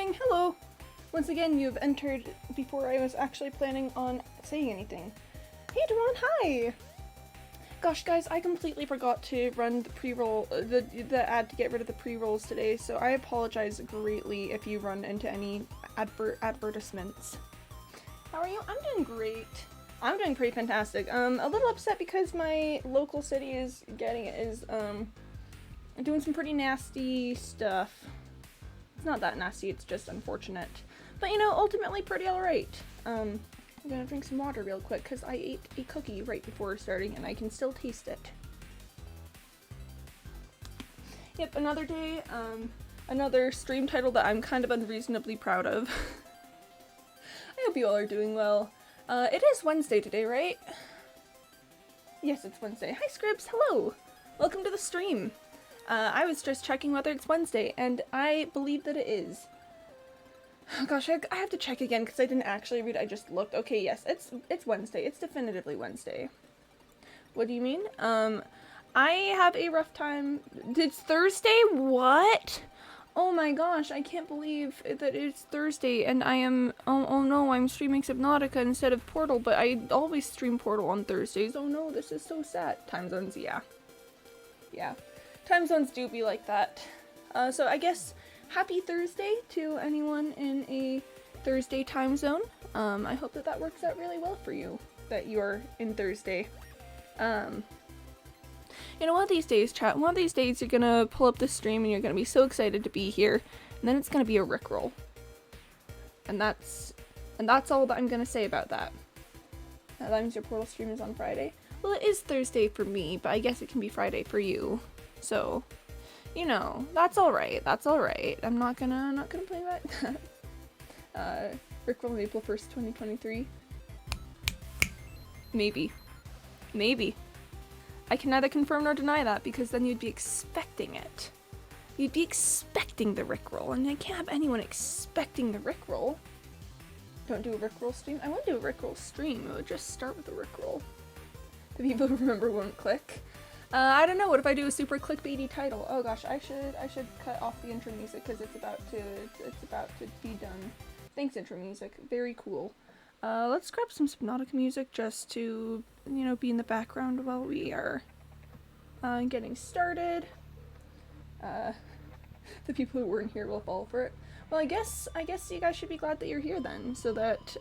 morning! Hello! Once again, you've entered before I was actually planning on saying anything. Hey Daron, hi! Gosh guys, I completely forgot to run the pre-roll, the ad to get rid of the pre-rolls today, so I apologize greatly if you run into any advertisements. How are you? I'm doing great. I'm doing pretty fantastic. A little upset because my local city is doing some pretty nasty stuff. It's not that nasty, it's just unfortunate. But you know, ultimately pretty alright. I'm gonna drink some water real quick because I ate a cookie right before starting and I can still taste it. Yep, another day, another stream title that I'm kind of unreasonably proud of. I hope you all are doing well. It is Wednesday today, right? Yes, it's Wednesday. Hi Scribs, hello! Welcome to the stream. I was just checking whether it's Wednesday, and I believe that it is. Oh gosh, I have to check again because I didn't actually read it, I just looked. Okay, yes, it's Wednesday. It's definitively Wednesday. What do you mean? I have a rough time. It's Thursday? What? Oh my gosh, I can't believe that it's Thursday and I am, oh no, I'm streaming Subnautica instead of Portal, but I always stream Portal on Thursdays. Oh no, this is so sad. Time zones, yeah. Yeah. Time zones do be like that. So I guess happy Thursday to anyone in a Thursday time zone. I hope that that works out really well for you, that you're in Thursday. You know, one of these days, chat, one of these days you're gonna pull up the stream and you're gonna be so excited to be here, and then it's gonna be a Rickroll. And that's all that I'm gonna say about that. That means your Portal stream is on Friday. Well, it is Thursday for me, but I guess it can be Friday for you. So, you know, that's alright, that's alright. I'm not gonna play that. Rickroll on April 1st, 2023. Maybe. Maybe. I can neither confirm nor deny that, because then you'd be expecting it. You'd be expecting the Rickroll, and I can't have anyone expecting the Rickroll. Don't do a Rickroll stream? I would do a Rickroll stream, it would just start with a Rickroll. The people who remember won't click. I don't know, what if I do a super clickbaity title? Oh gosh, I should cut off the intro music because it's about to be done. Thanks intro music, very cool. Let's grab some Subnautica music just to, you know, be in the background while we are getting started. The people who weren't here will fall for it. Well, I guess you guys should be glad that you're here then, so that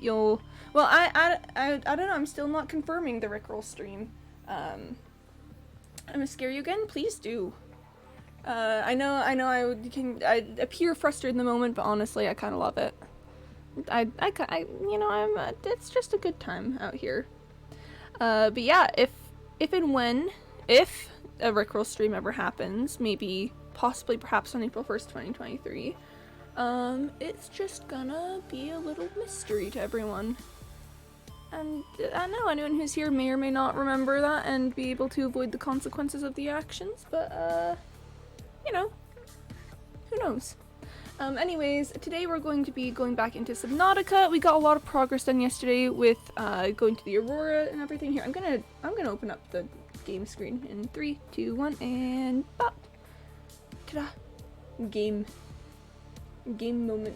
you'll. Well, I don't know. I'm still not confirming the Rickroll stream. I'm gonna scare you again. Please do. I know. I appear frustrated in the moment, but honestly, I kind of love it. You know, it's just a good time out here. But yeah, if and when, if a Rickroll stream ever happens, maybe, possibly, perhaps on April 1st, 2023, it's just gonna be a little mystery to everyone. And I know anyone who's here may or may not remember that and be able to avoid the consequences of the actions, but, you know, who knows? Anyways, today we're going to be going back into Subnautica. We got a lot of progress done yesterday with, going to the Aurora and everything. Here, I'm gonna open up the game screen in 3, 2, 1, and pop! Ta-da! Game moment.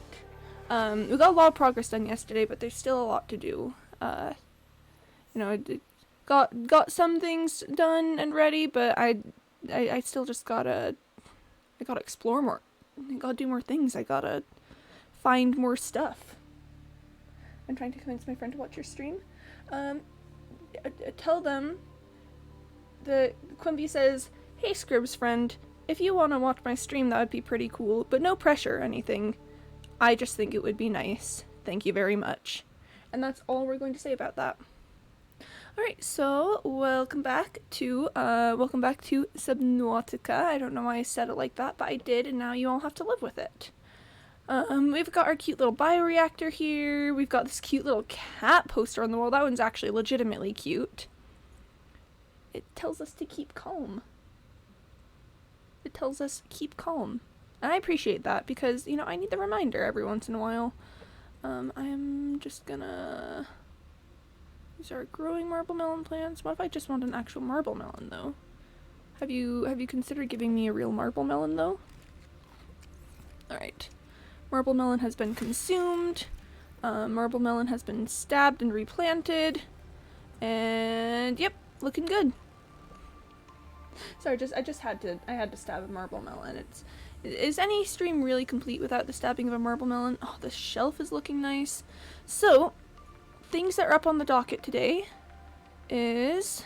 We got a lot of progress done yesterday, but there's still a lot to do. You know, got some things done and ready, but I still just gotta explore more. I gotta do more things. I gotta find more stuff. I'm trying to convince my friend to watch your stream. Tell them that Quimby says, "Hey Scribs friend, if you want to watch my stream, that would be pretty cool, but no pressure or anything. I just think it would be nice. Thank you very much." And that's all we're going to say about that. Alright, so welcome back to Subnautica. I don't know why I said it like that, but I did, and now you all have to live with it. We've got our cute little bioreactor here. We've got this cute little cat poster on the wall. That one's actually legitimately cute. It tells us to keep calm. It tells us keep calm. And I appreciate that because, you know, I need the reminder every once in a while. I'm just gonna... These are growing marble melon plants. What if I just want an actual marble melon, though? Have you considered giving me a real marble melon, though? Alright. Marble melon has been consumed. Marble melon has been stabbed and replanted. And yep, looking good. Sorry, I had to stab a marble melon. Is any stream really complete without the stabbing of a marble melon? Oh, the shelf is looking nice. So, things that are up on the docket today is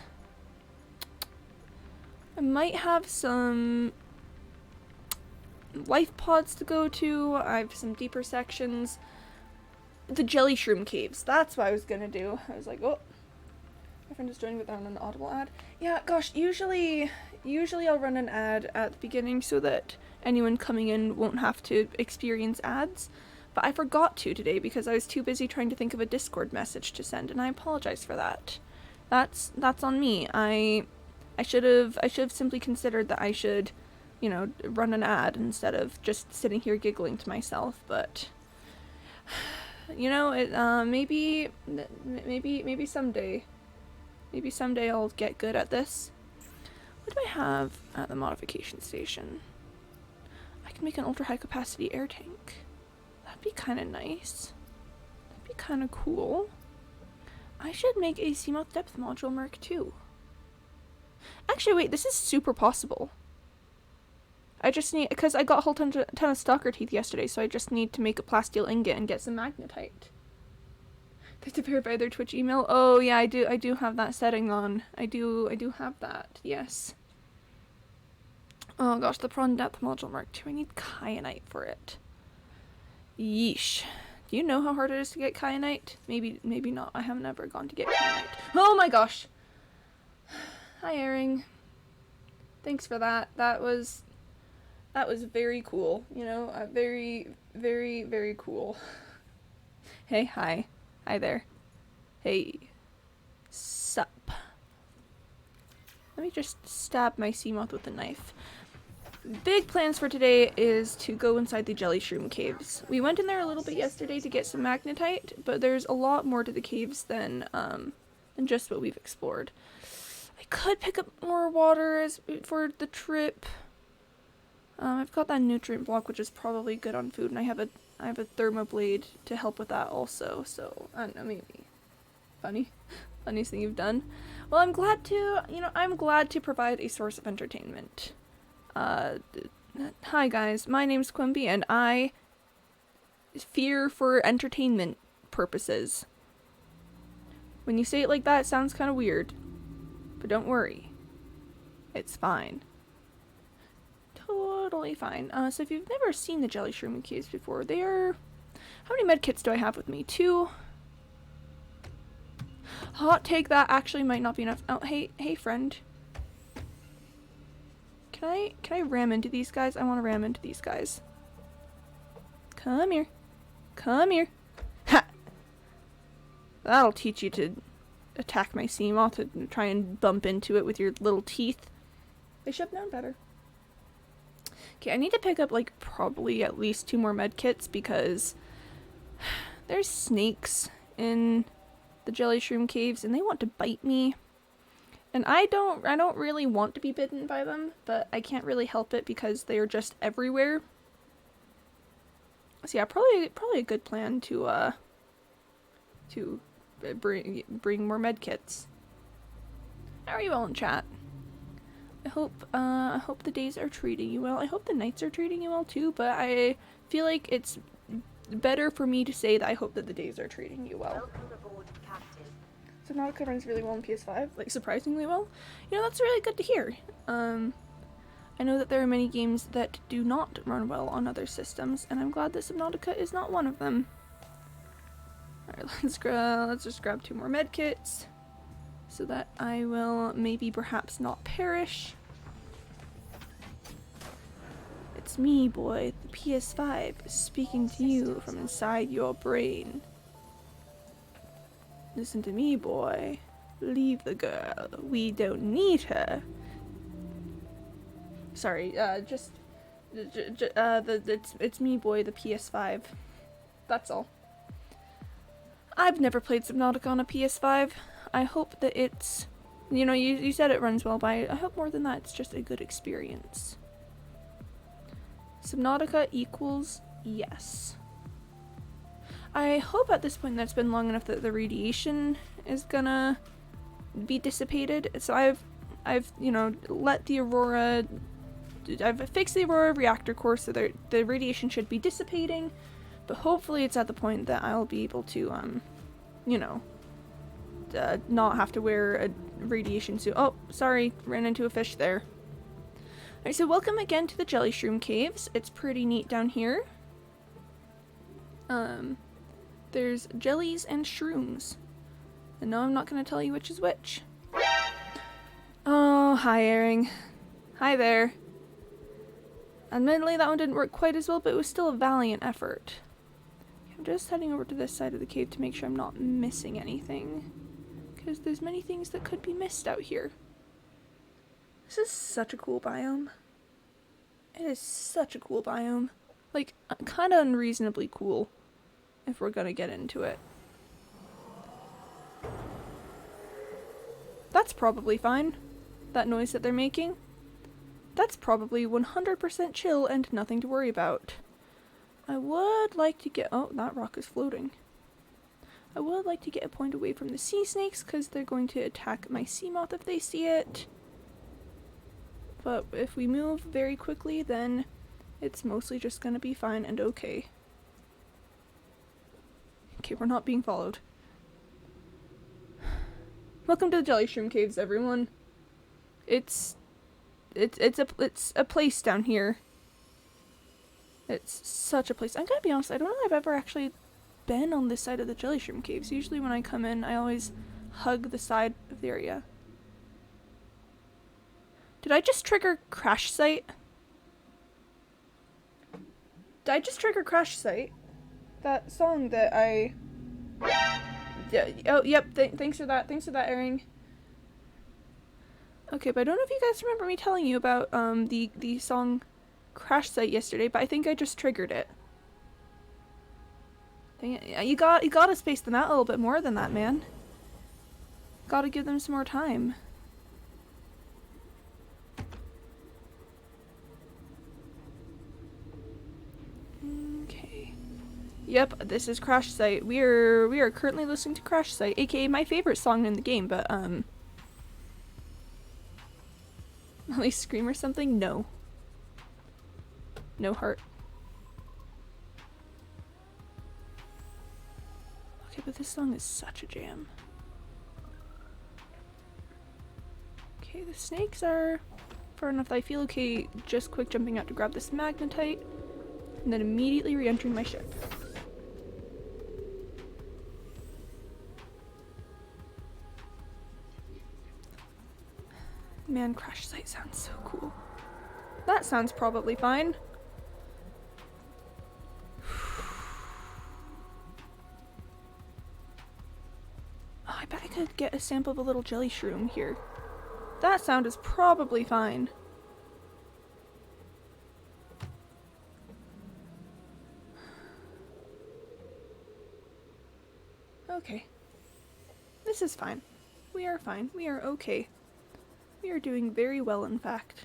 I might have some life pods to go to. I have some deeper sections. The Jellyshroom caves. That's what I was gonna do. I was like, oh, my friend is joining without an audible ad. Yeah, gosh, usually I'll run an ad at the beginning so that anyone coming in won't have to experience ads. But I forgot to today because I was too busy trying to think of a Discord message to send, and I apologize for that. That's on me. I should have simply considered that I should, you know, run an ad instead of just sitting here giggling to myself, but you know, maybe someday. Maybe someday I'll get good at this. What do I have at the modification station? I can make an ultra high capacity air tank. That'd be kind of nice. That'd be kind of cool. I should make a Seamoth depth module Merc too. Actually, wait, this is super possible. I just need, because I got a whole ton of stalker teeth yesterday, so I just need to make a plasteel ingot and get some magnetite. They have to verify their Twitch email. Oh yeah, I do have that setting on. I do have that. Yes. Oh gosh, the prawn depth module Mark II. I need kyanite for it. Yeesh. Do you know how hard it is to get kyanite? Maybe not. I have never gone to get kyanite. Oh my gosh. Hi, Airing. Thanks for that. That was very cool. You know, very, very, very cool. Hey, hi. Hi there. Hey. Sup. Let me just stab my Seamoth with a knife. Big plans for today is to go inside the Jellyshroom caves. We went in there a little bit yesterday to get some magnetite, but there's a lot more to the caves than just what we've explored. I could pick up more water for the trip. I've got that nutrient block, which is probably good on food, and I have a thermoblade to help with that also, so I don't know, maybe funniest thing you've done. Well, I'm glad to provide a source of entertainment. Hi guys, my name's Quimby, and I fear for entertainment purposes. When you say it like that, it sounds kind of weird, but don't worry, it's fine. Totally fine. So if you've never seen the Jellyshroom caves before, they are... How many medkits do I have with me? 2. Hot take, that actually might not be enough. Oh, hey friend. Can I ram into these guys? I want to ram into these guys. Come here. Come here. Ha! That'll teach you to attack my Seamoth and try and bump into it with your little teeth. They should have known better. Okay, I need to pick up, like, probably at least 2 more medkits because there's snakes in the Jellyshroom caves and they want to bite me. And I don't really want to be bitten by them, but I can't really help it because they are just everywhere. So yeah, probably a good plan to bring more medkits. How are you all in chat? I hope the days are treating you well. I hope the nights are treating you well too, but I feel like it's better for me to say that I hope that the days are treating you well. Subnautica runs really well on PS5, like surprisingly well. You know, that's really good to hear. I know that there are many games that do not run well on other systems, and I'm glad that Subnautica is not one of them. Alright, let's just grab 2 more medkits so that I will maybe perhaps not perish. It's me, boy, the PS5, speaking to you from inside your brain. Listen to me, boy. Leave the girl. We don't need her. Sorry, it's me, boy, the PS5. That's all. I've never played Subnautica on a PS5. I hope that it's, you know, you said it runs well, but I hope more than that it's just a good experience. Subnautica equals yes. I hope at this point that's been long enough that the radiation is gonna be dissipated. So I've you know, let the Aurora, I've fixed the Aurora reactor core so that the radiation should be dissipating, but hopefully it's at the point that I'll be able to, you know, not have to wear a radiation suit. Oh, sorry, ran into a fish there. Alright, so welcome again to the Jellyshroom caves. It's pretty neat down here. There's jellies and shrooms. And no, I'm not going to tell you which is which. Oh, hi, Airing. Hi there. Admittedly, that one didn't work quite as well, but it was still a valiant effort. I'm just heading over to this side of the cave to make sure I'm not missing anything. Because there's many things that could be missed out here. This is such a cool biome. It is such a cool biome. Like, kind of unreasonably cool, if we're gonna get into it. That's probably fine. That noise that they're making. That's probably 100% chill and nothing to worry about. I would like to get... Oh, that rock is floating. I would like to get a point away from the sea snakes because they're going to attack my sea moth if they see it. But if we move very quickly, then it's mostly just gonna be fine and okay. Okay, we're not being followed. Welcome to the Jellyshroom caves, everyone. It's a place down here. It's such a place. I'm gonna be honest, I don't know if I've ever actually been on this side of the Jellyshroom caves. Usually when I come in, I always hug the side of the area. Did I just trigger Crash Site? Did I just trigger Crash Site? That song that I... Yeah, oh, yep, thanks for that. Thanks for that, Airing. Okay, but I don't know if you guys remember me telling you about the song Crash Site yesterday, but I think I just triggered it. Dang it. You gotta space them out a little bit more than that, man. Gotta give them some more time. Okay. Yep, this is Crash Site. We are currently listening to Crash Site, aka my favorite song in the game, but at least scream or something? No. No heart. Okay, but this song is such a jam. Okay, the snakes are far enough that I feel okay just quick jumping out to grab this magnetite and then immediately re-entering my ship. Man, Crash Site sounds so cool. That sounds probably fine. Oh, I bet I could get a sample of a little Jellyshroom here. That sound is probably fine. Okay. This is fine. We are fine. We are okay. We are doing very well, in fact.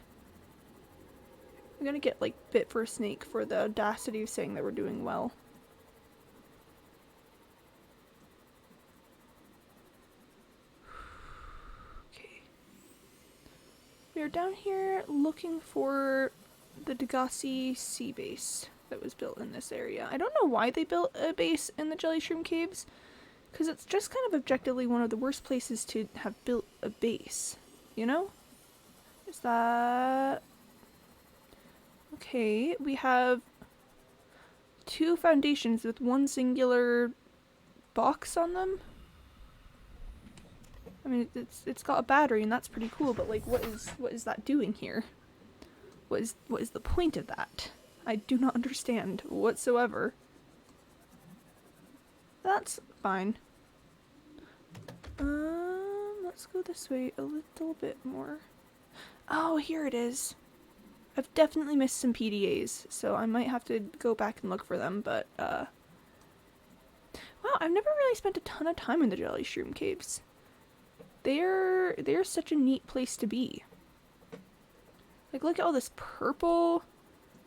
I'm gonna get, like, bit for a snake for the audacity of saying that we're doing well. Okay. We are down here looking for the Degassi sea base that was built in this area. I don't know why they built a base in the Jellyshroom caves, because it's just kind of objectively one of the worst places to have built a base. You know? Is that... Okay, we have 2 foundations with 1 singular box on them. I mean, it's got a battery and that's pretty cool, but like, what is that doing here? What is the point of that? I do not understand whatsoever. That's fine. Let's go this way a little bit more. Oh, here it is. I've definitely missed some PDAs, so I might have to go back and look for them, but, wow, I've never really spent a ton of time in the Jellyshroom caves. They're such a neat place to be. Like, look at all this purple,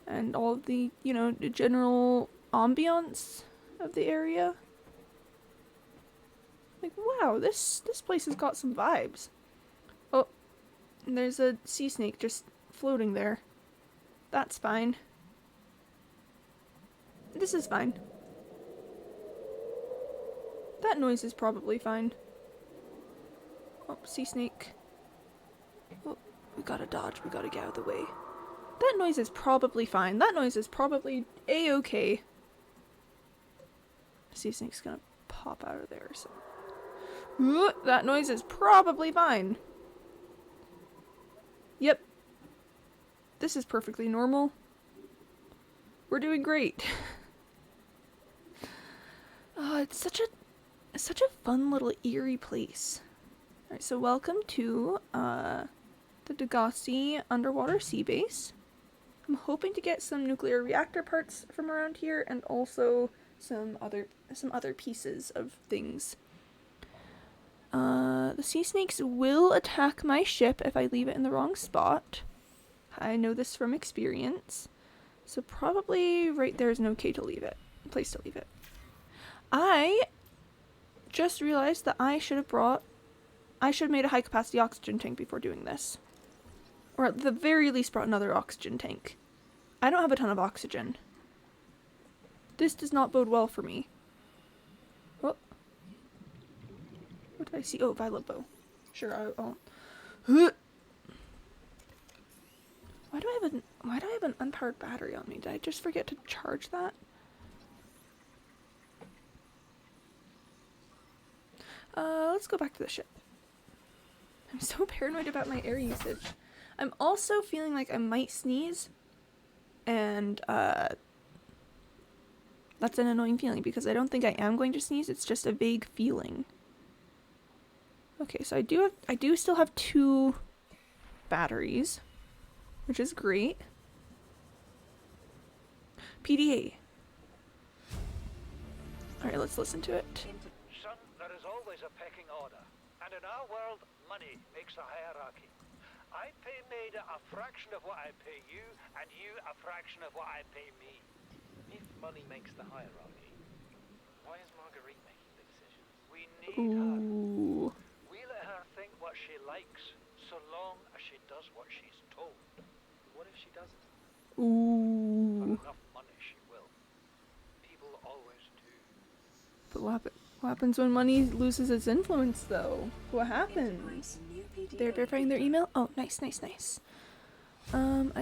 and all of the, you know, general ambiance of the area. Like, wow, this place has got some vibes. Oh, and there's a sea snake just floating there. That's fine. This is fine. That noise is probably fine. Oh, sea snake. Oh, we gotta dodge. We gotta get out of the way. That noise is probably fine. That noise is probably a-okay. Sea snake's gonna pop out of there, so... Ooh, that noise is probably fine. Yep. This is perfectly normal. We're doing great. It's such a fun little eerie place. Alright, so welcome to the Degassi underwater sea base. I'm hoping to get some nuclear reactor parts from around here and also some other pieces of things. The sea snakes will attack my ship if I leave it in the wrong spot. I know this from experience. So probably right there is an okay to leave it. Place to leave it. I just realized that I should have made a high capacity oxygen tank before doing this. Or at the very least brought another oxygen tank. I don't have a ton of oxygen. This does not bode well for me. Oh. What did I see? Oh, violet bow. Sure, I'll... Why do I have an unpowered battery on me? Did I just forget to charge that? Let's go back to the ship. I'm so paranoid about my air usage. I'm also feeling like I might sneeze. And, that's an annoying feeling because I don't think I am going to sneeze. It's just a vague feeling. Okay, so I do still have 2 batteries, which is great. PDA. Alright, let's listen to it. Son, there is always a pecking order, and in our world, money makes a hierarchy. I pay Maida a fraction of what I pay you, and you a fraction of what I pay me. If money makes the hierarchy, why is Marguerite making the decisions? We need her. Ooh. We let her think what she likes, so long as she does what she's told. What if she doesn't? Ooh. For enough money, she will. People always do. But what happens when money loses its influence, though? What happens? They're verifying their email? Oh, nice. I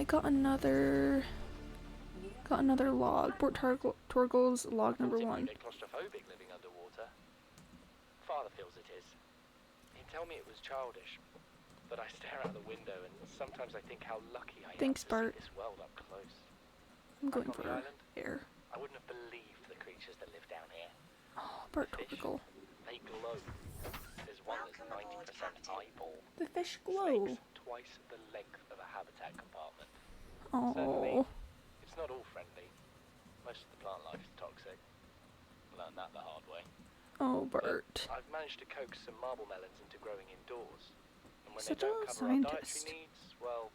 got another log. Port Torgal's log number 1. A bit claustrophobic living underwater. Father feels it is. He'd tell me it was childish, but I stare out the window and sometimes I think how lucky I am to Bart. see this world up close. I'm going Back on for the island, air. I wouldn't have believed the creatures that live down here. Oh, Bart Fish, Torgal. they glow. There's one that's 90% eyeball. The fish glow. Snakes twice the length of a habitat compartment. Oh. It's not all friendly. Most of the plant life is toxic. Learned that the hard way. Oh, But Bert. I've managed to coax some marble melons into growing indoors. And when Such they a don't cover scientist. our dietary needs, well,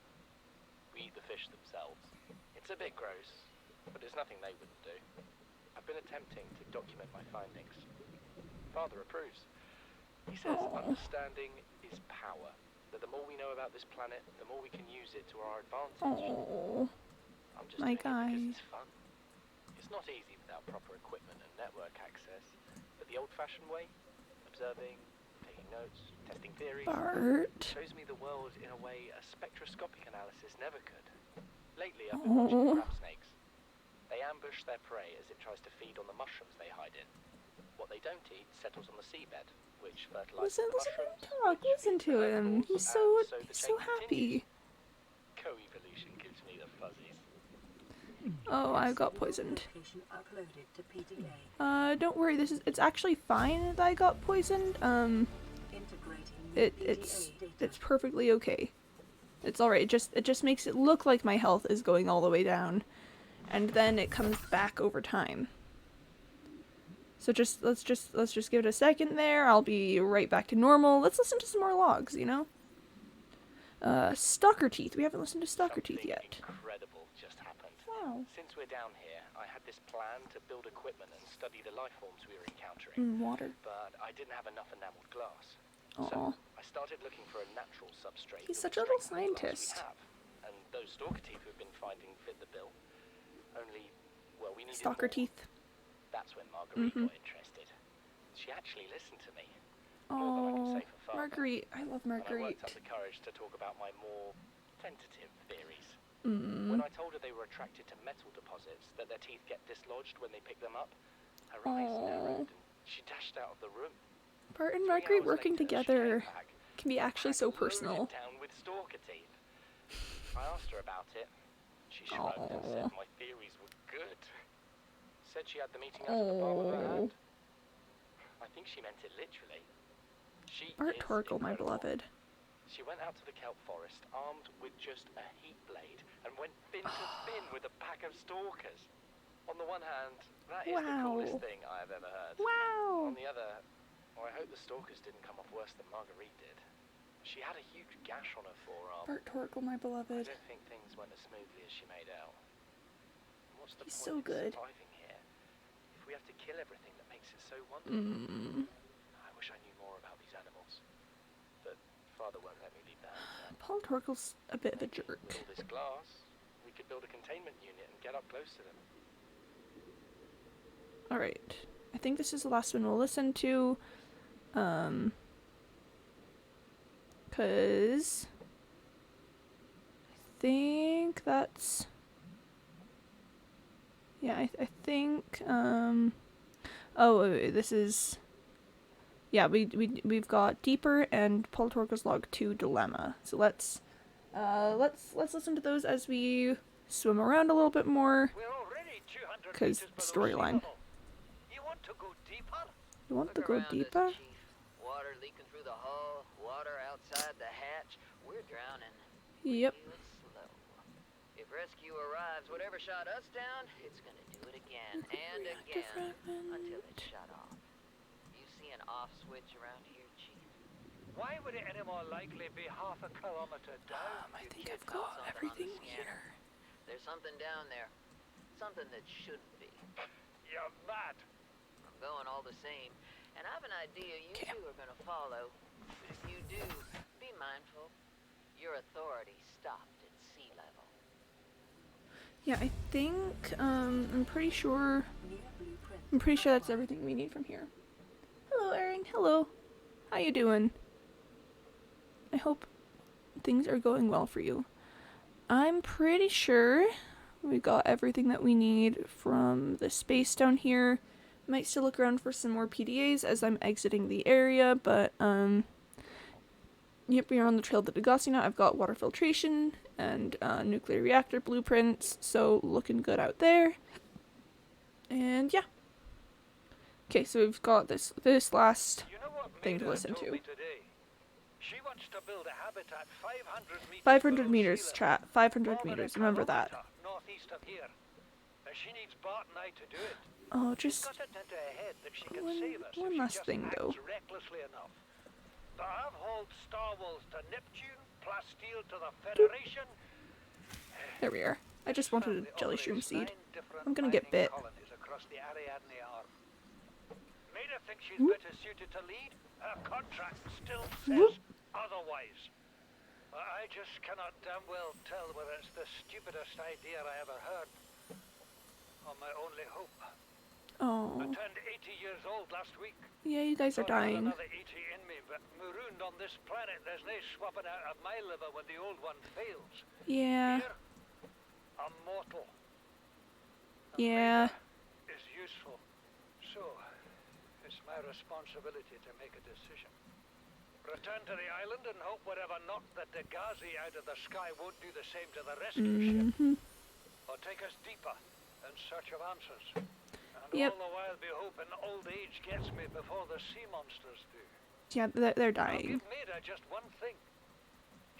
we eat the fish themselves. It's a bit gross, but there's nothing they wouldn't do. I've been attempting to document my findings. Father approves. He says understanding is power. That the more we know about this planet, the more we can use it to our advantage. Oh. I'm just My doing it guy. because it's fun. It's not easy without proper equipment and network access, but the old-fashioned way, observing, taking notes, testing theories, Bart. shows me the world in a way a spectroscopic analysis never could. Lately, I've been watching crab snakes. They ambush their prey as it tries to feed on the mushrooms they hide in. What they don't eat settles on the seabed, which fertilizes Listen the to him mushrooms. talk. which Listen feeds to the him. herbivores, He's and so the so chain happy. continues. Co-evolution gives me the fuzzies. Oh, I got poisoned. Don't worry. It's actually fine that I got poisoned. It's perfectly okay. It's all right. It just makes it look like my health is going all the way down, and then it comes back over time. So let's just give it a second there. I'll be right back to normal. Let's listen to some more logs, you know? Stalker teeth. We haven't listened to stalker teeth yet. Incredible just happened. Wow. Since we're down here, I had this plan to build equipment and study the life forms we were encountering. Water. But I didn't have enough enameled glass. Aw. So I started looking for a natural substrate. He's that such a would little strengthen the glass scientist. we have. And those stalker teeth we've been finding fit the bill. Only, well, we needed Stalker more. teeth. That's when Marguerite got interested. She actually listened to me. More than I can Oh, say for Father. Marguerite. I love And I Marguerite. worked up the courage to talk about my more tentative theories. When I told her they were attracted to metal deposits, that their teeth get dislodged when they pick them up, her eyes narrowed and she dashed out of the room. Bart and 3 Marguerite hours working later, she together came back, can be actually so packed loaded personal. down with stalker teeth. I asked her about it. She shrugged and said my theories were good. Said she had the meeting out of the palm of her hand. I think she meant it literally. She Bart is Torkel, my incredible. beloved. She went out to the kelp forest armed with just a heat blade and went bin to bin with a pack of stalkers. On the one hand, that is the Wow. coolest thing I have ever heard. Wow. On the other, well, I hope the stalkers didn't come off worse than Marguerite did. She had a huge gash on her forearm. Bart Torkel, my I beloved. don't think things went as smoothly as she made out. What's the He's point so in good. surviving here if we have to kill everything that makes it so wonderful? I wish I knew more about these animals, but Father won't let me leave the house. Paul Torkel's a bit of a With jerk. all this glass, we could build a containment unit and get up close to them. Alright. I think this is the last one we'll listen to. Cause I think that's, yeah, I think this is, yeah, we've got Deeper and Paul Torkel's Log 2 Dilemma. So let's listen to those as we swim around a little bit more. We're already 200 'Cause meters below sea storyline. level. You want to go deeper? You want to Look go around us, deeper? Chief. Water leaking through the hull, water outside the hatch. We're drowning. Yep. Do it slow. If rescue arrives, whatever shot us down, it's gonna do it again and Reactor again fragment. until it's shut off. You see an off switch around here, Chief? Why would it any more likely be half a kilometer down? I you think kid? I've got something on the everything scanner. here. There's something down there. Something that shouldn't be. You're mad. I'm going all the same. And I've an idea you Okay. two are gonna follow. But if you do, be mindful. Your authority stopped at sea level. Yeah, I think, I'm pretty sure that's everything we need from here. Hello, Erin. Hello. How you doing? I hope things are going well for you. I'm pretty sure we got everything that we need from the space down here. Might still look around for some more PDAs as I'm exiting the area, but, yep, we are on the trail to Degassi now. I've got water filtration and nuclear reactor blueprints, so looking good out there. And yeah. Okay, so we've got this last You know what thing to Maida listen told to. me today? She wants to build a habitat 500 meters 500 below meters, sea level. chat. 500 More than a meters, remember that. kilometer northeast of here. And she needs Bart and I to do it. Oh, She's just got it into her head that she can one- save us one if she last just thing, acts though. recklessly enough. But I've hauled Star Wars to Neptune, Plasteel to the Federation. there we are. I just wanted a Family Jellyshroom operates seed. 9 different I'm gonna get mining bit. colonies across the Ariadne Arm. Maida thinks she's Whoop. better suited to lead. Her contract still says Whoop. otherwise. I just cannot damn well tell whether it's the stupidest idea I ever heard or my only hope. I Oh, turned 80 years old last week. yeah, you guys are Thought I had dying. another 80 in me, but marooned on this planet, there's no swapping out of my liver when the old one fails. Yeah, Here, I'm mortal. And yeah. Maida is useful. So, it's my responsibility to make a decision. Return to the island and hope whatever knocked the Degassi out of the sky won't do the same to the rescue ship. Or take us deeper in search of answers. And Yep. all the while be hoping old age gets me before the sea monsters do. Yeah, they're I'll dying. give Maida just one thing.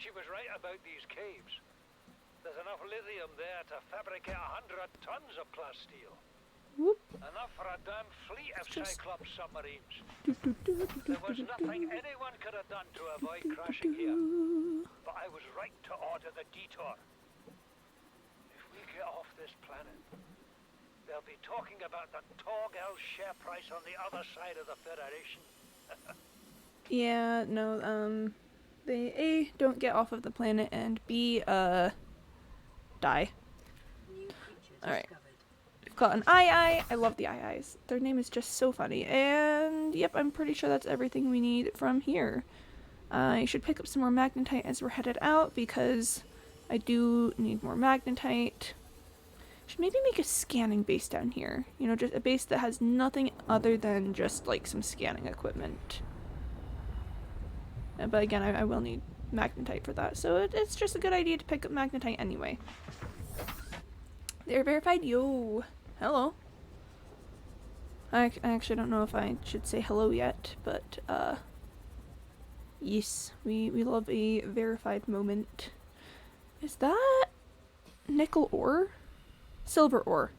She was right about these caves. There's enough lithium there to fabricate 100 tons of plasteel. Whoop. Enough for a damn fleet of Just- Cyclops submarines. Do, do, do, do, There was do, nothing do, anyone could have done to avoid do, crashing here. do. But I was right to order the detour. If we get off this this planet. They'll be talking about the Torgal share price on the other side of the Federation. Yeah, no, they A, don't get off of the planet, and B, die. Alright. We've got an eye. I love the eyes. Their name is just so funny. And yep, I'm pretty sure that's everything we need from here. I should pick up some more magnetite as we're headed out because I do need more magnetite. Should maybe make a scanning base down here. You know, just a base that has nothing other than just like some scanning equipment. But again, I will need magnetite for that. So it's just a good idea to pick up magnetite anyway. They're verified. Yo. Hello. I actually don't know if I should say hello yet, but yes, we love a verified moment. Is that nickel ore? Silver ore.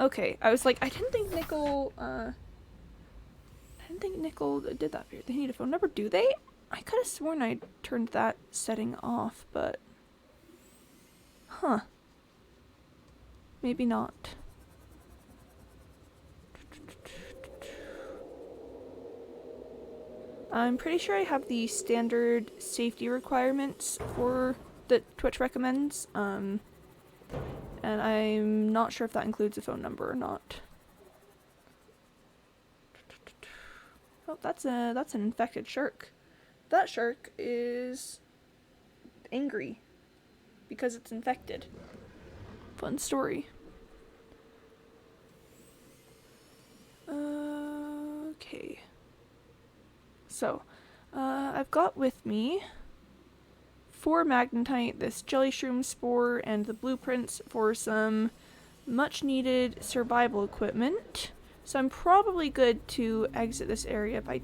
Okay, I was like, I didn't think nickel did that here. They need a phone number, do they? I could have sworn I turned that setting off, but huh. Maybe not. I'm pretty sure I have the standard safety requirements for that Twitch recommends, and I'm not sure if that includes a phone number or not. Oh, that's an infected shark. That shark is angry because it's infected. Fun story. Okay. So, I've got with me 4 magnetite, this Jellyshroom spore, and the blueprints for some much needed survival equipment. So I'm probably good to exit this area if I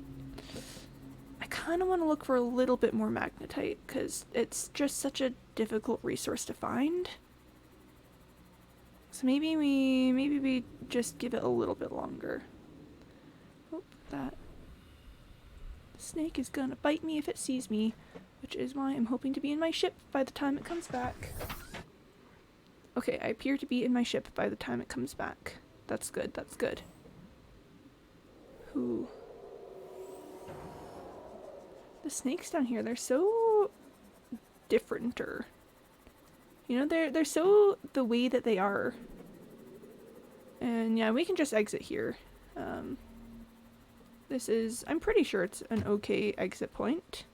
kind of want to look for a little bit more magnetite because it's just such a difficult resource to find. So maybe we just give it a little bit longer. Oh, that snake is gonna bite me if it sees me, which is why I'm hoping to be in my ship by the time it comes back. Okay, I appear to be in my ship by the time it comes back. That's good, that's good. Ooh. The snakes down here, they're so differenter. You know, they're so the way that they are. And yeah, we can just exit here. This is, I'm pretty sure it's an okay exit point.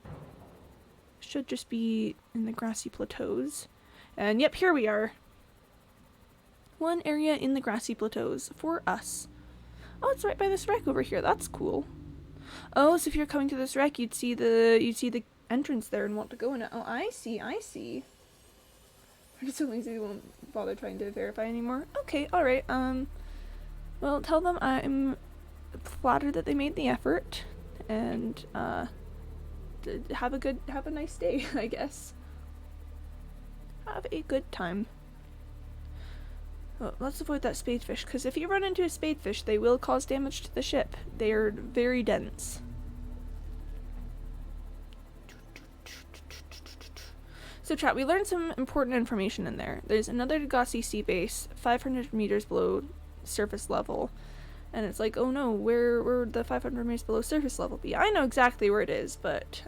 Should just be in the grassy plateaus. And yep, here we are. One area in the grassy plateaus for us. Oh, it's right by this wreck over here. That's cool. Oh, so if you're coming to this wreck, you'd see the entrance there and want to go in it. Oh, I see. I just so lazy they won't bother trying to verify anymore. Okay, alright, well, tell them I'm flattered that they made the effort, and, have a nice day, I guess. Have a good time. Well, let's avoid that spadefish, because if you run into a spadefish, they will cause damage to the ship. They are very dense. So chat, we learned some important information in there. There's another Degassi sea base, 500 meters below surface level. And it's like, oh no, where would the 500 meters below surface level be? I know exactly where it is, but,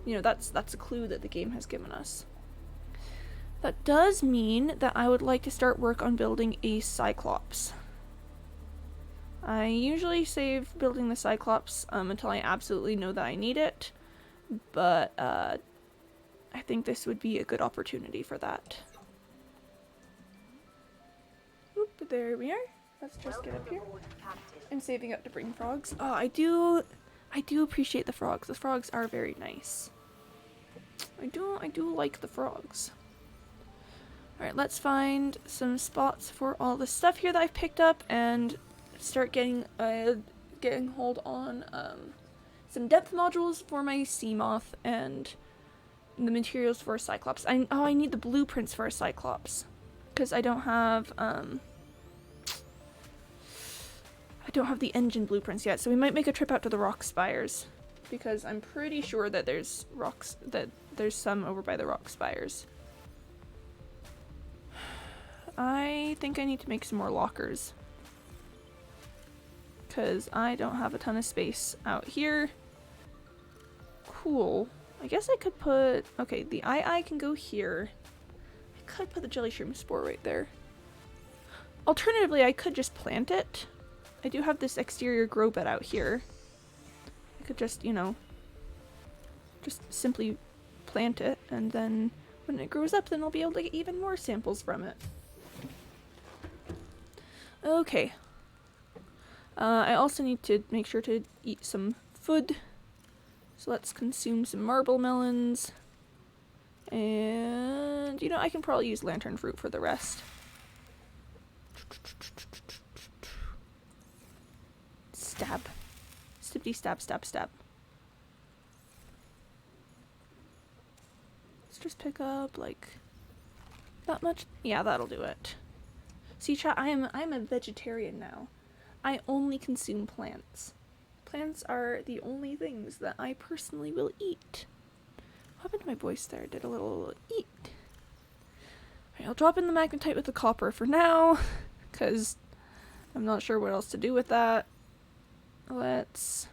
you know, that's a clue that the game has given us. That does mean that I would like to start work on building a Cyclops. I usually save building the Cyclops until I absolutely know that I need it, but I think this would be a good opportunity for that. Oop, there we are. Let's just get up here. I'm saving up to bring frogs. Oh, I do appreciate the frogs. The frogs are very nice. I do like the frogs. Alright, let's find some spots for all the stuff here that I've picked up and start getting hold on some depth modules for my sea moth and the materials for a Cyclops. I need the blueprints for a Cyclops because I don't have the engine blueprints yet, so we might make a trip out to the rock spires because I'm pretty sure that there's some over by the rock spires. I think I need to make some more lockers. Because I don't have a ton of space out here. Cool. I guess I could put... Okay, the eye can go here. I could put the Jellyshroom spore right there. Alternatively, I could just plant it. I do have this exterior grow bed out here. I could just, you know, just simply plant it, and then when it grows up, then I'll be able to get even more samples from it. Okay. I also need to make sure to eat some food. So let's consume some marble melons. And, you know, I can probably use lantern fruit for the rest. Stab. Stibbity stab, stab, stab. Let's just pick up, like, that much. Yeah, that'll do it. See, chat, I'm a vegetarian now. I only consume plants. Plants are the only things that I personally will eat. What happened to my voice there? I did a little eat. Alright, I'll drop in the magnetite with the copper for now, because I'm not sure what else to do with that. Let's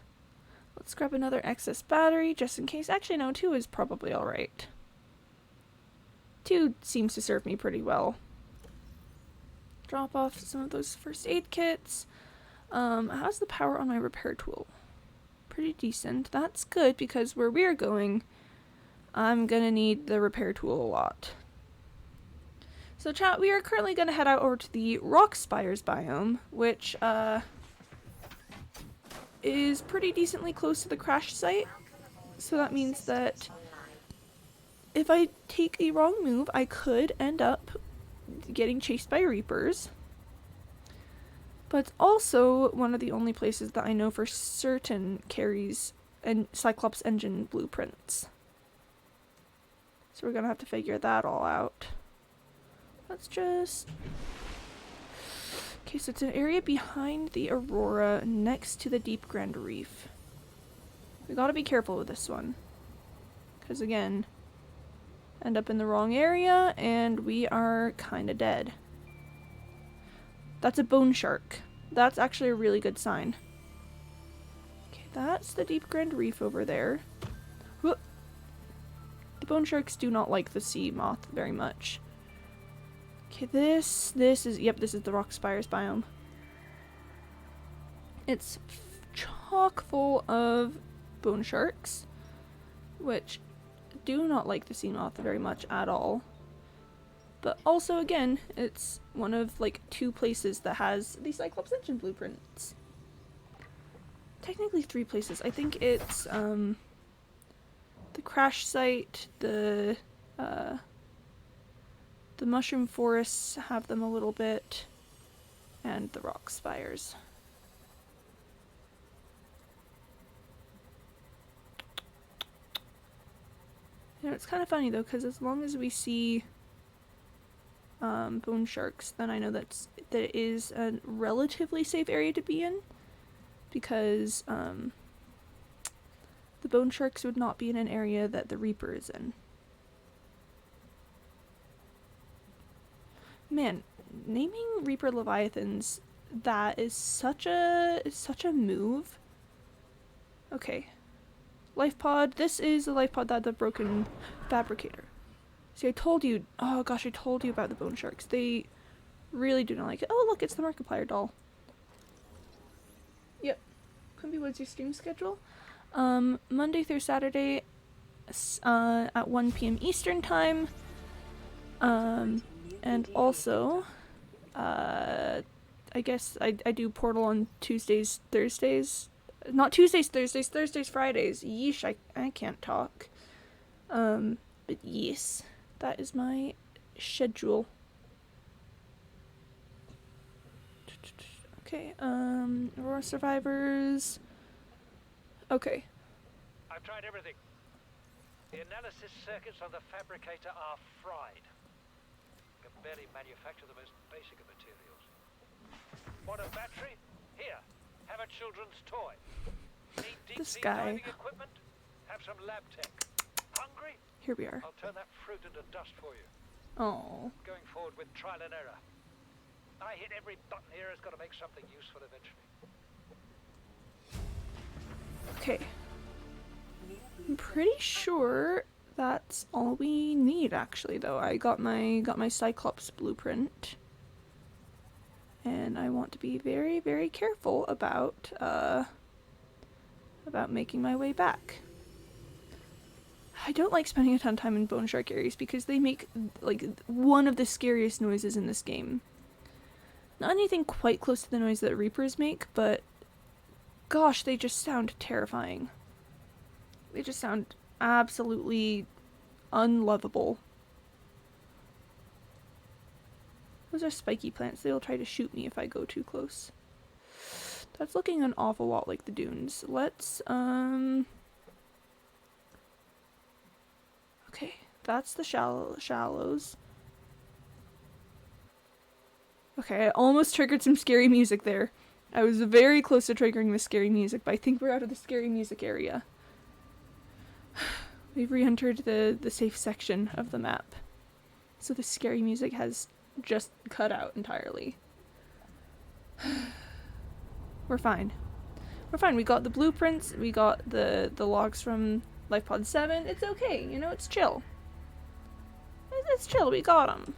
grab another excess battery, just in case. Actually, no, 2 is probably alright. 2 seems to serve me pretty well. Drop off some of those first aid kits. How's the power on my repair tool? Pretty decent. That's good, because where we're going, I'm gonna need the repair tool a lot. So chat, we are currently gonna head out over to the rock spires biome, which, is pretty decently close to the crash site. So that means that if I take a wrong move, I could end up getting chased by reapers. But it's also one of the only places that I know for certain carries Cyclops engine blueprints. So we're gonna have to figure that all out. Let's just... Okay, so it's an area behind the Aurora next to the Deep Grand Reef. We gotta be careful with this one. Because again, end up in the wrong area and we are kinda dead. That's a bone shark. That's actually a really good sign. Okay, that's the Deep Grand Reef over there. Whoop. The bone sharks do not like the sea moth very much. Okay, this is, yep, this is the rock spires biome. It's chock full of bone sharks, which do not like the sea moth very much at all. But also, again, it's one of, like, 2 places that has the Cyclops engine blueprints. Technically 3 places. I think it's, the crash site, the mushroom forests have them a little bit, and the rock spires. You know, it's kind of funny, though, because as long as we see bone sharks, then I know that it is a relatively safe area to be in, because the bone sharks would not be in an area that the Reaper is in. Man, naming Reaper Leviathans, that is such a move. Okay. Life pod, this is the life pod that the broken fabricator. See, I told you, oh gosh, I told you about the bone sharks. They really do not like it. Oh look, it's the Markiplier doll. Yep. Quimby, what's your stream schedule? Monday through Saturday at 1 p.m. Eastern time. And also, I guess I do Portal on Tuesdays, Thursdays. Not Tuesdays, Thursdays, Thursdays, Fridays. Yeesh, I can't talk. But yes, that is my schedule. Okay, Aurora Survivors. Okay. I've tried everything. The analysis circuits on the fabricator are fried. You can barely manufacture the most basic of materials. Want a battery? Here, have a children's toy. Need deep This sea guy. diving equipment? Have some lab tech. Hungry? Here we are. I'll turn that fruit into dust for you. Oh. Going forward with trial and error. I hit every button here has got to make something useful eventually. Okay. I'm pretty sure that's all we need, actually, though. I got my Cyclops blueprint. And I want to be very, very careful about making my way back. I don't like spending a ton of time in bone shark areas because they make, like, one of the scariest noises in this game. Not anything quite close to the noise that Reapers make, but gosh, they just sound terrifying. They just sound absolutely unlovable. Those are spiky plants. They'll try to shoot me if I go too close. That's looking an awful lot like the dunes. Let's, okay, that's the shallows. Okay, I almost triggered some scary music there. I was very close to triggering the scary music, but I think we're out of the scary music area. We've re-entered the safe section of the map. So the scary music has just cut out entirely. We're fine. We're fine. We got the blueprints, we got the logs from LifePod 7. It's okay, you know, it's chill. It's chill, we got them.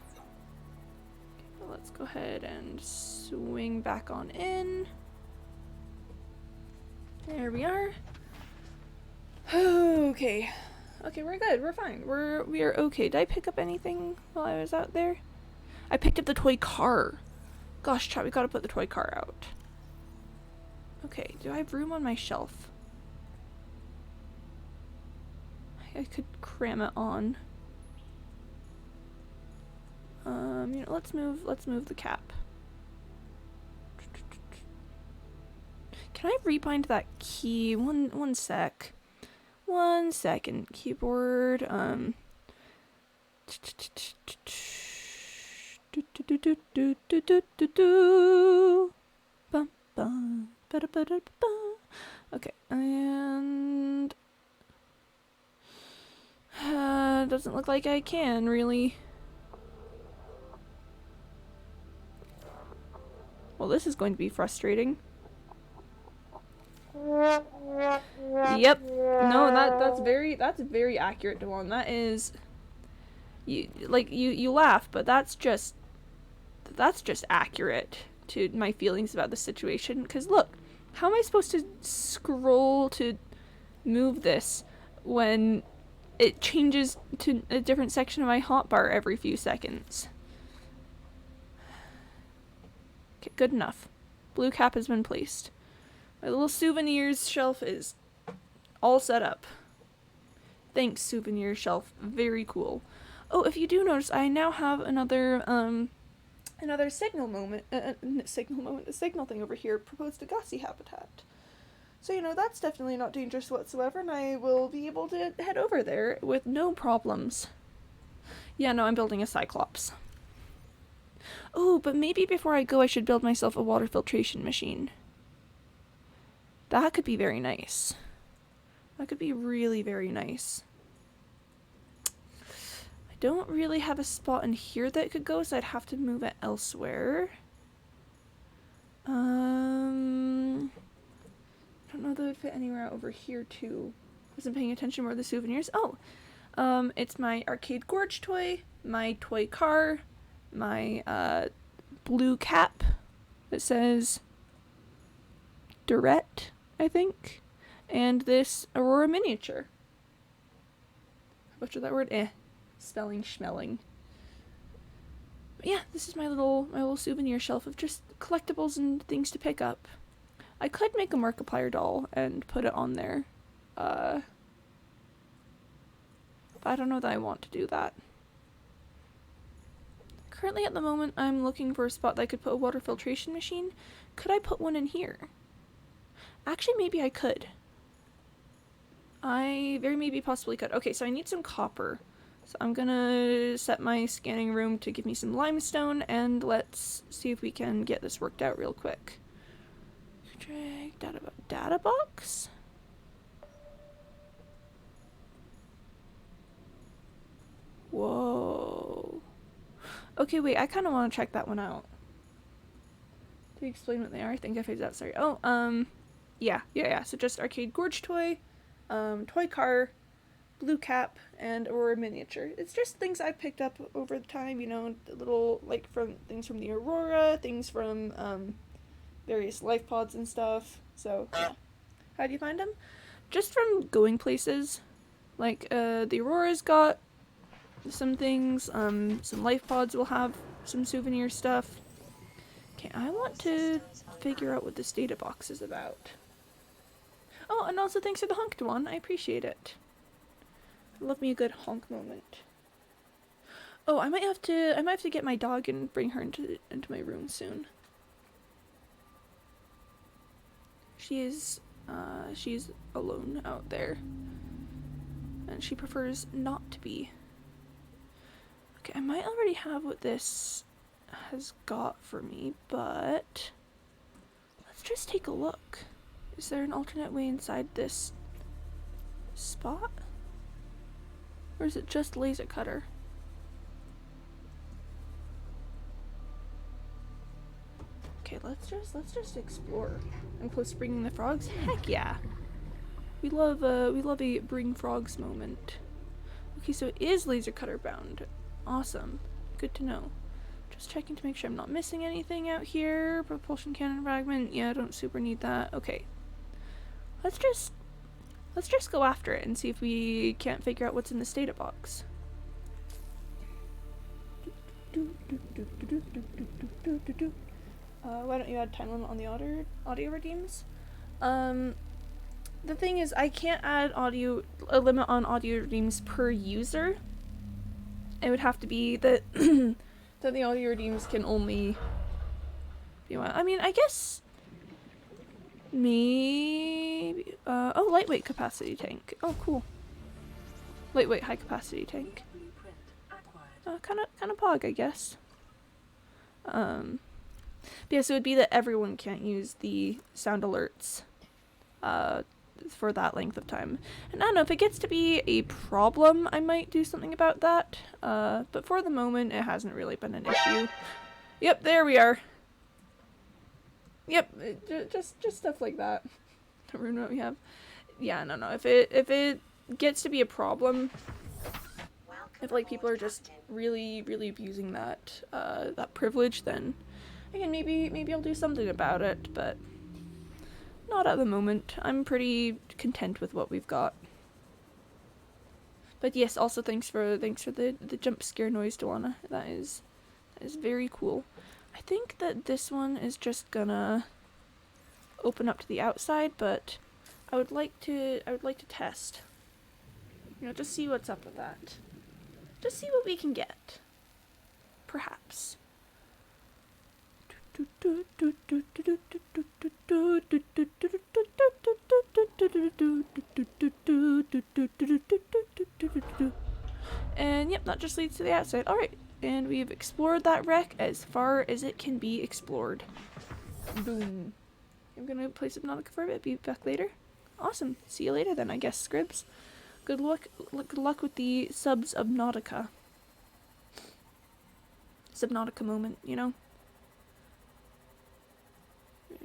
Okay, let's go ahead and swing back on in. There we are. Okay. Okay, we're good. We're fine. We are okay. Did I pick up anything while I was out there? I picked up the toy car. Gosh, chat, we gotta put the toy car out. Okay, do I have room on my shelf? I could cram it on. You know, let's move the cap. Can I rebind that key? One sec. 1 second. Keyboard. Okay, and doesn't look like I can really. Well, this is going to be frustrating. Yep. No, that's very accurate, Devon. That is, you laugh, but that's just accurate to my feelings about the situation. Because look, how am I supposed to scroll to move this when it changes to a different section of my hotbar every few seconds? Okay, good enough. Blue cap has been placed. My little souvenirs shelf is all set up. Thanks, souvenir shelf. Very cool. Oh, if you do notice, I now have another signal thing over here, proposed Agassi habitat. So, you know, that's definitely not dangerous whatsoever, and I will be able to head over there with no problems. Yeah, no, I'm building a Cyclops. Oh, but maybe before I go I should build myself a water filtration machine. That could be very nice. That could be really very nice. I don't really have a spot in here that it could go, so I'd have to move it elsewhere. I don't know that it would fit anywhere over here too. Wasn't paying attention more to the souvenirs. Oh, it's my arcade gorge toy, my toy car, my blue cap that says Durette, I think, and this Aurora miniature. Butcher that word? Spelling schmelling. But yeah, this is my little souvenir shelf of just collectibles and things to pick up. I could make a Markiplier doll and put it on there. But I don't know that I want to do that. Currently at the moment I'm looking for a spot that I could put a water filtration machine. Could I put one in here? Actually, maybe I could. I very maybe possibly could. Okay, so I need some copper. So I'm gonna set my scanning room to give me some limestone, and let's see if we can get this worked out real quick. Drag data box? Whoa. Okay, wait, I kind of want to check that one out. Do you explain what they are? I think I phased out, sorry. Oh, yeah. So just arcade gorge toy, toy car, blue cap, and Aurora miniature. It's just things I've picked up over the time, you know, the little, like, from things from the Aurora, things from, various life pods and stuff. So, yeah. How do you find them? Just from going places. Like, the Aurora's got some things, some life pods will have some souvenir stuff. Okay, I want to figure out what this data box is about. Oh, and also thanks for the honked one. I appreciate it. I love me a good honk moment. Oh, I might have to get my dog and bring her into my room soon. She's alone out there. And she prefers not to be. Okay, I might already have what this has got for me, but let's just take a look. Is there an alternate way inside this spot? Or is it just laser cutter? Okay, let's just explore. I'm close to bringing the frogs? Heck yeah! We love a bring frogs moment. Okay, so it is laser cutter bound. Awesome. Good to know. Just checking to make sure I'm not missing anything out here. Propulsion cannon fragment. Yeah, I don't super need that. Okay. Let's just go after it and see if we can't figure out what's in this data box. Why don't you add time limit on the audio redeems? The thing is, I can't add a limit on audio redeems per user. It would have to be that that the audio redeems can only be one. I mean, I guess maybe. Oh, lightweight capacity tank. Oh, cool. Lightweight high capacity tank. Kind of pog, I guess. Yeah, so it would be that everyone can't use the sound alerts for that length of time. And I don't know, if it gets to be a problem, I might do something about that. But for the moment, it hasn't really been an issue. Yep, there we are. Yep, just stuff like that. To ruin what we have. Yeah, no. If it gets to be a problem, if like people are just really abusing that that privilege, then again, maybe I'll do something about it, but not at the moment. I'm pretty content with what we've got. But yes, also thanks for the jump scare noise, Duana. That is very cool. I think that this one is just gonna open up to the outside, but I would like to test. You know, just see what's up with that. Just see what we can get. Perhaps. And yep, that just leads to the outside. Alright, and we've explored that wreck as far as it can be explored. Boom. I'm gonna play Subnautica for a bit, be back later. Awesome. See you later then, I guess, Scribs. Good luck with the Subnautica. Subnautica moment, you know?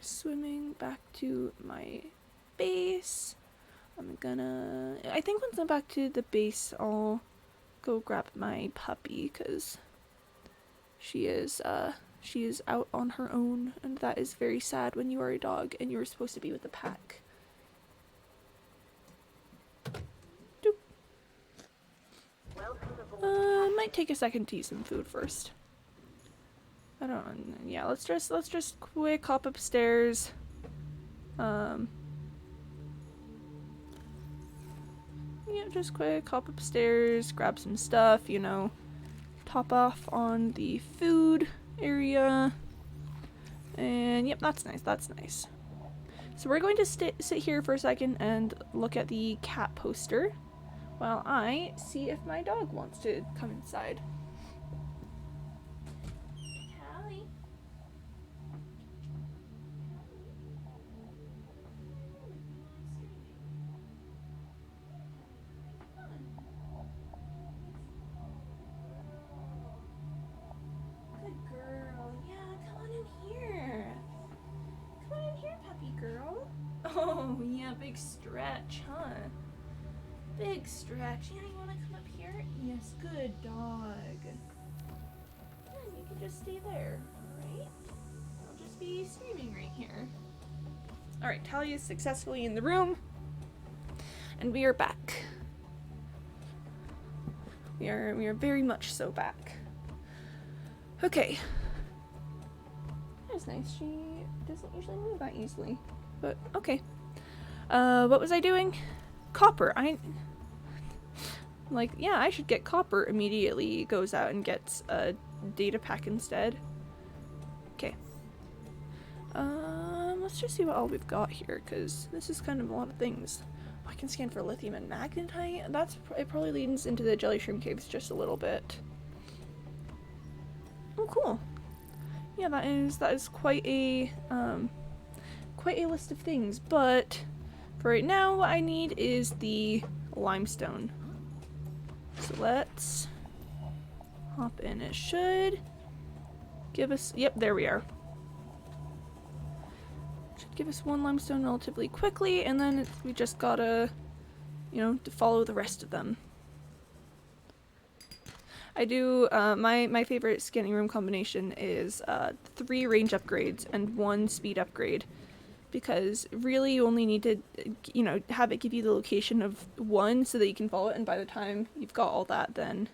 Swimming back to my base. I think once I'm back to the base, I'll go grab my puppy, because she is out on her own, and that is very sad when you are a dog and you're supposed to be with the pack. Doop. Might take a second to eat some food first. I don't know. Yeah, let's just quick hop upstairs. Yeah, just quick hop upstairs, grab some stuff, you know, top off on the food area. And yep, that's nice. So we're going to sit here for a second and look at the cat poster while I see if my dog wants to come inside. big stretch, huh? Big stretch. Yeah, you wanna come up here? Yes, good dog. Yeah, you can just stay there, alright? I'll just be streaming right here. Alright, Talia is successfully in the room. And we are back. We are very much so back. Okay. That's nice. She doesn't usually move that easily. But okay. What was I doing? Copper. Yeah, I should get copper immediately. Goes out and gets a data pack instead. Okay. Let's just see what all we've got here, because this is kind of a lot of things. Oh, I can scan for lithium and magnetite. It probably leads into the Jellyshroom caves just a little bit. Oh, cool. Yeah, that is quite a list of things, but for right now what I need is the limestone. So let's hop in. It should give us, yep, there we are. Should give us one limestone relatively quickly, and then we just gotta, to follow the rest of them. I do, my favorite scanning room combination is 3 range upgrades and 1 speed upgrade. Because really you only need to, have it give you the location of 1 so that you can follow it, and by the time you've got all that, then,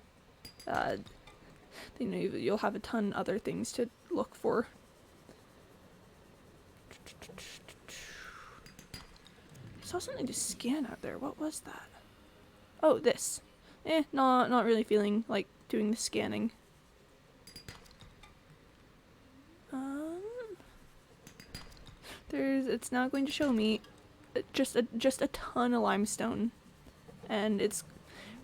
you'll have a ton other things to look for. I saw something to scan out there. What was that? Oh, this. Not really feeling like doing the scanning. It's now going to show me just a ton of limestone, and it's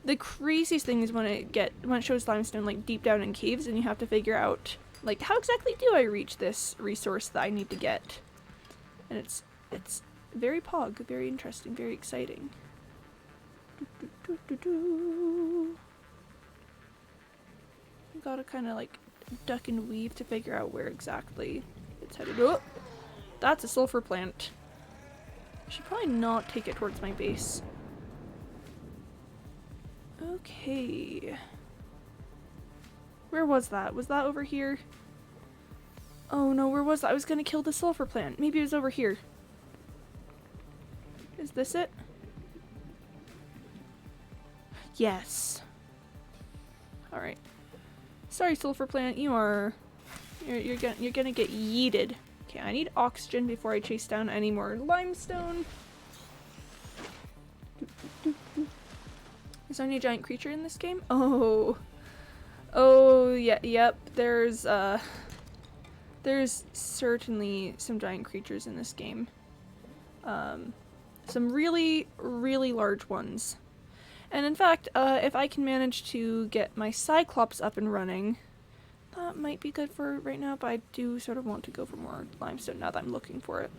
the craziest thing is when it shows limestone like deep down in caves, and you have to figure out like how exactly do I reach this resource that I need to get, and it's very very interesting, very exciting. Gotta kind of like duck and weave to figure out where exactly it's headed. Oh! That's a sulfur plant. I should probably not take it towards my base. Okay. Where was that? Was that over here? Oh no, where was that? I was gonna kill the sulfur plant. Maybe it was over here. Is this it? Yes. Alright. Sorry, sulfur plant. You're gonna get yeeted. Okay, I need oxygen before I chase down any more limestone. Is there any giant creature in this game? Oh. Oh, yeah, yep. There's certainly some giant creatures in this game. Some really, really large ones. And in fact, if I can manage to get my Cyclops up and running, that might be good for right now, but I do sort of want to go for more limestone now that I'm looking for it.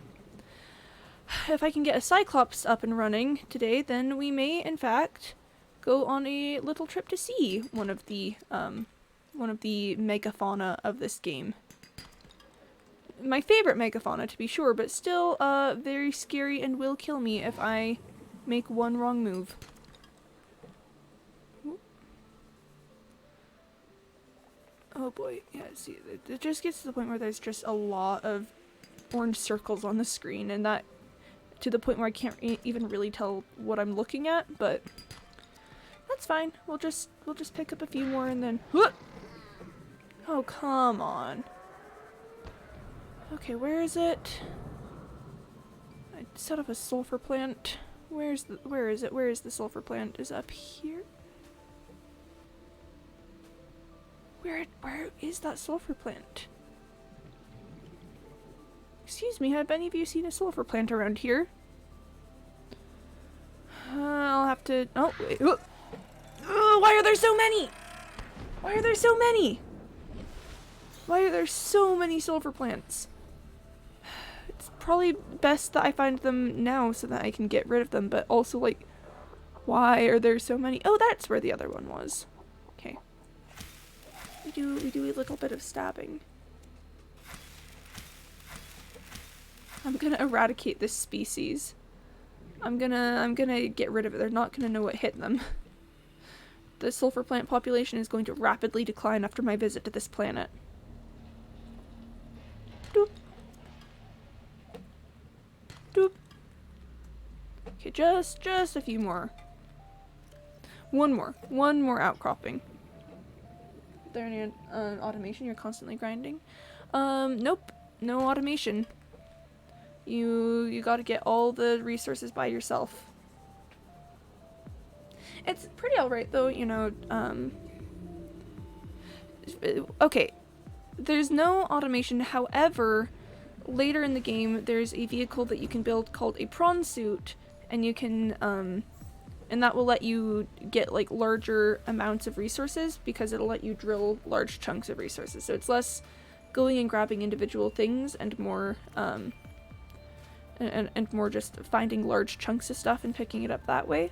If I can get a Cyclops up and running today, then we may, in fact, go on a little trip to see one of the megafauna of this game. My favorite megafauna, to be sure, but still, very scary and will kill me if I make one wrong move. Oh boy, yeah, see, it just gets to the point where there's just a lot of orange circles on the screen, and that, to the point where I can't even really tell what I'm looking at, but that's fine. We'll just pick up a few more and then, oh, come on. Okay, where is it? I set up a sulfur plant. Where is it? Where is the sulfur plant? Is it up here? Where is that sulfur plant? Excuse me, have any of you seen a sulfur plant around here? I'll have to... Oh, wait. Oh, why are there so many? Why are there so many? Why are there so many sulfur plants? It's probably best that I find them now so that I can get rid of them, but also, like, why are there so many? Oh, that's where the other one was. Okay. We do a little bit of stabbing. I'm gonna eradicate this species. I'm gonna get rid of it. They're not gonna know what hit them. The sulfur plant population is going to rapidly decline after my visit to this planet. Doop. Doop. Okay, just a few more. One more outcropping. Is there any automation? You're constantly grinding? Nope. No automation. You gotta get all the resources by yourself. It's pretty alright though, you know, okay. There's no automation, however, later in the game there's a vehicle that you can build called a prawn suit, and you can, and that will let you get like larger amounts of resources because it'll let you drill large chunks of resources. So it's less going and grabbing individual things and more, and more just finding large chunks of stuff and picking it up that way.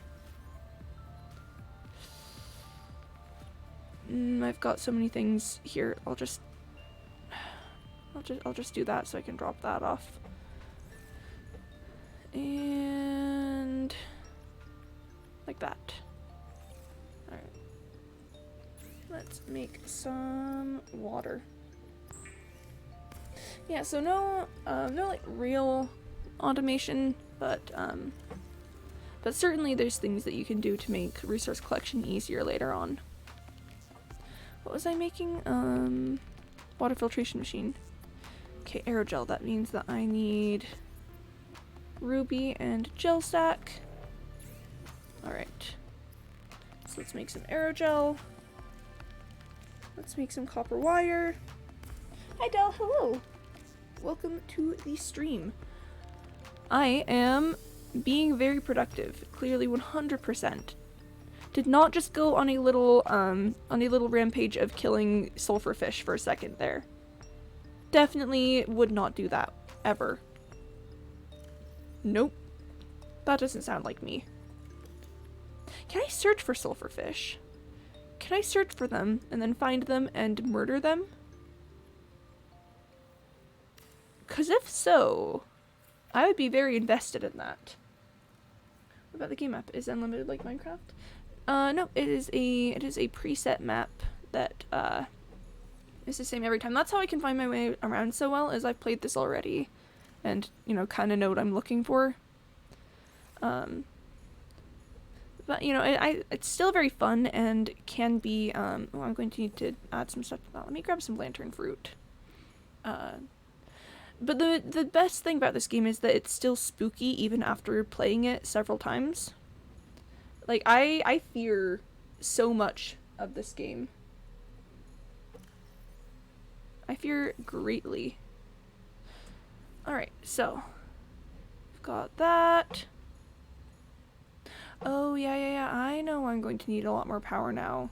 I've got so many things here. I'll just do that so I can drop that off. And like that. Alright. Let's make some water. Yeah, so no like real automation, but certainly there's things that you can do to make resource collection easier later on. What was I making? Water filtration machine. Okay, aerogel. That means that I need ruby and gel stack. Alright. So let's make some aerogel. Let's make some copper wire. Hi Del, hello! Welcome to the stream. I am being very productive. Clearly 100%. Did not just go on a little rampage of killing sulfur fish for a second there. Definitely would not do that, ever. Nope. That doesn't sound like me. Can I search for sulfur fish? Can I search for them and then find them and murder them? 'Cause if so, I would be very invested in that. What about the game map? Is it unlimited like Minecraft? No, it is a preset map that is the same every time. That's how I can find my way around so well, is I've played this already and, you know, kind of know what I'm looking for. But, you know, it's still very fun and can be, oh, I'm going to need to add some stuff to that. Let me grab some lantern fruit. But the best thing about this game is that it's still spooky even after playing it several times. Like, I fear so much of this game. I fear greatly. Alright, so. We've got that. Oh, yeah, I know I'm going to need a lot more power now.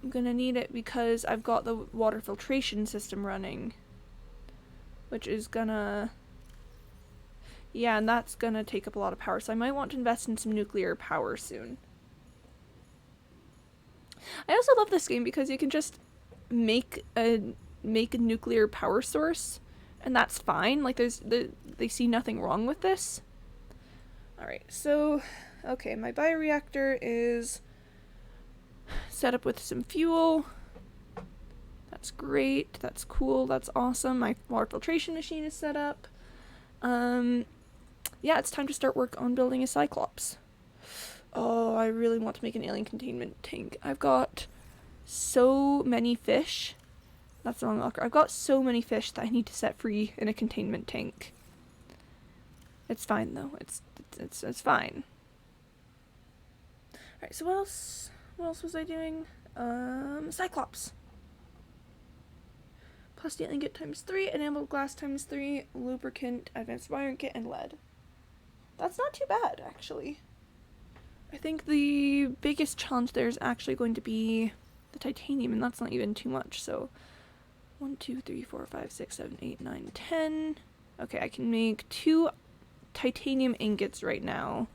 I'm gonna need it because I've got the water filtration system running. Which is gonna... Yeah, and that's gonna take up a lot of power, so I might want to invest in some nuclear power soon. I also love this game because you can just make a nuclear power source, and that's fine. Like, they see nothing wrong with this. Alright, so, okay, my bioreactor is set up with some fuel. That's great, that's cool, that's awesome. My water filtration machine is set up. Yeah, it's time to start work on building a Cyclops. Oh, I really want to make an alien containment tank. I've got so many fish. That's the wrong locker. I've got so many fish that I need to set free in a containment tank. It's fine though. It's fine. Alright, so what else was I doing? Cyclops. Plastic ingot ×3, enameled glass ×3, lubricant, advanced wiring kit, and lead. That's not too bad, actually. I think the biggest challenge there is actually going to be the titanium, and that's not even too much, so 1, 2, 3, 4, 5, 6, 7, 8, 9, 10. Okay, I can make 2 titanium ingots right now.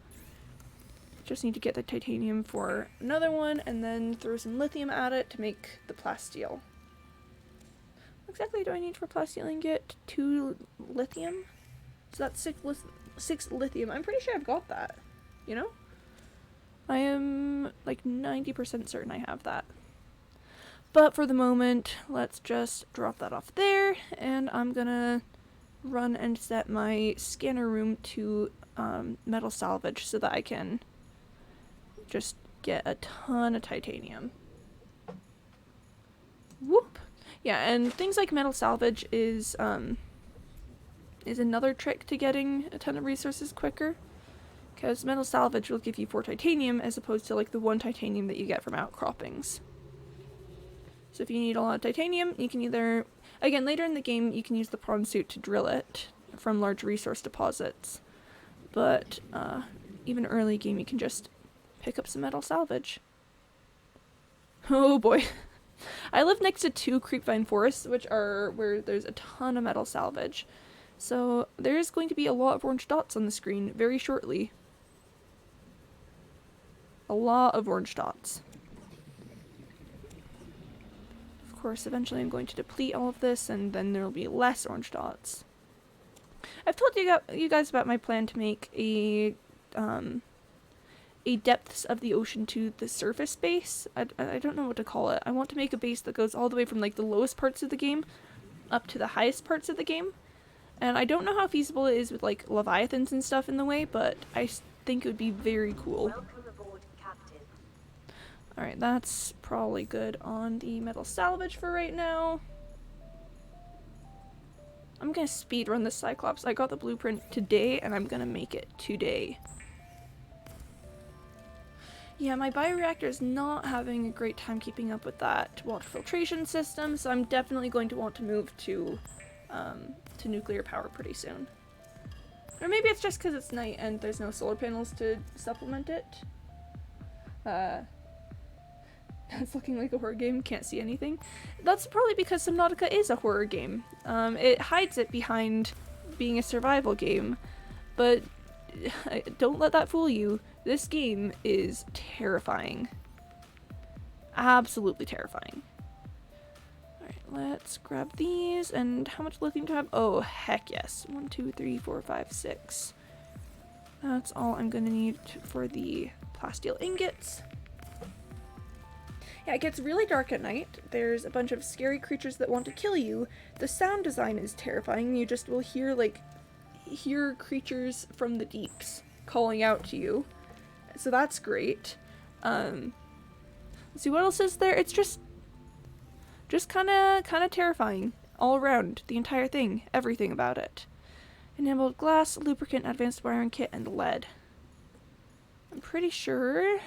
Just need to get the titanium for another one, and then throw some lithium at it to make the plasteel. What exactly do I need for plasteel ingot? 2 lithium? So that's 6 lithium. I'm pretty sure I've got that, you know? I am like 90% certain I have that. But for the moment, let's just drop that off there, and I'm gonna run and set my scanner room to metal salvage so that I can just get a ton of titanium. Whoop! Yeah, and things like metal salvage is another trick to getting a ton of resources quicker. Because metal salvage will give you 4 titanium as opposed to like the 1 titanium that you get from outcroppings. So if you need a lot of titanium, you can either, again, later in the game, you can use the prawn suit to drill it from large resource deposits. But even early game, you can just pick up some metal salvage. Oh boy. I live next to 2 creepvine forests, which are where there's a ton of metal salvage. So there's going to be a lot of orange dots on the screen very shortly. A lot of orange dots. Of course, eventually I'm going to deplete all of this, and then there will be less orange dots. I've told you guys about my plan to make a depths of the ocean to the surface base. I don't know what to call it. I want to make a base that goes all the way from like the lowest parts of the game up to the highest parts of the game. And I don't know how feasible it is with like leviathans and stuff in the way, but I think it would be very cool. Welcome aboard, Captain. Alright, that's probably good on the metal salvage for right now. I'm gonna speedrun this Cyclops. I got the blueprint today, and I'm gonna make it today. Yeah, my bioreactor is not having a great time keeping up with that water filtration system, so I'm definitely going to want to move to nuclear power pretty soon. Or maybe it's just because it's night and there's no solar panels to supplement it. It's looking like a horror game, can't see anything. That's probably because Subnautica is a horror game. It hides it behind being a survival game, but don't let that fool you. This game is terrifying. Absolutely terrifying. Alright, let's grab these, and how much lithium do I have? Oh, heck yes. 1, 2, 3, 4, 5, 6. That's all I'm gonna need for the plasteel ingots. Yeah, it gets really dark at night. There's a bunch of scary creatures that want to kill you. The sound design is terrifying. You just will hear creatures from the deeps calling out to you. So that's great. Let's see what else is there. It's just kind of terrifying all around. The entire thing, everything about it. Enameled glass, lubricant, advanced wiring kit, and lead. I'm pretty sure.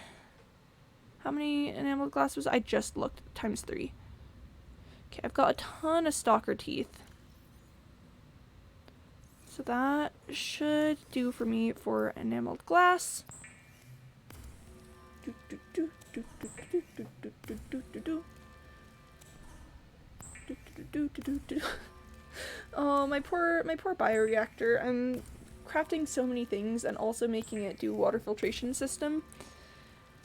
How many enameled glass was I just looked? Times 3. Okay, I've got a ton of stalker teeth. So that should do for me for enameled glass. Oh, my poor bioreactor. I'm crafting so many things and also making it do water filtration system.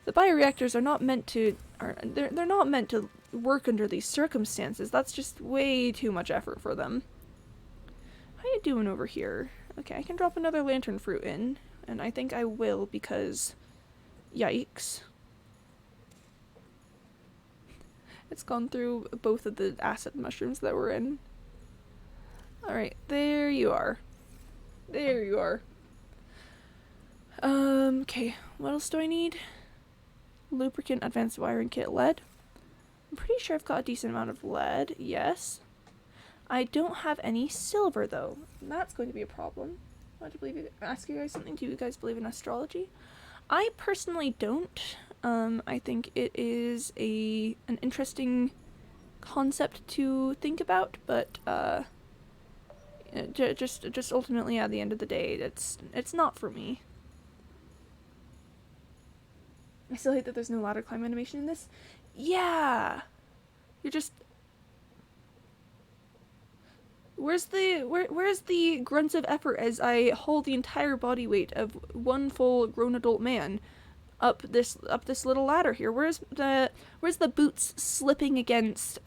The bioreactors are not meant to they're not meant to work under these circumstances. That's just way too much effort for them. How you doing over here? Okay, I can drop another lantern fruit in, and I think I will because yikes. It's gone through both of the acid mushrooms that we're in. Alright, there you are. There you are. Okay, what else do I need? Lubricant, advanced wiring kit, lead. I'm pretty sure I've got a decent amount of lead, yes. I don't have any silver though. That's going to be a problem. I want to ask you guys something. Do you guys believe in astrology? I personally don't. I think it is an interesting concept to think about, but just ultimately at the end of the day, it's not for me. I still hate that there's no ladder climb animation in this. Yeah, you're just. Where's the grunts of effort as I haul the entire body weight of one full grown adult man up this little ladder here? Where's the boots slipping against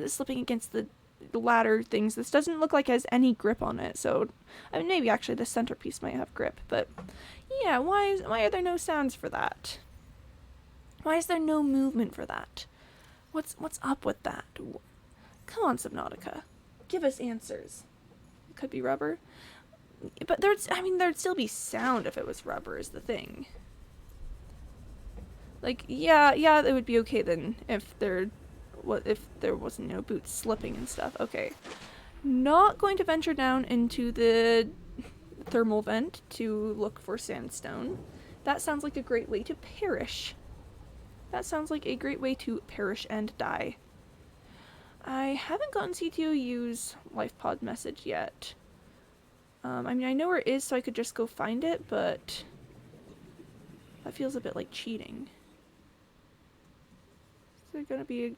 slipping against the ladder things. This doesn't look like it has any grip on it, so I mean, maybe actually the centerpiece might have grip, but yeah, why are there no sounds for that? Why is there no movement for that? What's up with that? Come on, Subnautica. Give us answers. It could be rubber. But there'd still be sound if it was rubber is the thing. Like, yeah, it would be okay then if there wasn't, you know, boots slipping and stuff. Okay. Not going to venture down into the thermal vent to look for sandstone. That sounds like a great way to perish. That sounds like a great way to perish and die. I haven't gotten C2U's life pod message yet. I mean, I know where it is, so I could just go find it, but that feels a bit like cheating. Is there gonna be a...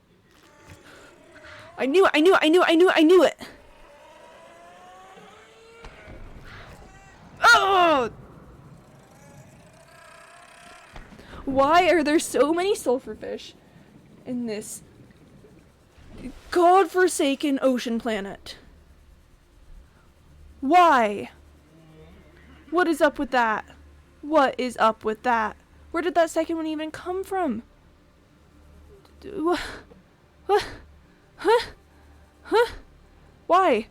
I knew it! Oh! Why are there so many sulfurfish in this godforsaken ocean planet? Why? What is up with that? What is up with that? Where did that second one even come from? What? Huh? Why?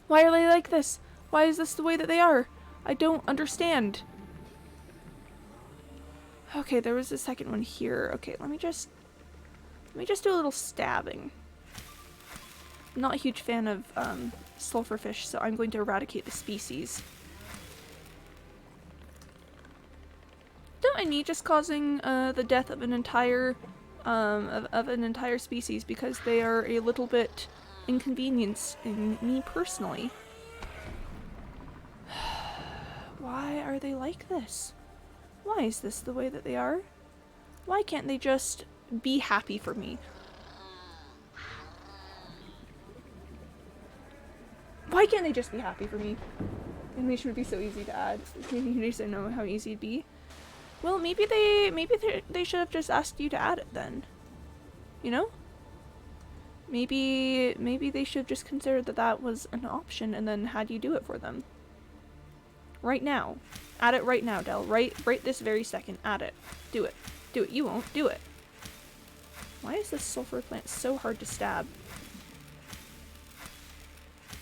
Why are they like this? Why is this the way that they are? I don't understand. Okay, there was a second one here. Okay, let me just do a little stabbing. I'm not a huge fan of sulfurfish, so I'm going to eradicate the species. Don't I need just causing the death of an entire species because they are a little bit inconveniencing me personally? Why are they like this? Why is this the way that they are? Why can't they just be happy for me? Why can't they just be happy for me? Animation would be so easy to add. You just don't know how easy it'd be. Well, maybe they should have just asked you to add it then. You know? Maybe they should have just considered that that was an option and then had you do it for them. Right now. Add it right now, Del. Right this very second. Add it. Do it. Do it. You won't. Do it. Why is this sulfur plant so hard to stab?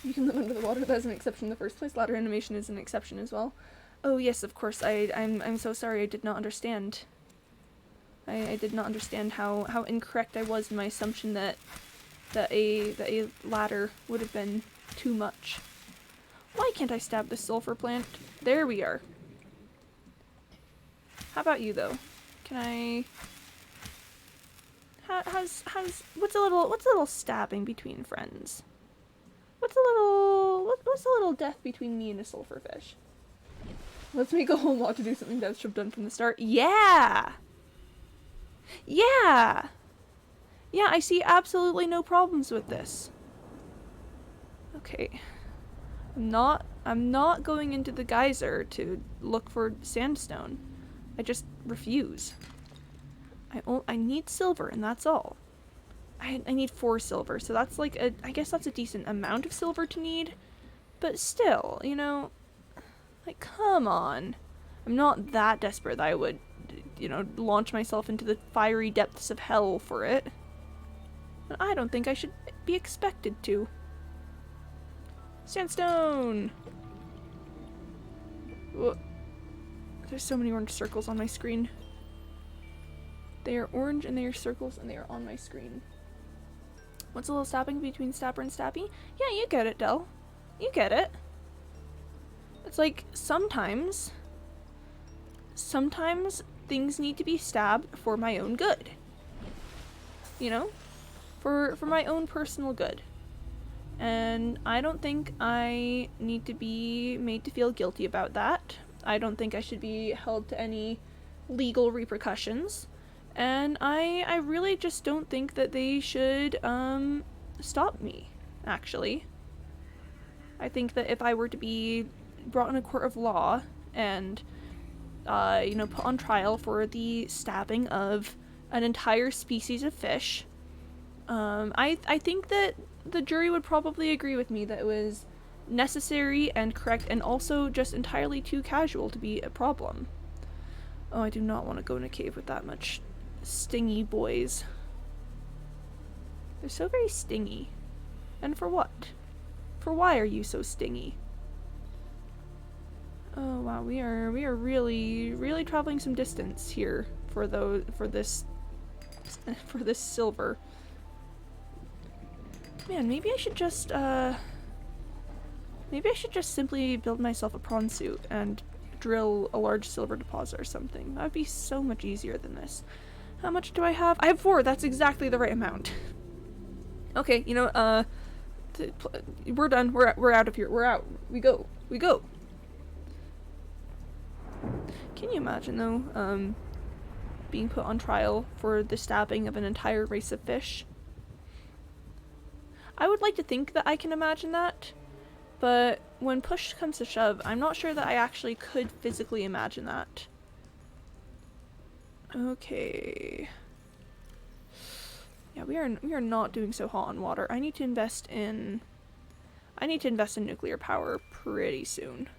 You can live under the water. That's an exception in the first place. Ladder animation is an exception as well. Oh yes, of course. I'm so sorry. I did not understand. I did not understand how incorrect I was in my assumption that a ladder would have been too much. Why can't I stab this sulfur plant? There we are. How about you though? Can I? What's a little stabbing between friends? What's a little death between me and a sulfurfish? Let's make a whole lot to do something that should have done from the start. Yeah! Yeah! Yeah, I see absolutely no problems with this. Okay. I'm not going into the geyser to look for sandstone. I just refuse. I need silver and that's all. I need 4 silver, so that's like I guess that's a decent amount of silver to need. But still, you know, like, come on. I'm not that desperate that I would, you know, launch myself into the fiery depths of hell for it. And I don't think I should be expected to. Sandstone! Whoa. There's so many orange circles on my screen. They are orange and they are circles and they are on my screen. What's a little stabbing between Stabber and Stabby? Yeah, you get it, Del. You get it. It's like, sometimes things need to be stabbed for my own good. You know? For my own personal good. And I don't think I need to be made to feel guilty about that. I don't think I should be held to any legal repercussions. And I really just don't think that they should stop me, actually. I think that if I were to be brought in a court of law and you know, put on trial for the stabbing of an entire species of fish, I think that the jury would probably agree with me that it was necessary and correct and also just entirely too casual to be a problem. Oh, I do not want to go in a cave with that much stingy boys. They're so very stingy. And for what? For why are you so stingy? Oh wow, we are really traveling some distance here for this silver. Man, maybe I should just simply build myself a prawn suit and drill a large silver deposit or something. That would be so much easier than this. How much do I have? I have 4. That's exactly the right amount. Okay, you know, we're done. We're out of here. We're out. We go. We go. Can you imagine though, being put on trial for the stabbing of an entire race of fish? I would like to think that I can imagine that, but when push comes to shove, I'm not sure that I actually could physically imagine that. Okay. Yeah, we are not doing so hot on water. I need to invest in nuclear power pretty soon.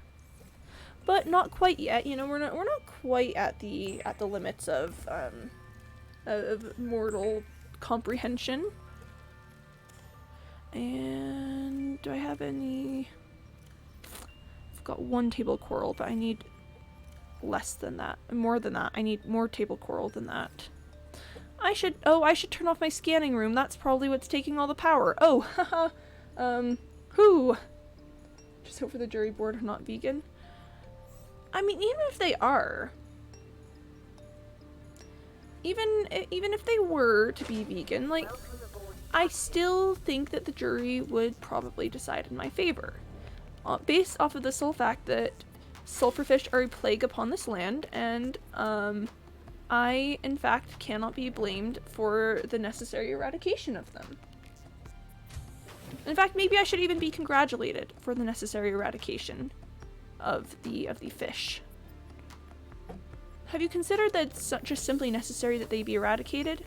But not quite yet. You know, we're not quite at the limits of mortal comprehension. And do I have any? I've got 1 table coral, but I need less than that. More than that. I need more table coral than that. I should turn off my scanning room. That's probably what's taking all the power. Oh, haha. Who? Just hope for the jury board are not vegan. I mean, even if they are, even if they were to be vegan, like, I still think that the jury would probably decide in my favor, based off of the sole fact that sulfurfish are a plague upon this land, and I, in fact, cannot be blamed for the necessary eradication of them. In fact, maybe I should even be congratulated for the necessary eradication of the fish. Have you considered that it's just simply necessary that they be eradicated?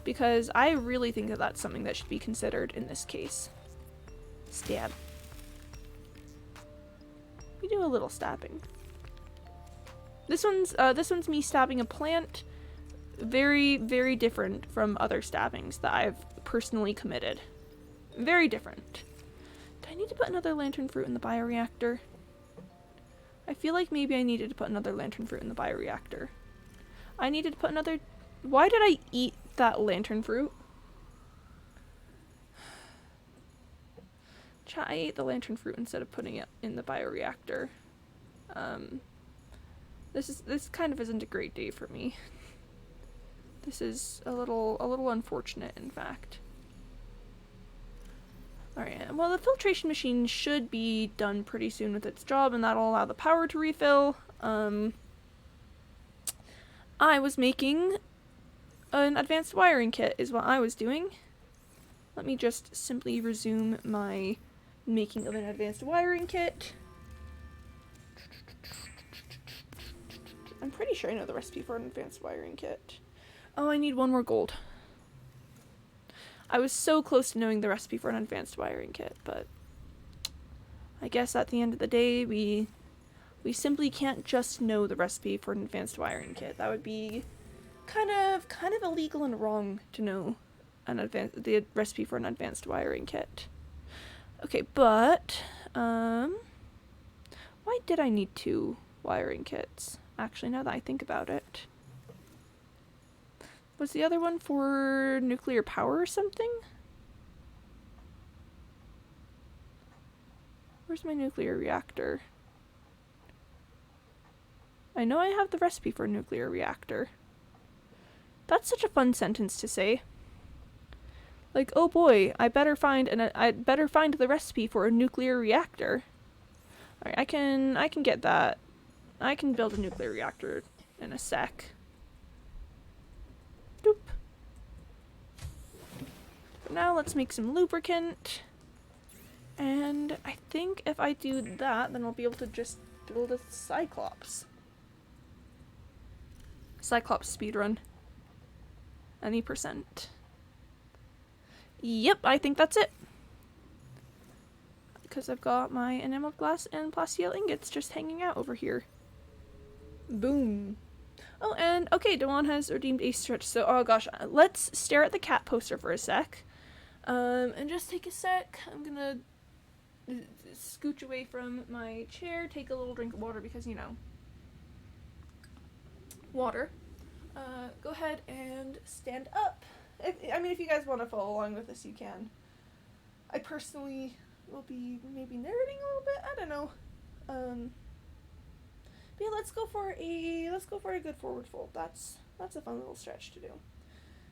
Because I really think that that's something that should be considered in this case. Stab. We do a little stabbing. This one's me stabbing a plant. Very, very different from other stabbings that I've personally committed. Very different. Do I need to put another lantern fruit in the bioreactor? I feel like maybe I needed to put another lantern fruit in the bioreactor. I needed to put another... Why did I eat that lantern fruit? Chat, I ate the lantern fruit instead of putting it in the bioreactor. This kind of isn't a great day for me. This is a little unfortunate, in fact. Alright, well, the filtration machine should be done pretty soon with its job, and that'll allow the power to refill. I was making an advanced wiring kit, is what I was doing. Let me just simply resume my making of an advanced wiring kit. I'm pretty sure I know the recipe for an advanced wiring kit. Oh, I need 1 more gold. I was so close to knowing the recipe for an advanced wiring kit, but I guess at the end of the day, we simply can't just know the recipe for an advanced wiring kit. That would be kind of illegal and wrong to know the recipe for an advanced wiring kit. Okay, but why did I need 2 wiring kits? Actually, now that I think about it. Was the other one for nuclear power or something? Where's my nuclear reactor? I know I have the recipe for a nuclear reactor. That's such a fun sentence to say. Like, oh boy, I'd better find the recipe for a nuclear reactor. Alright, I can get that. I can build a nuclear reactor in a sec. Doop. For now, let's make some lubricant. And I think if I do that, then I'll be able to just build a Cyclops. Cyclops speedrun. Any %. Yep, I think that's it. because I've got my enameled glass and plasteel ingots just hanging out over here. Boom. Oh, and okay, Dewan has redeemed a stretch, so oh gosh, let's stare at the cat poster for a sec. And just take a sec. I'm gonna scooch away from my chair, take a little drink of water because, you know, water. Go ahead and stand up. If you guys want to follow along with this, you can. I personally will be maybe narrating a little bit. I don't know. But yeah, let's go for a good forward fold. That's a fun little stretch to do.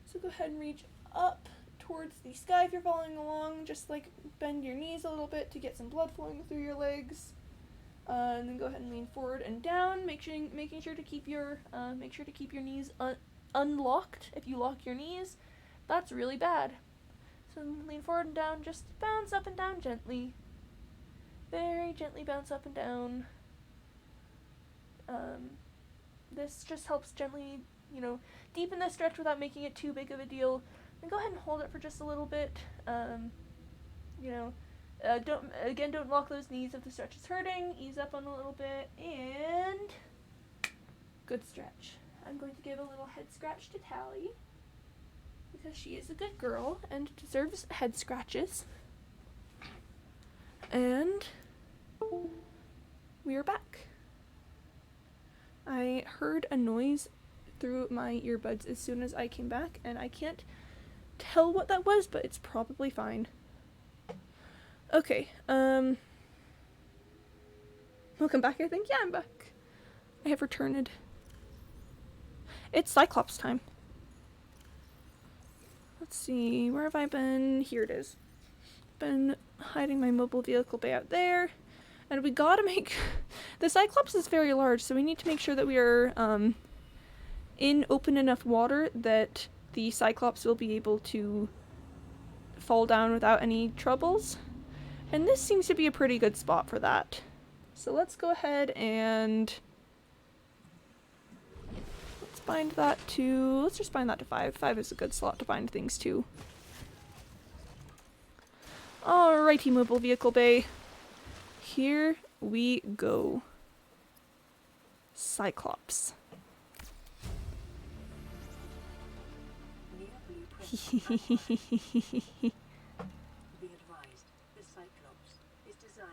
So go ahead and reach up towards the sky if you're following along. Just like bend your knees a little bit to get some blood flowing through your legs. And then go ahead and lean forward and down, making sure to keep your knees unlocked. If you lock your knees, that's really bad. So lean forward and down, just bounce up and down gently. Very gently bounce up and down. This just helps gently, you know, deepen the stretch without making it too big of a deal. Then go ahead and hold it for just a little bit. You know, don't lock those knees if the stretch is hurting. Ease up on a little bit, and good stretch. I'm going to give a little head scratch to Tally because she is a good girl and deserves head scratches. And we are back. I heard a noise through my earbuds as soon as I came back, and I can't tell what that was, but it's probably fine. Okay, welcome back, I think. Yeah, I'm back. I have returned. It's Cyclops time. Let's see, where have I been? Here it is. Been hiding my mobile vehicle bay out there. And we gotta make... The Cyclops is very large, so we need to make sure that we are in open enough water that the Cyclops will be able to fall down without any troubles. And this seems to be a pretty good spot for that. So let's go ahead and... Let's bind that to... Let's just bind that to 5. 5 is a good slot to bind things to. Alrighty, mobile vehicle bay. Here we go. Cyclops.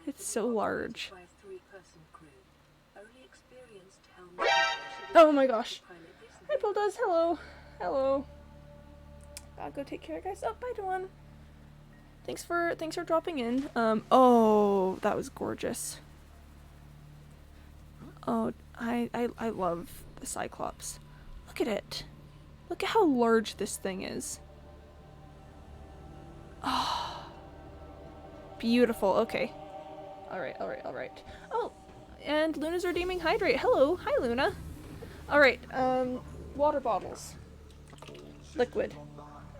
It's so large. Oh my gosh. Hi, Bulldoze. Hello. Hello. Gotta go take care of guys. Oh, bye, Dawn. Thanks for dropping in. Oh, that was gorgeous. Oh, I love the Cyclops. Look at it. Look at how large this thing is. Oh. Beautiful. Okay. Alright. Oh, and Luna's redeeming hydrate. Hello. Hi, Luna. Alright, water bottles. Liquid.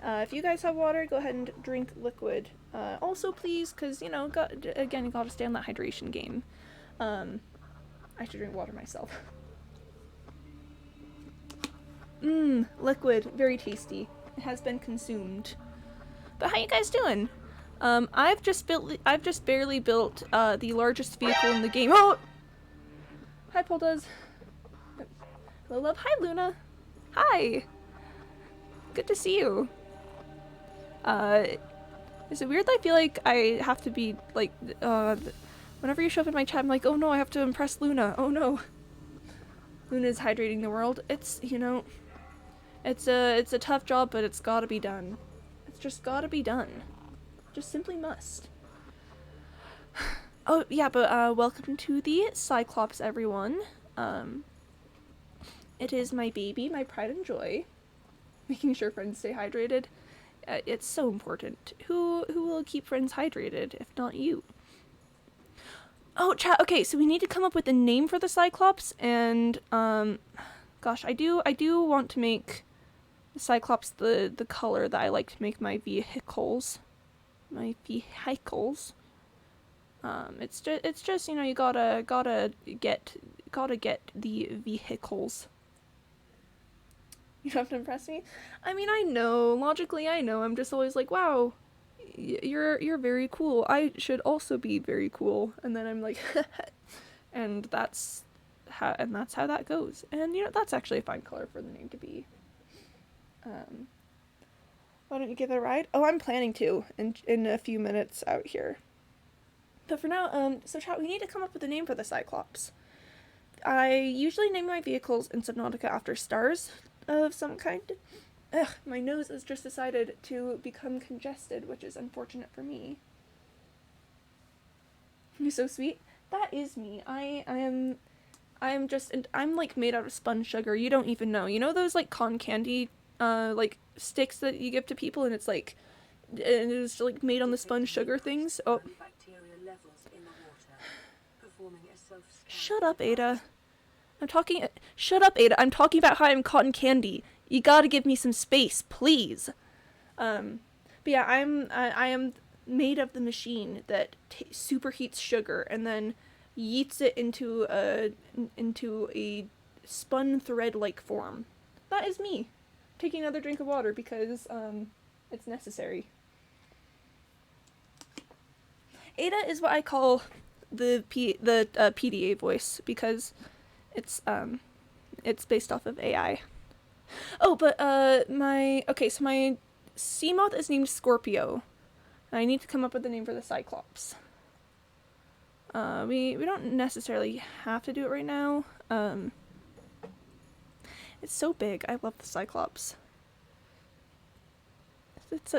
If you guys have water, go ahead and drink liquid. Also, please, because, you know, you gotta stay on that hydration game. I should drink water myself. Liquid. Very tasty. It has been consumed. But how you guys doing? I've just barely built, the largest vehicle in the game. Oh! Hi, Poldoz. Hello, love. Hi, Luna. Hi! Good to see you. Is it weird that I feel like I have to be, like, whenever you show up in my chat, I'm like, oh no, I have to impress Luna. Oh no. Luna's hydrating the world. It's, you know, it's a tough job, but it's gotta be done. It's just gotta be done. Just simply must. Oh, yeah, but, welcome to the Cyclops, everyone. It is my baby, my pride and joy. Making sure friends stay hydrated. It's so important. Who will keep friends hydrated, if not you? Oh, chat, okay, so we need to come up with a name for the Cyclops, and, gosh, I do want to make the Cyclops the color that I like to make my vehicles. It's just, you know, you gotta get the vehicles. You don't have to impress me? I mean, I know, logically I know, I'm just always like, wow, you're very cool. I should also be very cool. And then I'm like, and that's how that goes. And that's actually a fine color for the name to be. Why don't you give it a ride? Oh, I'm planning to in a few minutes out here. But for now, so chat, we need to come up with a name for the Cyclops. I usually name my vehicles in Subnautica after stars of some kind. Ugh, my nose has just decided to become congested, which is unfortunate for me. You're so sweet. That is me. I'm like made out of spun sugar. You don't even know. You know those like cotton candy like sticks that you give to people, and it's like made on the spun sugar things. Oh. Shut up, Ada. Shut up, Ada. I'm talking about how I'm cotton candy. You gotta give me some space, please. But yeah, I am made of the machine that superheats sugar and then yeets it into a spun thread-like form. That is me. Taking another drink of water because it's necessary. Ada is what I call the PDA voice because it's based off of AI. Oh, but my Seamoth is named Scorpio. I need to come up with a name for the Cyclops. We don't necessarily have to do it right now. It's so big. I love the Cyclops. It's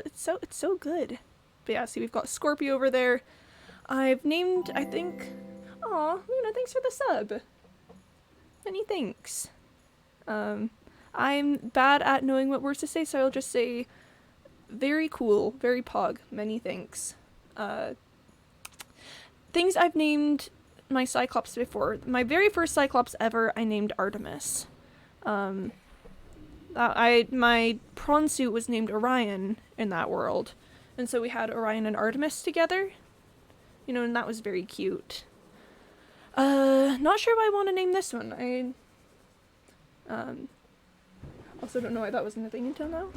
so good. But yeah, see, we've got Scorpio over there. I've named, I think. Aw, Luna, thanks for the sub. Many thanks. I'm bad at knowing what words to say, so I'll just say very cool, very pog, many thanks. Things I've named my Cyclops before. My very first Cyclops ever, I named Artemis. My prawn suit was named Orion in that world. And so we had Orion and Artemis together. And that was very cute. Not sure what I want to name this one. Also don't know why that wasn't a thing until now.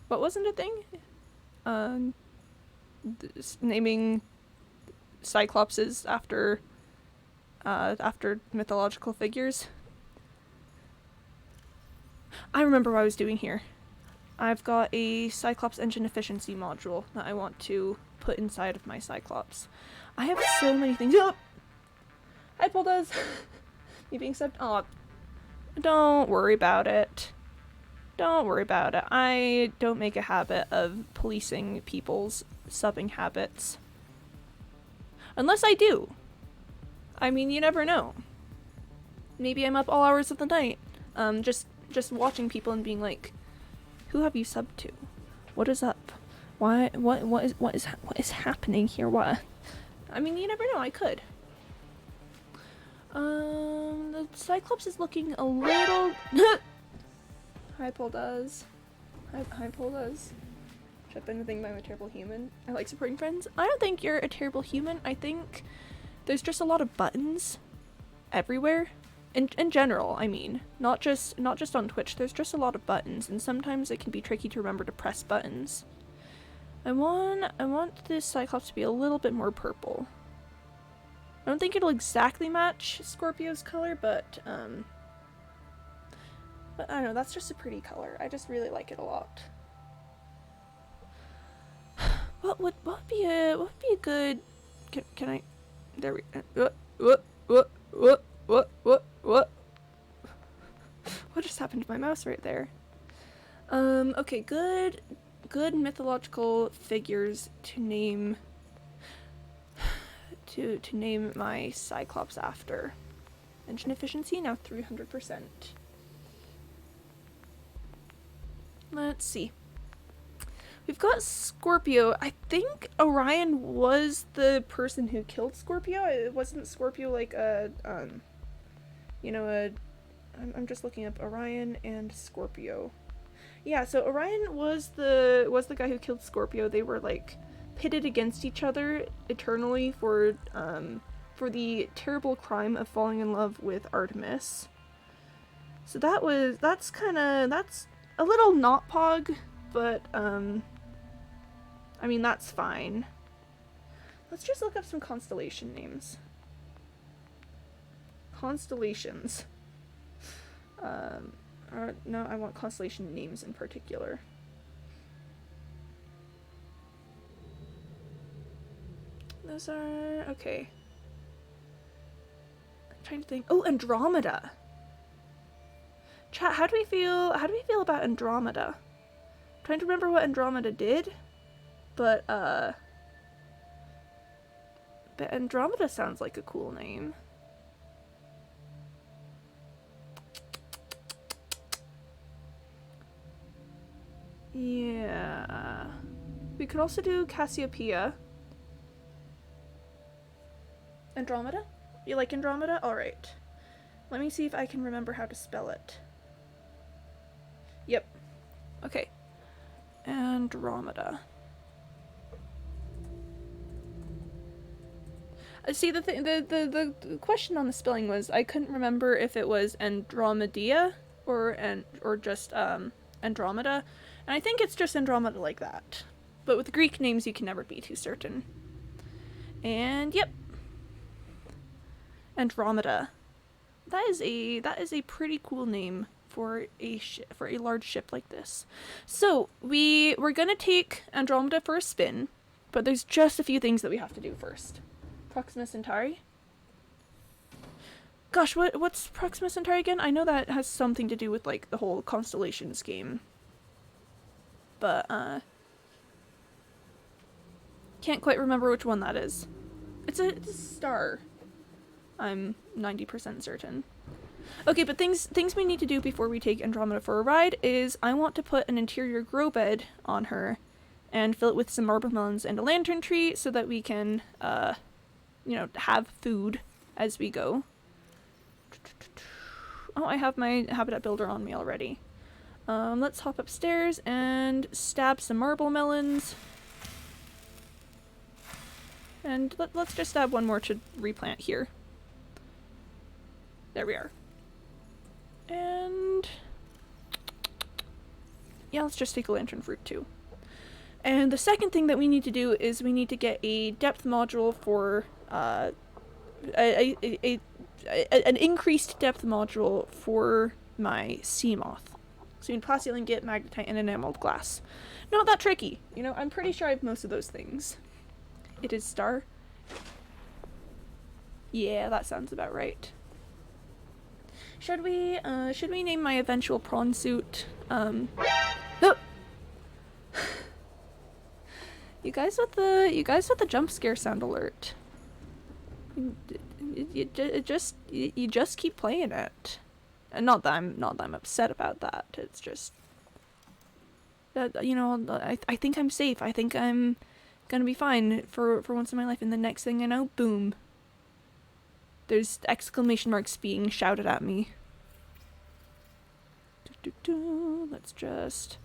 What wasn't a thing? Naming Cyclopses after mythological figures. I remember what I was doing here. I've got a Cyclops engine efficiency module that I want to put inside of my Cyclops. I have so many things. Oh! Hi, Poldoes! You being subbed? Oh, don't worry about it. Don't worry about it. I don't make a habit of policing people's subbing habits. Unless I do. I mean, you never know. Maybe I'm up all hours of the night, just watching people and being like, who have you subbed to? What is up? Why? What is happening here? What? I mean, you never know. I could. The Cyclops is looking a little. Hi, Poldoes. Hi, Poldoes. Should have been the thing by I'm a terrible human. I like supporting friends. I don't think you're a terrible human. I think there's just a lot of buttons everywhere. In general, I mean, not just on Twitch. There's just a lot of buttons, and sometimes it can be tricky to remember to press buttons. I want this Cyclops to be a little bit more purple. I don't think it'll exactly match Scorpio's color, but I don't know. That's just a pretty color. I just really like it a lot. What would be a good? Can I? There we. What? What just happened to my mouse right there? Okay, good mythological figures to name my Cyclops after. Engine efficiency now 300%. Let's see. We've got Scorpio. I think Orion was the person who killed Scorpio. It wasn't Scorpio like I'm just looking up Orion and Scorpio. Yeah, so Orion was the guy who killed Scorpio. They were like pitted against each other eternally for the terrible crime of falling in love with Artemis. So that's a little not pog, but I mean, that's fine. Let's just look up some constellation names. Constellations. No, I want constellation names in particular. Those are... okay. I'm trying to think. Oh, Andromeda! Chat, how do we feel about Andromeda? I'm trying to remember what Andromeda did, but Andromeda sounds like a cool name. Yeah. We could also do Cassiopeia. Andromeda? You like Andromeda? Alright. Let me see if I can remember how to spell it. Yep. Okay. Andromeda. See, the question on the spelling was I couldn't remember if it was Andromeda or just Andromeda, and I think it's just Andromeda like that. But with Greek names, you can never be too certain. And yep, Andromeda. That is a pretty cool name for a large ship like this. So we're gonna take Andromeda for a spin, but there's just a few things that we have to do first. Proxima Centauri. Gosh, what's Proxima Centauri again? I know that has something to do with like the whole constellations game, but can't quite remember which one that is. It's a star. I'm 90% certain. Okay, but things we need to do before we take Andromeda for a ride is I want to put an interior grow bed on her and fill it with some marble melons and a lantern tree so that we can you know, have food as we go. Oh, I have my habitat builder on me already. Let's hop upstairs and stab some marble melons. And let's just stab one more to replant here. There we are. And yeah, let's just take a lantern fruit too. And the second thing that we need to do is we need to get a depth module for an increased depth module for my sea moth. So we need plastic ingot, magnetite, and enameled glass. Not that tricky, you know. I'm pretty sure I have most of those things. It is star. Yeah, that sounds about right. Should we name my eventual prawn suit? No. You guys with the jump scare sound alert. You just keep playing it. And not that I'm upset about that. It's just that, you know, I think I'm safe. I think I'm gonna be fine for once in my life, and the next thing I know, boom. There's exclamation marks being shouted at me. Let's just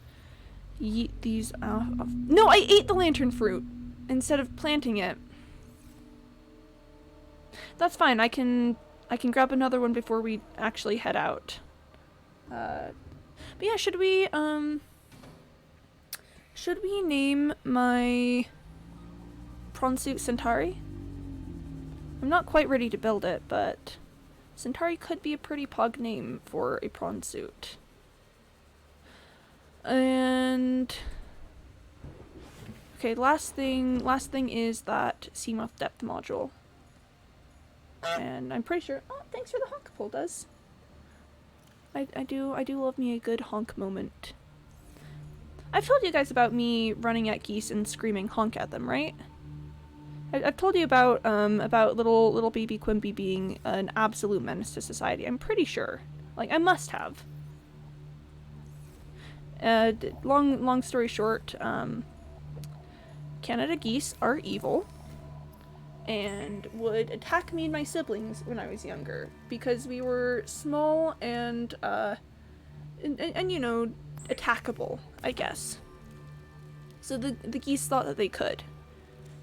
yeet these off. No, I ate the lantern fruit instead of planting it. That's fine. I can grab another one before we actually head out. But yeah, should we name my prawn suit Centauri? I'm not quite ready to build it, but Centauri could be a pretty pog name for a prawn suit. And okay, last thing is that Seamoth depth module. And I'm pretty sure. Oh, thanks for the honk, Poldas. I do love me a good honk moment. I've told you guys about me running at geese and screaming honk at them, right? I've told you about little baby Quimby being an absolute menace to society. I'm pretty sure. Like, I must have. Long story short, Canada geese are evil and would attack me and my siblings when I was younger because we were small and you know, attackable, I guess. So the geese thought that they could.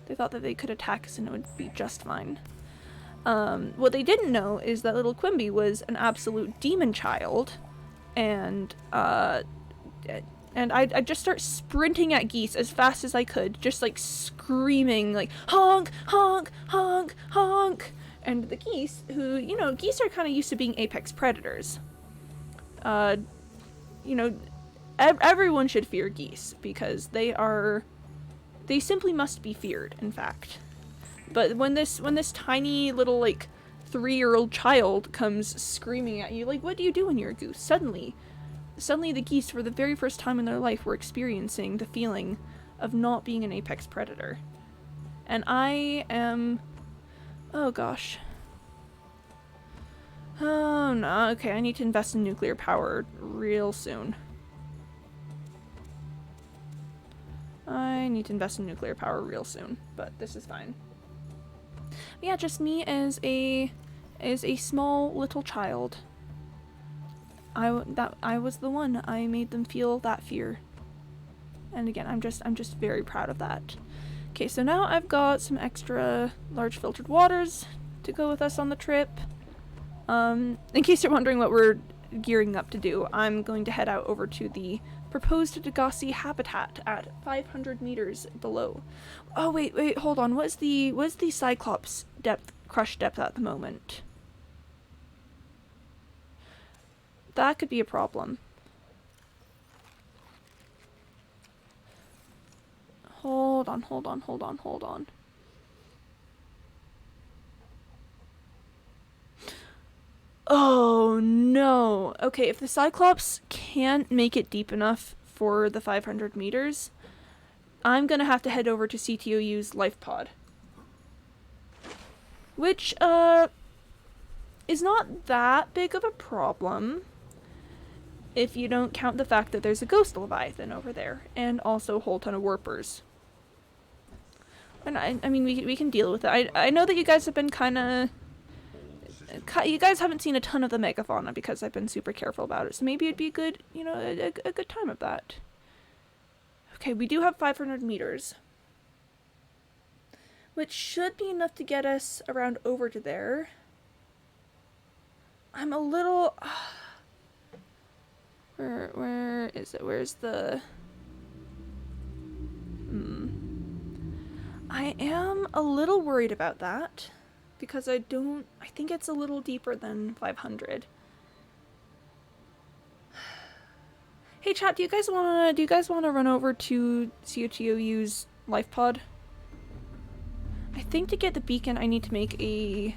They thought that they could attack us and it would be just fine. What they didn't know is that little Quimby was an absolute demon child, and And I'd just start sprinting at geese as fast as I could, just like screaming, like, honk, honk, honk, honk. And the geese, who, you know, geese are kind of used to being apex predators. You know, everyone should fear geese because they simply must be feared, in fact. But when this tiny little, like, 3-year-old child comes screaming at you, like, what do you do when you're a goose? Suddenly the geese, for the very first time in their life, were experiencing the feeling of not being an apex predator. And I am... oh gosh. Oh no, okay, I need to invest in nuclear power real soon. But this is fine. But yeah, just me as a small little child. I was the one. I made them feel that fear. And again, I'm just very proud of that. Okay, so now I've got some extra large filtered waters to go with us on the trip. In case you're wondering what we're gearing up to do, I'm going to head out over to the proposed Degassi habitat at 500 meters below. Oh wait, hold on. What's the Cyclops crush depth at the moment? That could be a problem. Hold on. Oh no. Okay, if the Cyclops can't make it deep enough for the 500 meters, I'm gonna have to head over to CTOU's life pod. Which, is not that big of a problem if you don't count the fact that there's a ghost leviathan over there, and also a whole ton of warpers. And I mean, we can deal with it. I know that you guys have been kinda... you guys haven't seen a ton of the megafauna because I've been super careful about it, so maybe it'd be good, you know, a good time of that. Okay, we do have 500 meters. Which should be enough to get us around over to there. I'm a little... Where is it? Where's the... I am a little worried about that. Because I think it's a little deeper than 500. Hey chat, do you guys wanna run over to COTOU's life pod? I think to get the beacon I need to make a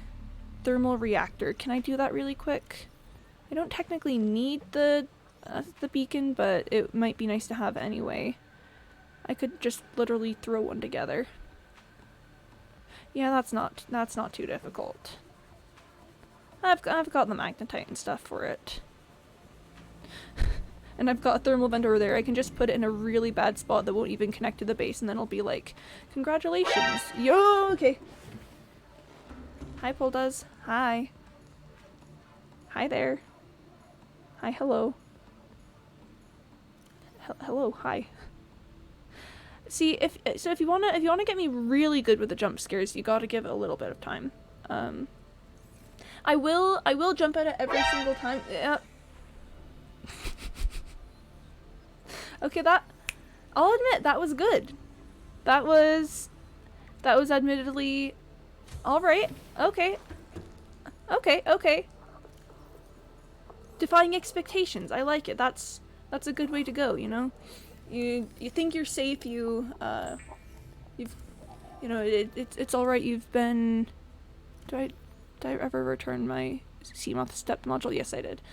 thermal reactor. Can I do that really quick? I don't technically need the beacon, but it might be nice to have anyway. I could just literally throw one together. Yeah, that's not too difficult. I've got the magnetite and stuff for it. And I've got a thermal vent over there. I can just put it in a really bad spot that won't even connect to the base, and then it'll be like, congratulations. Yo, okay. Hi, Polduz. Hi. Hi there. Hi, hello. Hello, hi. See, if you wanna get me really good with the jump scares, you gotta give it a little bit of time. I will jump at it every single time. Yeah. Okay, I'll admit that was good. That was admittedly all right. Okay. Defying expectations. I like it. That's a good way to go, you know? You think you're safe, it's alright, you've been... Did I ever return my Seamoth step module? Yes, I did.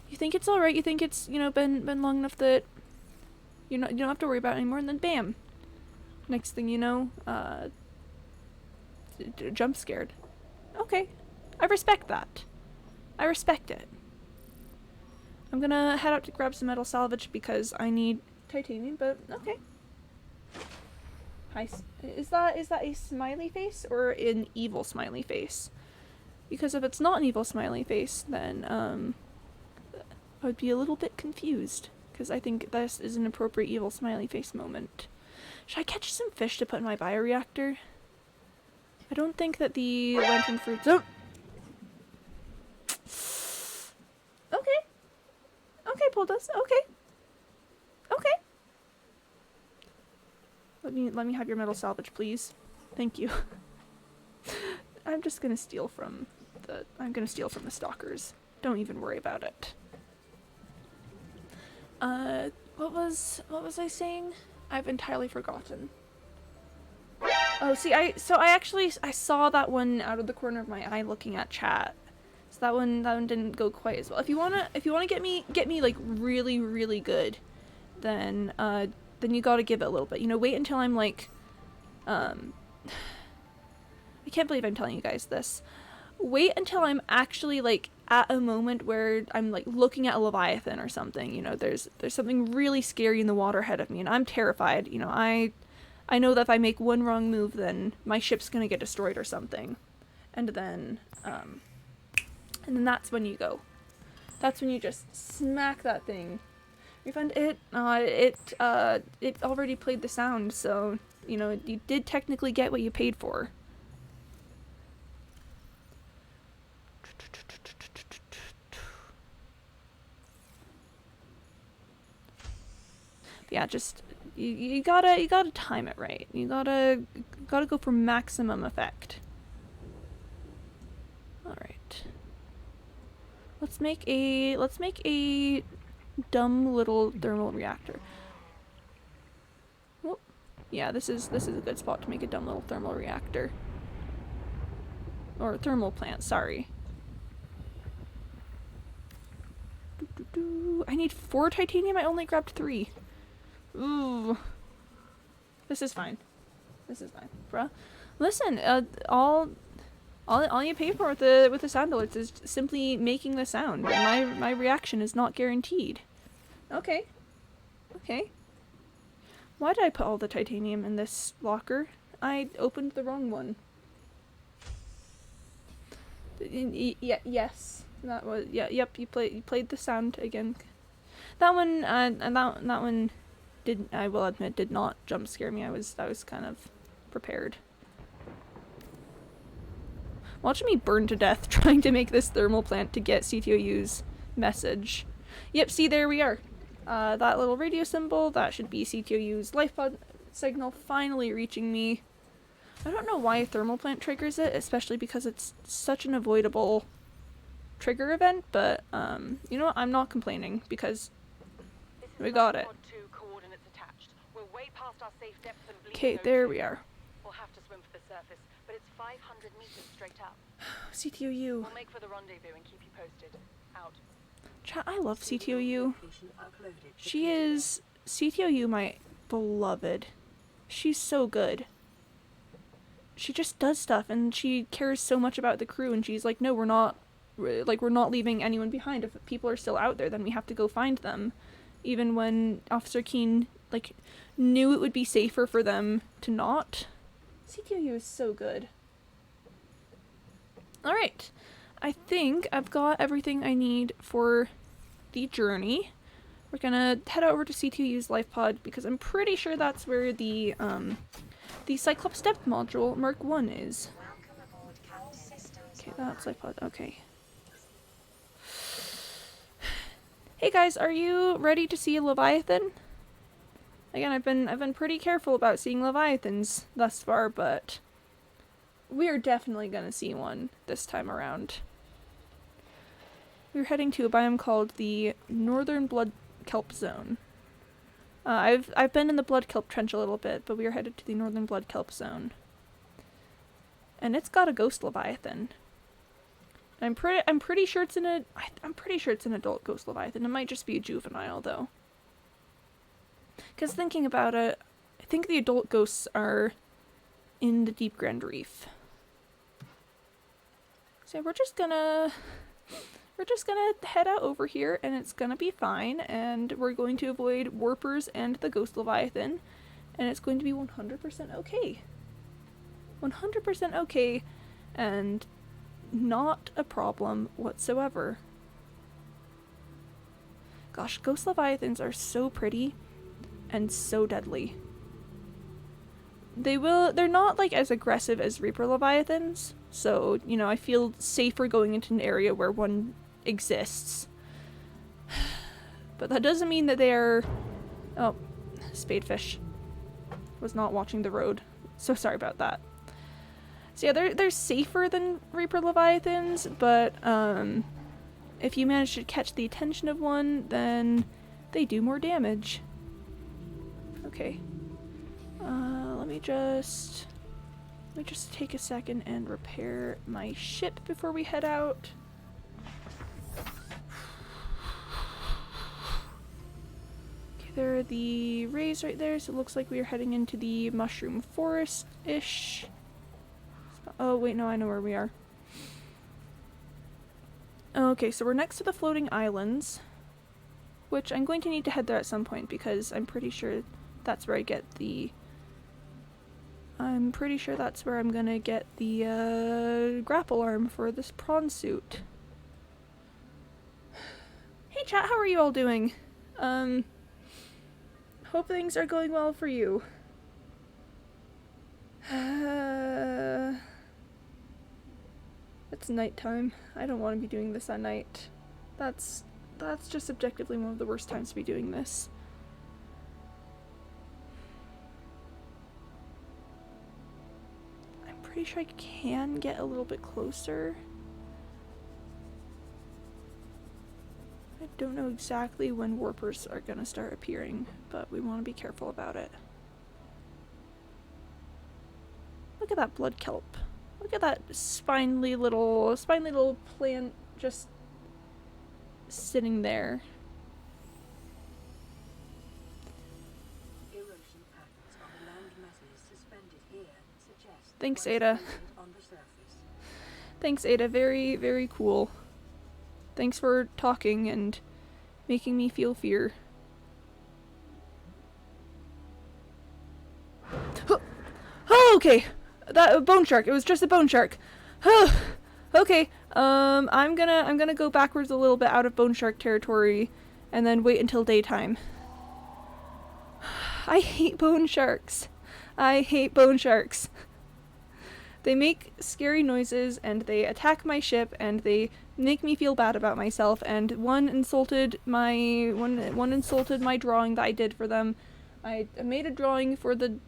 You think it's alright, you think it's, been long enough that you don't have to worry about it anymore, and then bam! Next thing you know, jump scared. Okay. I respect that. I respect it. I'm gonna head out to grab some metal salvage because I need titanium, but okay. Hi. Is that a smiley face or an evil smiley face? Because if it's not an evil smiley face, then I would be a little bit confused, because I think this is an appropriate evil smiley face moment. Should I catch some fish to put in my bioreactor? I don't think that the lantern fruits... Oh! Okay. Okay, Polduz. Okay. Okay. Let me have your metal salvage, please. Thank you. I'm just gonna steal from the stalkers. Don't even worry about it. What was I saying? I've entirely forgotten. Oh, see, I saw that one out of the corner of my eye looking at chat. So that one didn't go quite as well. If you wanna get me like really, really good, then you gotta give it a little bit. You know, wait until I'm like, I can't believe I'm telling you guys this. Wait until I'm actually like at a moment where I'm like looking at a leviathan or something. You know, there's something really scary in the water ahead of me, and I'm terrified. You know, I know that if I make one wrong move, then my ship's gonna get destroyed or something, and then that's when you go. That's when you just smack that thing. Refund it. It already played the sound, so you know you did technically get what you paid for. Yeah, just you gotta time it right. You gotta go for maximum effect. All right. Let's make a dumb little thermal reactor. Well, yeah, this is a good spot to make a dumb little thermal reactor. Or thermal plant, sorry. I need 4 titanium, I only grabbed 3. Ooh. This is fine. This is fine. Bruh. Listen, all you pay for with the sound alerts is simply making the sound. My reaction is not guaranteed. Okay. Okay. Why did I put all the titanium in this locker? I opened the wrong one. Yes. That was yep, you played the sound again. That one and that one I will admit did not jump scare me. I was kind of prepared. Watch me burn to death trying to make this thermal plant to get CTOU's message. Yep, see, there we are. That little radio symbol, that should be CTOU's lifepod signal finally reaching me. I don't know why a thermal plant triggers it, especially because it's such an avoidable trigger event, but you know what? I'm not complaining because we got it. Okay, there we are. We'll have to swim for the surface, but it's 500 meters straight up. CTOU. We'll make for the rendezvous and keep you posted. Out. Chat, I love CTOU. She is CTOU, my beloved. She's so good. She just does stuff, and she cares so much about the crew, and she's like, no, we're not leaving anyone behind. If people are still out there, then we have to go find them. Even when Officer Keene, like, knew it would be safer for them to not. CTOU is so good. Alright. I think I've got everything I need for the journey. We're gonna head over to CTOU's life pod because I'm pretty sure that's where the Cyclops Depth module Mark 1 is. Okay, that's life pod. Okay. Hey guys, are you ready to see a Leviathan? Again, I've been pretty careful about seeing Leviathans thus far, but we're definitely gonna see one this time around. We're heading to a biome called the Northern Blood Kelp Zone. I've been in the Blood Kelp Trench a little bit, but we are headed to the Northern Blood Kelp Zone. And it's got a ghost Leviathan. I'm pretty sure it's I'm pretty sure it's an adult ghost Leviathan. It might just be a juvenile though. Because thinking about it, I think the adult ghosts are in the Deep Grand Reef. So we're just gonna head out over here, and it's gonna be fine, and we're going to avoid warpers and the ghost Leviathan, and it's going to be 100% okay. 100% okay, and not a problem whatsoever. Gosh, ghost Leviathans are so pretty and so deadly. They're not like as aggressive as Reaper Leviathans, so, you know, I feel safer going into an area where one exists. But that doesn't mean that they are... Oh, spadefish. was not watching the road. So sorry about that. So yeah, they're safer than Reaper Leviathans, but if you manage to catch the attention of one, then they do more damage. Okay. Let me just take a second and repair my ship before we head out. Okay, there are the rays right there, so it looks like we are heading into the mushroom forest-ish. Oh, wait, no, I know where we are. Okay, so we're next to the floating islands, which I'm going to need to head there at some point because I'm pretty sure that's where I get the... I'm pretty sure that's where I'm gonna get the grapple arm for this prawn suit. Hey chat, how are you all doing? Hope things are going well for you. It's nighttime. I don't want to be doing this at night. That's just objectively one of the worst times to be doing this. I'm pretty sure I can get a little bit closer. I don't know exactly when warpers are gonna start appearing, but we want to be careful about it. Look at that blood kelp. Look at that spindly little plant just sitting there. Erosion patterns on the land masses suspended here suggest Thanks, Ada. on the surface. Thanks, Ada. Very, very cool. Thanks for talking and making me feel fear. Oh, okay. That bone shark. It was just a bone shark. Okay. I'm gonna go backwards a little bit out of bone shark territory, and then wait until daytime. I hate bone sharks. I hate bone sharks. They make scary noises, and they attack my ship, and they make me feel bad about myself. And one insulted my drawing that I did for them. I made a drawing for the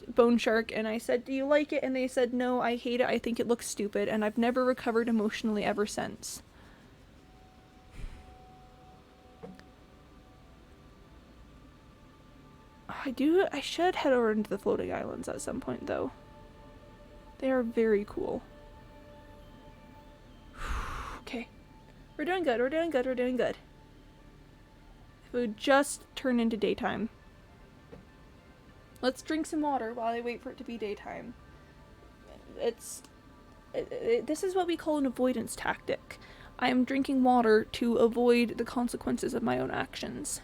bone shark, and I said, "Do you like it?" And they said, "No, I hate it. I think it looks stupid." And I've never recovered emotionally ever since. I should head over into the floating islands at some point, though. They are very cool. Okay. We're doing good, we're doing good, we're doing good. If it would just turn into daytime. Let's drink some water while I wait for it to be daytime. This is what we call an avoidance tactic. I am drinking water to avoid the consequences of my own actions.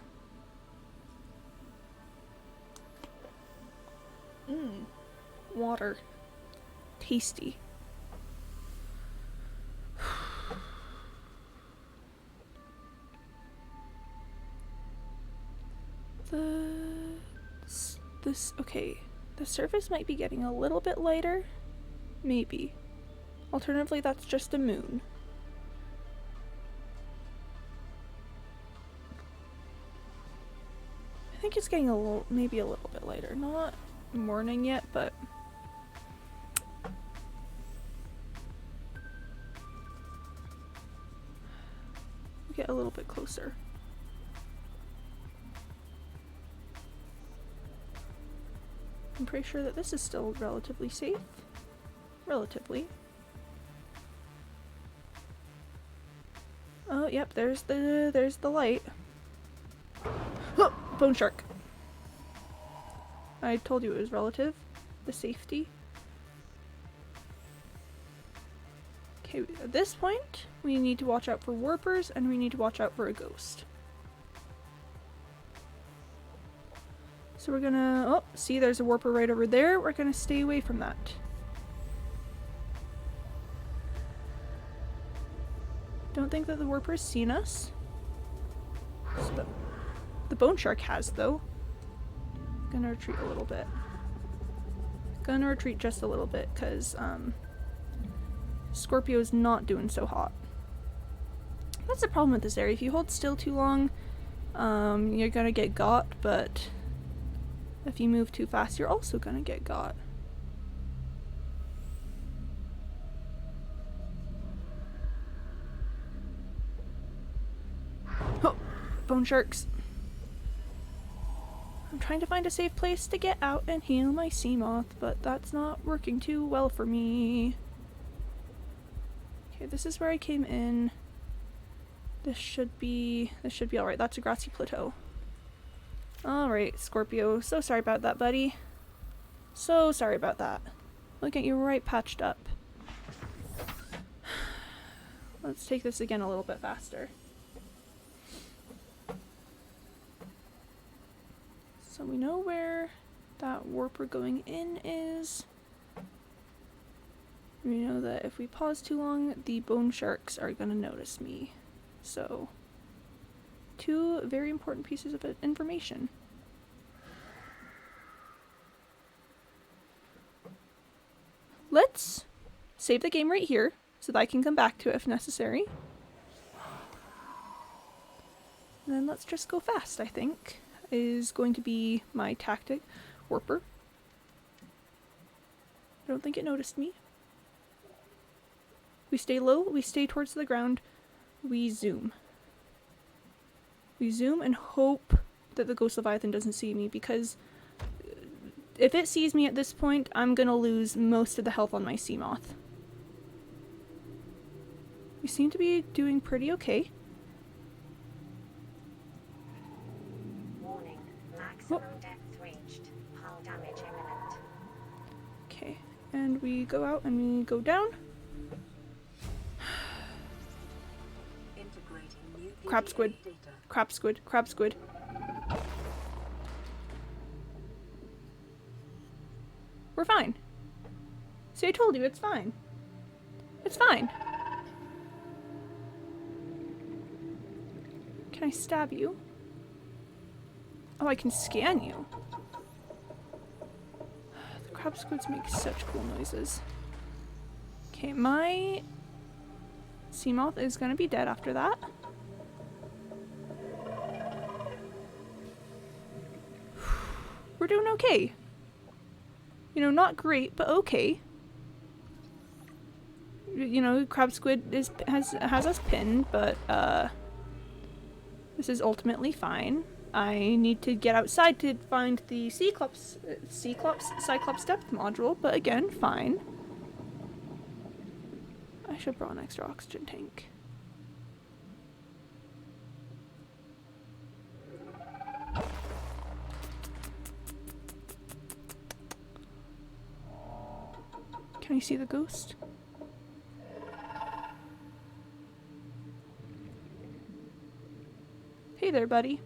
Water. Tasty. Okay. The surface might be getting a little bit lighter. Maybe. Alternatively, that's just a moon. I think it's getting maybe a little bit lighter. Not morning yet, but we'll get a little bit closer. I'm pretty sure that this is still relatively safe. Relatively. Oh, yep, there's the light. Oh, bone shark. I told you it was relative. The safety. Okay, at this point, we need to watch out for warpers, and we need to watch out for a ghost. So we're gonna... Oh, see, there's a warper right over there. We're gonna stay away from that. Don't think that the warper's seen us. So the bone shark has, though. Gonna retreat a little bit. Gonna retreat just a little bit, because Scorpio's not doing so hot. That's the problem with this area. If you hold still too long, you're gonna get got, but If you move too fast, you're also gonna get got. Oh, bone sharks. I'm trying to find a safe place to get out and heal my sea moth, but that's not working too well for me. Okay, this is where I came in. This should be alright. That's a grassy plateau. Alright, Scorpio. So sorry about that, buddy. So sorry about that. Look at you right patched up. Let's take this again a little bit faster. So we know where that warper going in is. We know that if we pause too long, the bone sharks are gonna notice me. So, two very important pieces of information. Let's save the game right here so that I can come back to it if necessary. And then let's just go fast, I think, is going to be my tactic. Warper. I don't think it noticed me. We stay low, we stay towards the ground, we zoom. We zoom and hope that the Ghost Leviathan doesn't see me, because if it sees me at this point, I'm gonna lose most of the health on my sea moth. We seem to be doing pretty okay. Warning, maximum depth reached. Hull damage imminent. Okay, and we go out and we go down. Integrating new Crab squid. PDA data. Crab squid, crab squid. We're fine. See, I told you, it's fine. It's fine. Can I stab you? Oh, I can scan you. The crab squids make such cool noises. Okay, my sea moth is gonna be dead after that. We're doing okay. You know, not great, but okay. You know, crab squid has us pinned, but this is ultimately fine. I need to get outside to find the Cyclops depth module, but again, fine. I should have brought an extra oxygen tank. Can you see the ghost? Hey there, buddy.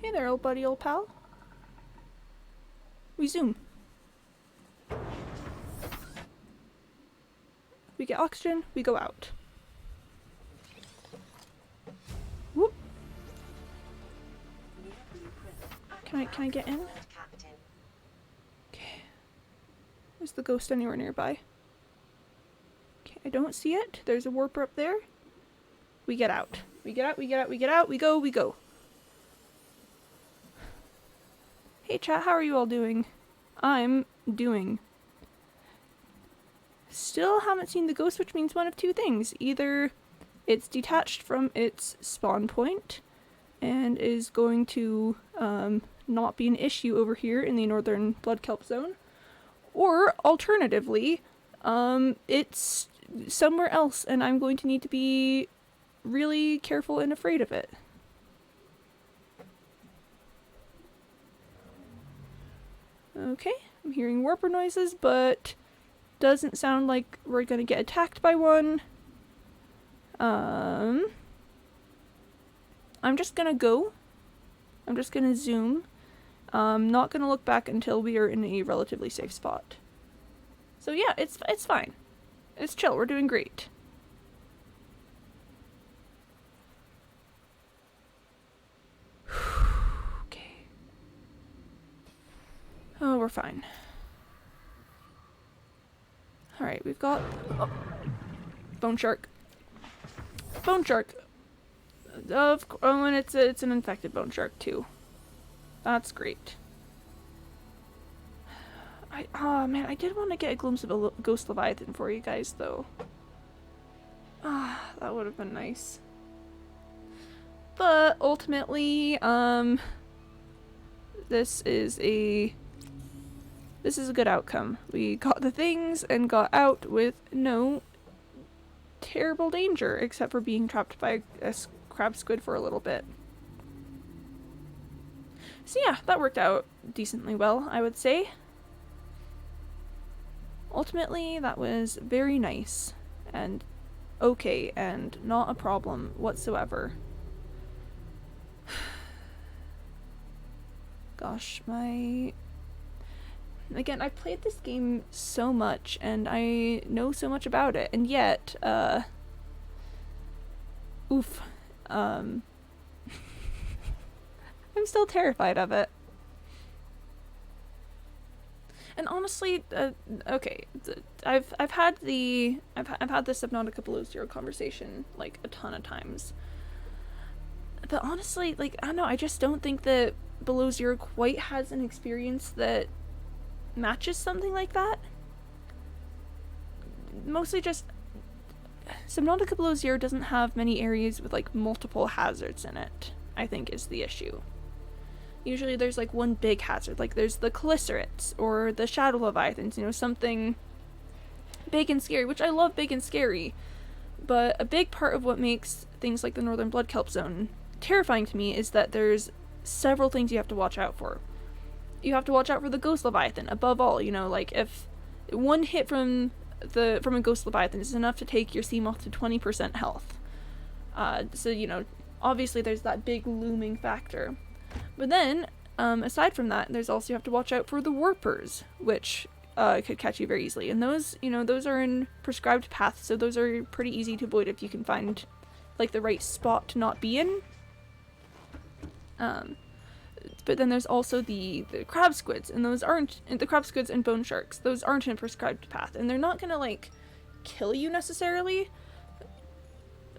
Hey there, old buddy, old pal. We zoom. We get oxygen, we go out. Whoop. New blueprint. Can I get in? Captain. Okay. Is the ghost anywhere nearby? Okay, I don't see it. There's a warper up there. We get out. We get out, we get out, we get out, we go, we go. Hey chat, how are you all doing? I'm doing. Still haven't seen the ghost, which means one of two things. Either it's detached from its spawn point and is going to not be an issue over here in the northern blood kelp zone, or alternatively, it's somewhere else and I'm going to need to be really careful and afraid of it. Okay, I'm hearing warper noises, but doesn't sound like we're gonna get attacked by one. I'm just gonna go. I'm just gonna zoom. Not gonna look back until we are in a relatively safe spot. So yeah, it's fine. It's chill, we're doing great. Okay. Oh, we're fine. Alright, we've got... Oh, bone shark. bone shark. And it's an infected bone shark too. That's great. Oh man, I did want to get a glimpse of a ghost leviathan for you guys though. Ah, that would have been nice. But ultimately, this is a good outcome. We got the things and got out with no terrible danger, except for being trapped by a crab squid for a little bit. So yeah, that worked out decently well, I would say. Ultimately, that was very nice and okay and not a problem whatsoever. Gosh, again, I've played this game so much and I know so much about it, and yet, I'm still terrified of it. And honestly, okay, I've had the Subnautica Below Zero conversation like a ton of times. But honestly, like, I don't know, I just don't think that Below Zero quite has an experience that matches something like that. Mostly just Subnautica Below Zero doesn't have many areas with like multiple hazards in it, I think is the issue. Usually there's like one big hazard, like there's the Chelicerates or the Shadow Leviathans, you know, something big and scary, which I love big and scary. But a big part of what makes things like the Northern Blood Kelp Zone terrifying to me is that there's several things you have to watch out for. You have to watch out for the Ghost Leviathan, above all, you know, like if one hit from a Ghost Leviathan is enough to take your Seamoth to 20% health. So, you know, obviously there's that big looming factor. But then, aside from that, there's also you have to watch out for the Warpers, which could catch you very easily. And those, you know, those are in prescribed paths, so those are pretty easy to avoid if you can find, like, the right spot to not be in. But then there's also the crab squids, and those aren't, the crab squids and bone sharks, those aren't in a prescribed path, and they're not gonna, like, kill you necessarily.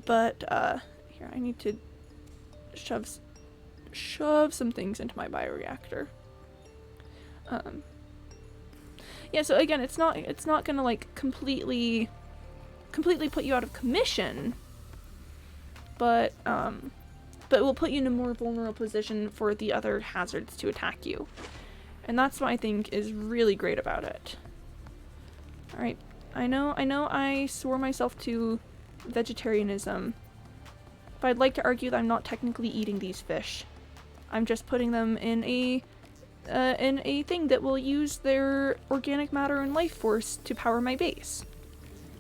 But, here, I need to shove some things into my bioreactor. Yeah, so again, it's not gonna like completely put you out of commission, but it will put you in a more vulnerable position for the other hazards to attack you. And that's what I think is really great about it. Alright, I know I swore myself to vegetarianism, but I'd like to argue that I'm not technically eating these fish. I'm just putting them in a thing that will use their organic matter and life force to power my base.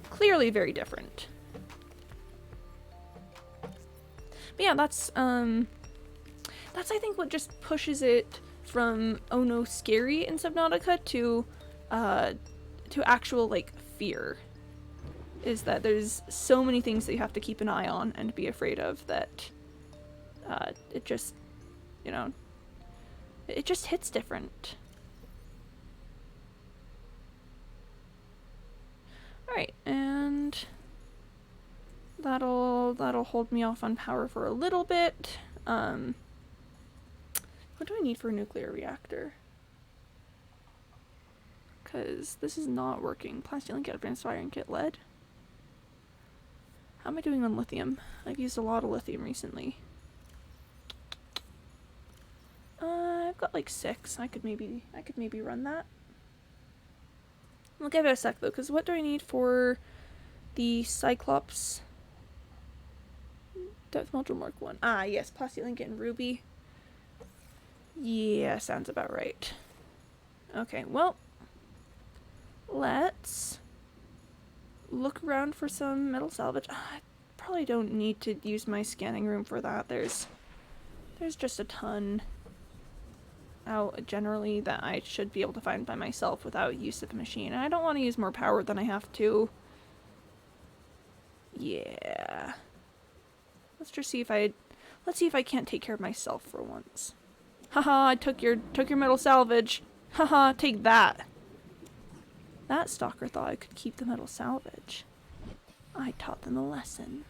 Clearly very different. But yeah, that's I think what just pushes it from oh no scary in Subnautica to actual like fear. Is that there's so many things that you have to keep an eye on and be afraid of that it just, you know, it just hits different. Alright, and that'll hold me off on power for a little bit. What do I need for a nuclear reactor? Because this is not working. Plastic link, advanced fire, and get lead. How am I doing on lithium? I've used a lot of lithium recently. I've got like 6. I could maybe run that. I'll give it a sec though, because what do I need for the Cyclops Depth Module Mark 1? Ah, yes, Plastic Link and Ruby. Yeah, sounds about right. Okay, well, let's look around for some metal salvage. I probably don't need to use my scanning room for that. There's just a ton out generally that I should be able to find by myself without use of a machine. And I don't want to use more power than I have to. Yeah. Let's see if I can't take care of myself for once. Haha, I took your metal salvage. Haha, take that. That stalker thought I could keep the metal salvage. I taught them a lesson.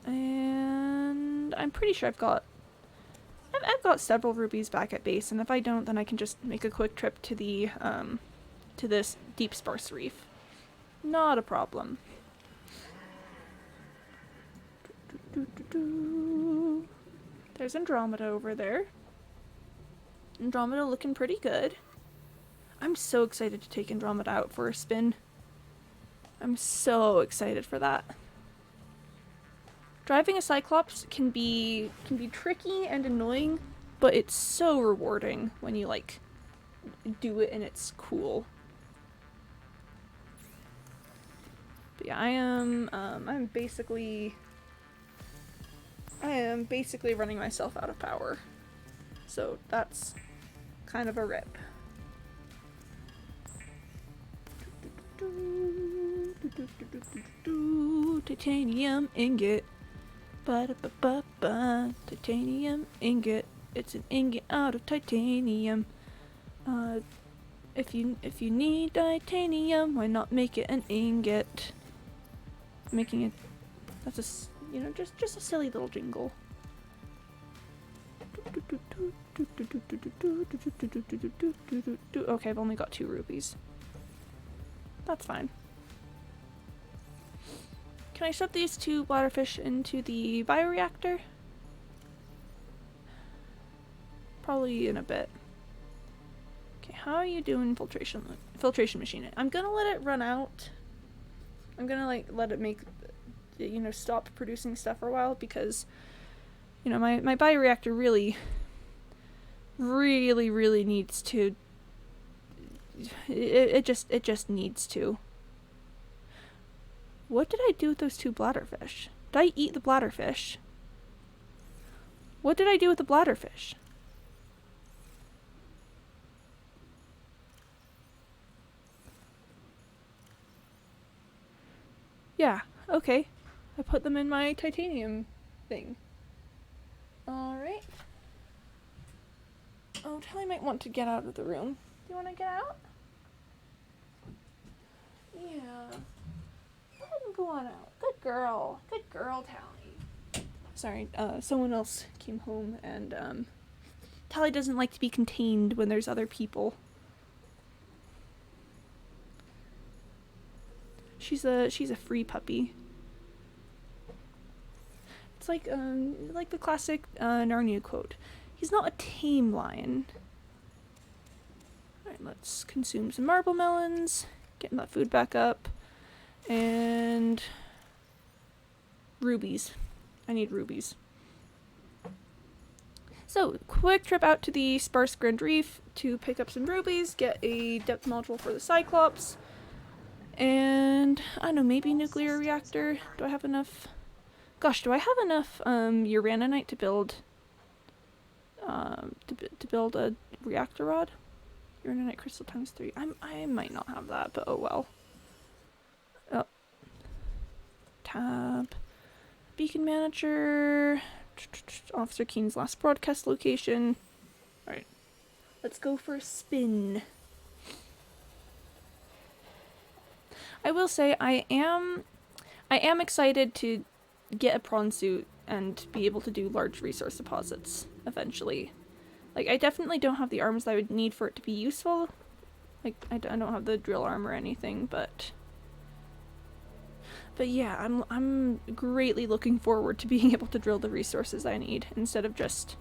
And I'm pretty sure I've got several rubies back at base, and if I don't, then I can just make a quick trip to the to this deep sparse reef. Not a problem. There's Andromeda over there. Andromeda looking pretty good. I'm so excited to take Andromeda out for a spin. I'm so excited for that. Driving a Cyclops can be tricky and annoying, but it's so rewarding when you like do it and it's cool. But yeah, I am basically running myself out of power. So that's kind of a rip. Titanium ingot. Ba-da-ba-ba-ba. Titanium ingot. It's an ingot out of titanium. If you need titanium, why not make it an ingot? Making it, that's just a silly little jingle. Okay, I've only got 2 rupees. That's fine. Can I shove these 2 bladderfish into the bioreactor? Probably in a bit. Okay, how are you doing filtration machine? I'm gonna let it run out. I'm gonna let it make, stop producing stuff for a while because, my bioreactor really needs to. It just needs to. What did I do with those 2 bladderfish? Did I eat the bladderfish? What did I do with the bladderfish? Yeah, okay. I put them in my titanium thing. Alright. Oh, Tally might want to get out of the room. Do you want to get out? Yeah. Go ahead and go on out. Good girl. Good girl, Tally. Sorry, someone else came home and, Tally doesn't like to be contained when there's other people. She's a free puppy. It's like the classic Narnia quote. He's not a tame lion. Alright, let's consume some marble melons. Getting that food back up. And rubies. I need rubies. So, quick trip out to the Sparse Grand Reef to pick up some rubies, get a depth module for the Cyclops, and I don't know, maybe nuclear reactor. Do I have enough? Gosh, do I have enough uraninite to build a reactor rod? Uraninite crystal times 3. I might not have that, but oh well. Oh. Tab. Beacon manager. Officer Keen's last broadcast location. Alright. Let's go for a spin. I will say I am excited to get a prawn suit and be able to do large resource deposits eventually. Like, I definitely don't have the arms that I would need for it to be useful. Like, I don't have the drill arm or anything, but yeah, I'm greatly looking forward to being able to drill the resources I need instead of just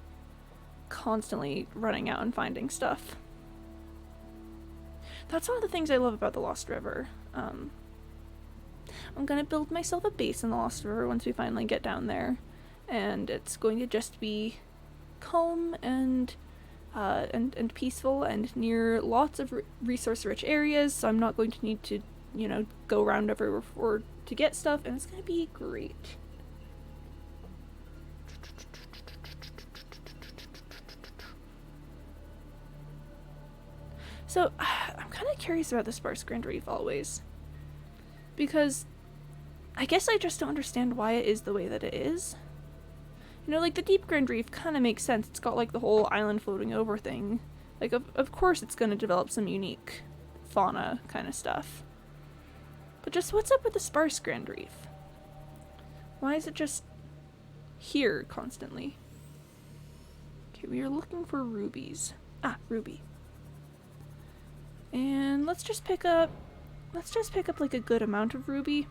constantly running out and finding stuff. That's one of the things I love about the Lost River. I'm gonna build myself a base in the Lost River once we finally get down there, and it's going to just be calm and peaceful and near lots of resource-rich areas. So I'm not going to need to, go around everywhere to get stuff, and it's gonna be great. So, I'm kind of curious about the Sparse Grand Reef always. Because I guess I just don't understand why it is the way that it is. Like the Deep Grand Reef kind of makes sense. It's got like the whole island floating over thing. Like, of course it's going to develop some unique fauna kind of stuff. But just what's up with the Sparse Grand Reef? Why is it just here constantly. Okay, we are looking for rubies. Ah, ruby. And let's just pick up like a good amount of ruby.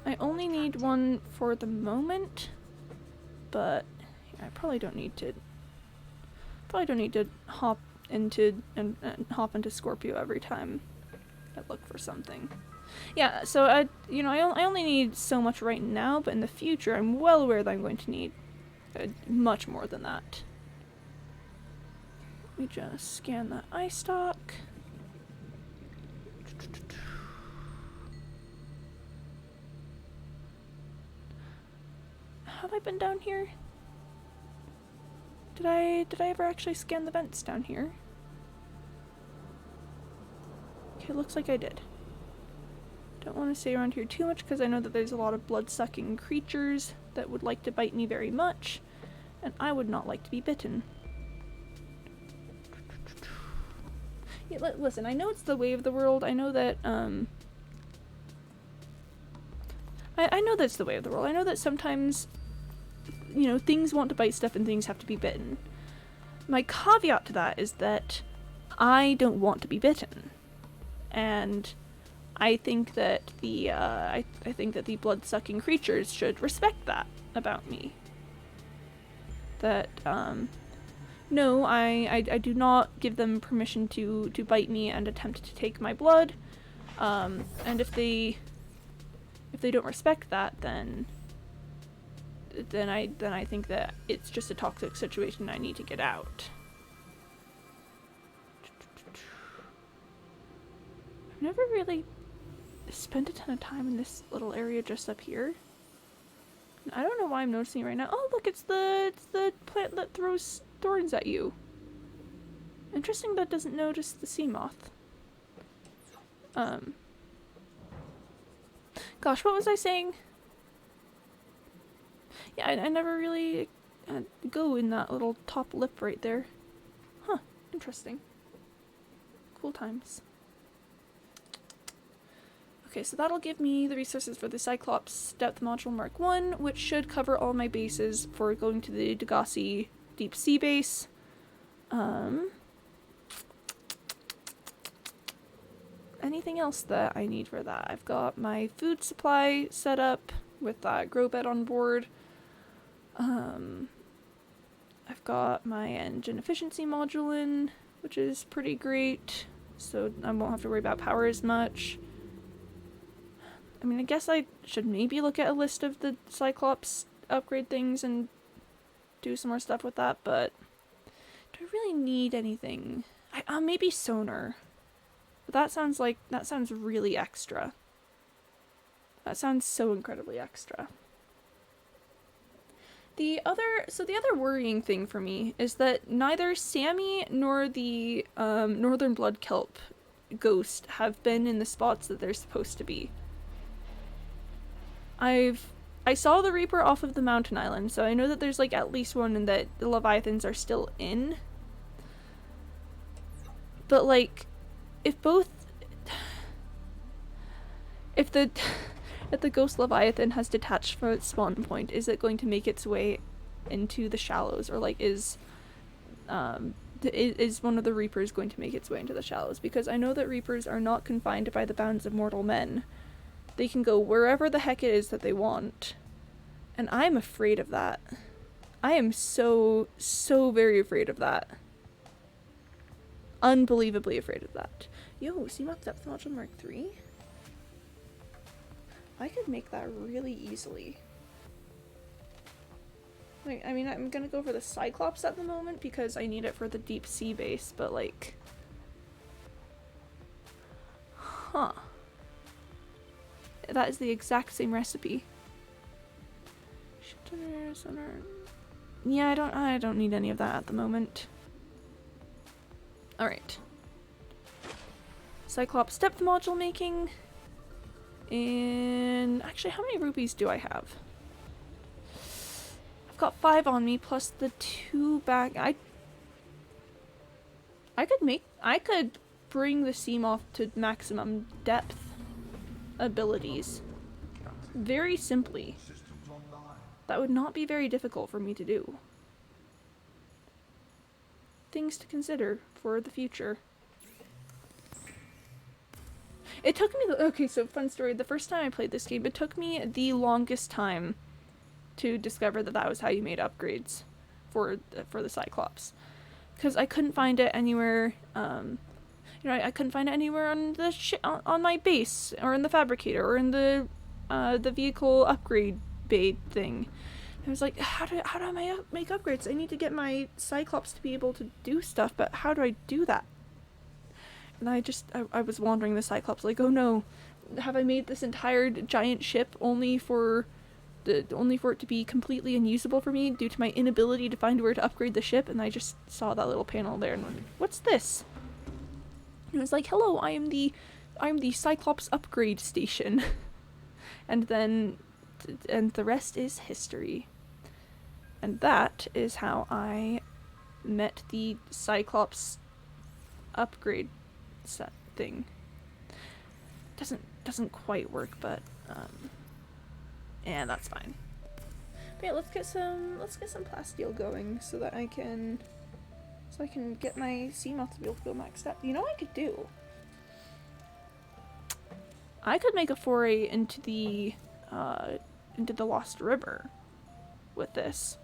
I only need one for the moment, but I probably don't need to hop into Scorpio every time I look for something. Yeah, so I only need so much right now, but in the future I'm well aware that I'm going to need much more than that. Let me just scan that eye stock. Have I been down here? Did I ever actually scan the vents down here? Okay, looks like I did. Don't want to stay around here too much because I know that there's a lot of blood-sucking creatures that would like to bite me very much, and I would not like to be bitten. Yeah, listen, I know it's the way of the world. I know that, I know that's the way of the world. I know that sometimes, you know, things want to bite stuff and things have to be bitten. My caveat to that is that I don't want to be bitten. And I think that the, I think that the blood-sucking creatures should respect that about me. That, no, I do not give them permission to bite me and attempt to take my blood. And if they don't respect that, then I think that it's just a toxic situation and I need to get out. I've never really spent a ton of time in this little area just up here. I don't know why I'm noticing it right now. Oh, look, it's the plant that throws thorns at you. Interesting that doesn't notice the sea moth. Gosh, what was I saying? Yeah, I never really go in that little top lip right there. Huh, interesting. Cool times. Okay, so that'll give me the resources for the Cyclops Depth Module Mark 1, which should cover all my bases for going to the Degassi Deep Sea Base. Anything else that I need for that? I've got my food supply set up with that grow bed on board. I've got my engine efficiency module in, which is pretty great, so I won't have to worry about power as much. I mean, I guess I should maybe look at a list of the Cyclops upgrade things and do some more stuff with that, but do I really need anything? Maybe sonar. But that sounds really extra. That sounds so incredibly extra. The other worrying thing for me is that neither Sammy nor the Northern Blood Kelp ghost have been in the spots that they're supposed to be. I saw the Reaper off of the mountain island, so I know that there's like at least one and that the Leviathans are still in. But like, if the ghost Leviathan has detached from its spawn point, is it going to make its way into the shallows, or like is one of the Reapers going to make its way into the shallows? Because I know that Reapers are not confined by the bounds of mortal men. They can go wherever the heck it is that they want. And I'm afraid of that. I am so very afraid of that. Unbelievably afraid of that. Yo, Seamoth Depth Module Mark 3? I could make that really easily. Like, I mean, I'm gonna go for the Cyclops at the moment because I need it for the deep sea base, but like... Huh. That is the exact same recipe. Yeah, I don't need any of that at the moment. Alright. Cyclops depth module making. And actually, how many rubies do I have? I've got 5 on me plus the 2 back. I could bring the Seamoth to maximum depth abilities very simply. That would not be very difficult for me to do. Things to consider for the future. It took me okay, so fun story. The first time I played this game, it took me the longest time to discover that that was how you made upgrades for the Cyclops. Because I couldn't find it anywhere, I couldn't find it anywhere on the on my base, or in the fabricator, or in the vehicle upgrade bay thing. I was like, how do I make upgrades? I need to get my Cyclops to be able to do stuff, but how do I do that? And I was wandering the Cyclops like, oh no, have I made this entire giant ship only for it to be completely unusable for me due to my inability to find where to upgrade the ship? And I just saw that little panel there and went, what's this? And it was like, hello, I am the Cyclops upgrade station. And then the rest is history. And that is how I met the Cyclops upgrade set thing. Doesn't quite work, but yeah, that's fine. But yeah, let's get some plasteel going so that I can get my sea moth to be able to go maxed out. You know what I could do? I could make a foray into the Lost River with this.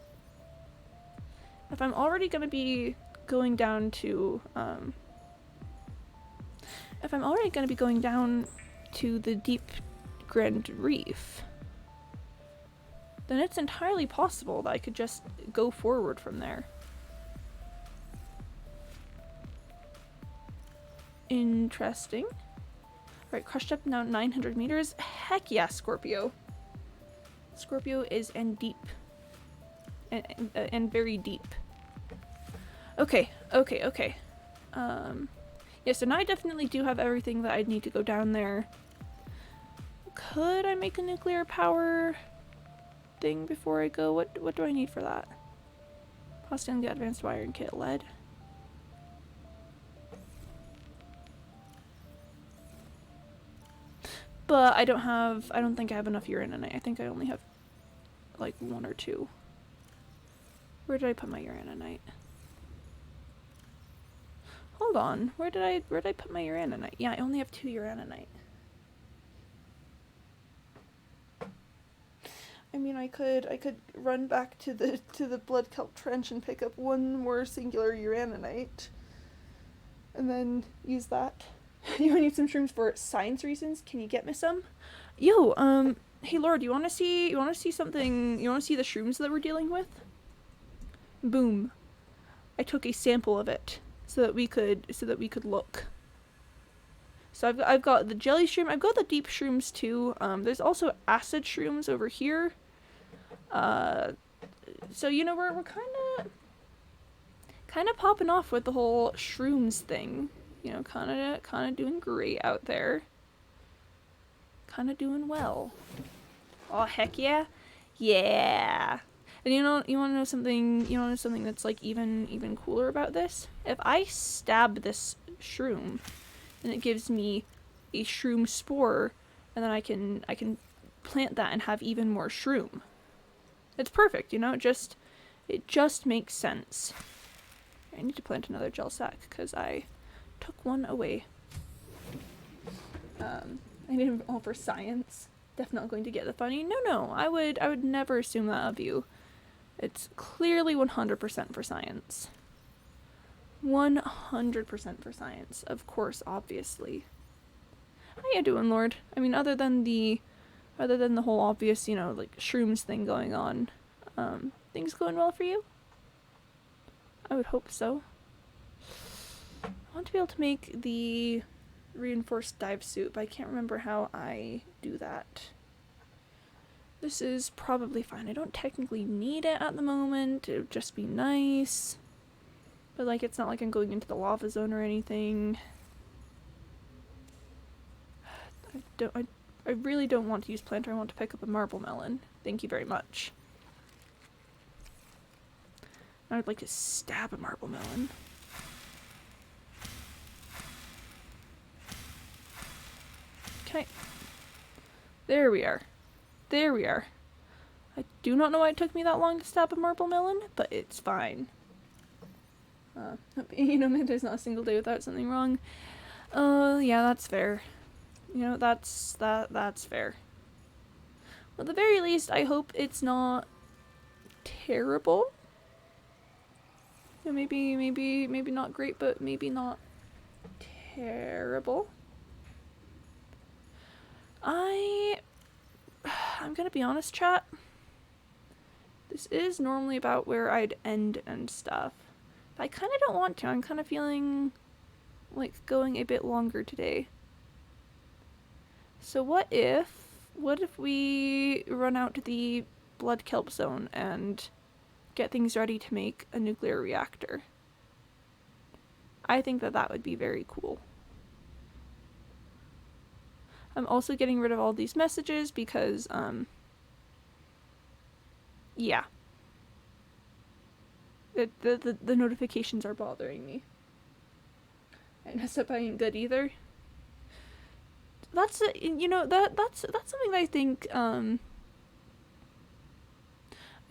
If I'm already gonna be going down to the Deep Grand Reef, then it's entirely possible that I could just go forward from there. Interesting. Right, crushed up now 900 meters. Heck yeah, Scorpio. Scorpio is and deep. And very deep. Okay. Yeah, so now I definitely do have everything that I'd need to go down there. Could I make a nuclear power thing before I go? What do I need for that? Possibly the advanced wiring kit. Lead. But I don't think I have enough uraninite. I think I only have like 1 or 2. Where did I put my uraninite? Hold on. Where did I put my uraninite? Yeah, I only have 2 uraninite. I mean, I could run back to the blood kelp trench and pick up 1 more singular uraninite, and then use that. You need some shrooms for science reasons? Can you get me some? Yo, hey Lord, you wanna see something? You wanna see the shrooms that we're dealing with? Boom. I took a sample of it so that we could look. So I've got the jelly shroom. I've got the deep shrooms too. There's also acid shrooms over here. So you know we're kind of popping off with the whole shrooms thing. You know, kind of doing great out there. Kind of doing well. Oh heck yeah, yeah. And you want to know something? You want to know something that's like even cooler about this? If I stab this shroom, and it gives me a shroom spore, and then I can plant that and have even more shroom. It's perfect, you know. It just makes sense. I need to plant another gel sack because I took 1 away. I need them all for science. Definitely not going to get the funny. No, I would never assume that of you. It's clearly 100% for science. 100% for science, of course, obviously. How you doing, Lord? I mean, other than the whole obvious, you know, like shrooms thing going on, things going well for you? I would hope so. I want to be able to make the reinforced dive suit, but I can't remember how I do that. This is probably fine. I don't technically need it at the moment. It would just be nice. But like, it's not like I'm going into the lava zone or anything. I really don't want to use planter. I want to pick up a marble melon. Thank you very much. I would like to stab a marble melon. Can I? There we are. There we are. I do not know why it took me that long to stab a marble melon, but it's fine. You know, there's not a single day without something wrong. Yeah, that's fair. You know, that's fair. Well, at the very least, I hope it's not terrible. Yeah, maybe not great, but maybe not terrible. I'm gonna be honest, chat. This is normally about where I'd end and stuff. But I kind of don't want to. I'm kind of feeling like going a bit longer today. So what if we run out to the blood kelp zone and get things ready to make a nuclear reactor? I think that would be very cool. I'm also getting rid of all these messages because, yeah. The notifications are bothering me. I messed up, I ain't good either. That's, you know, that's something that I think, I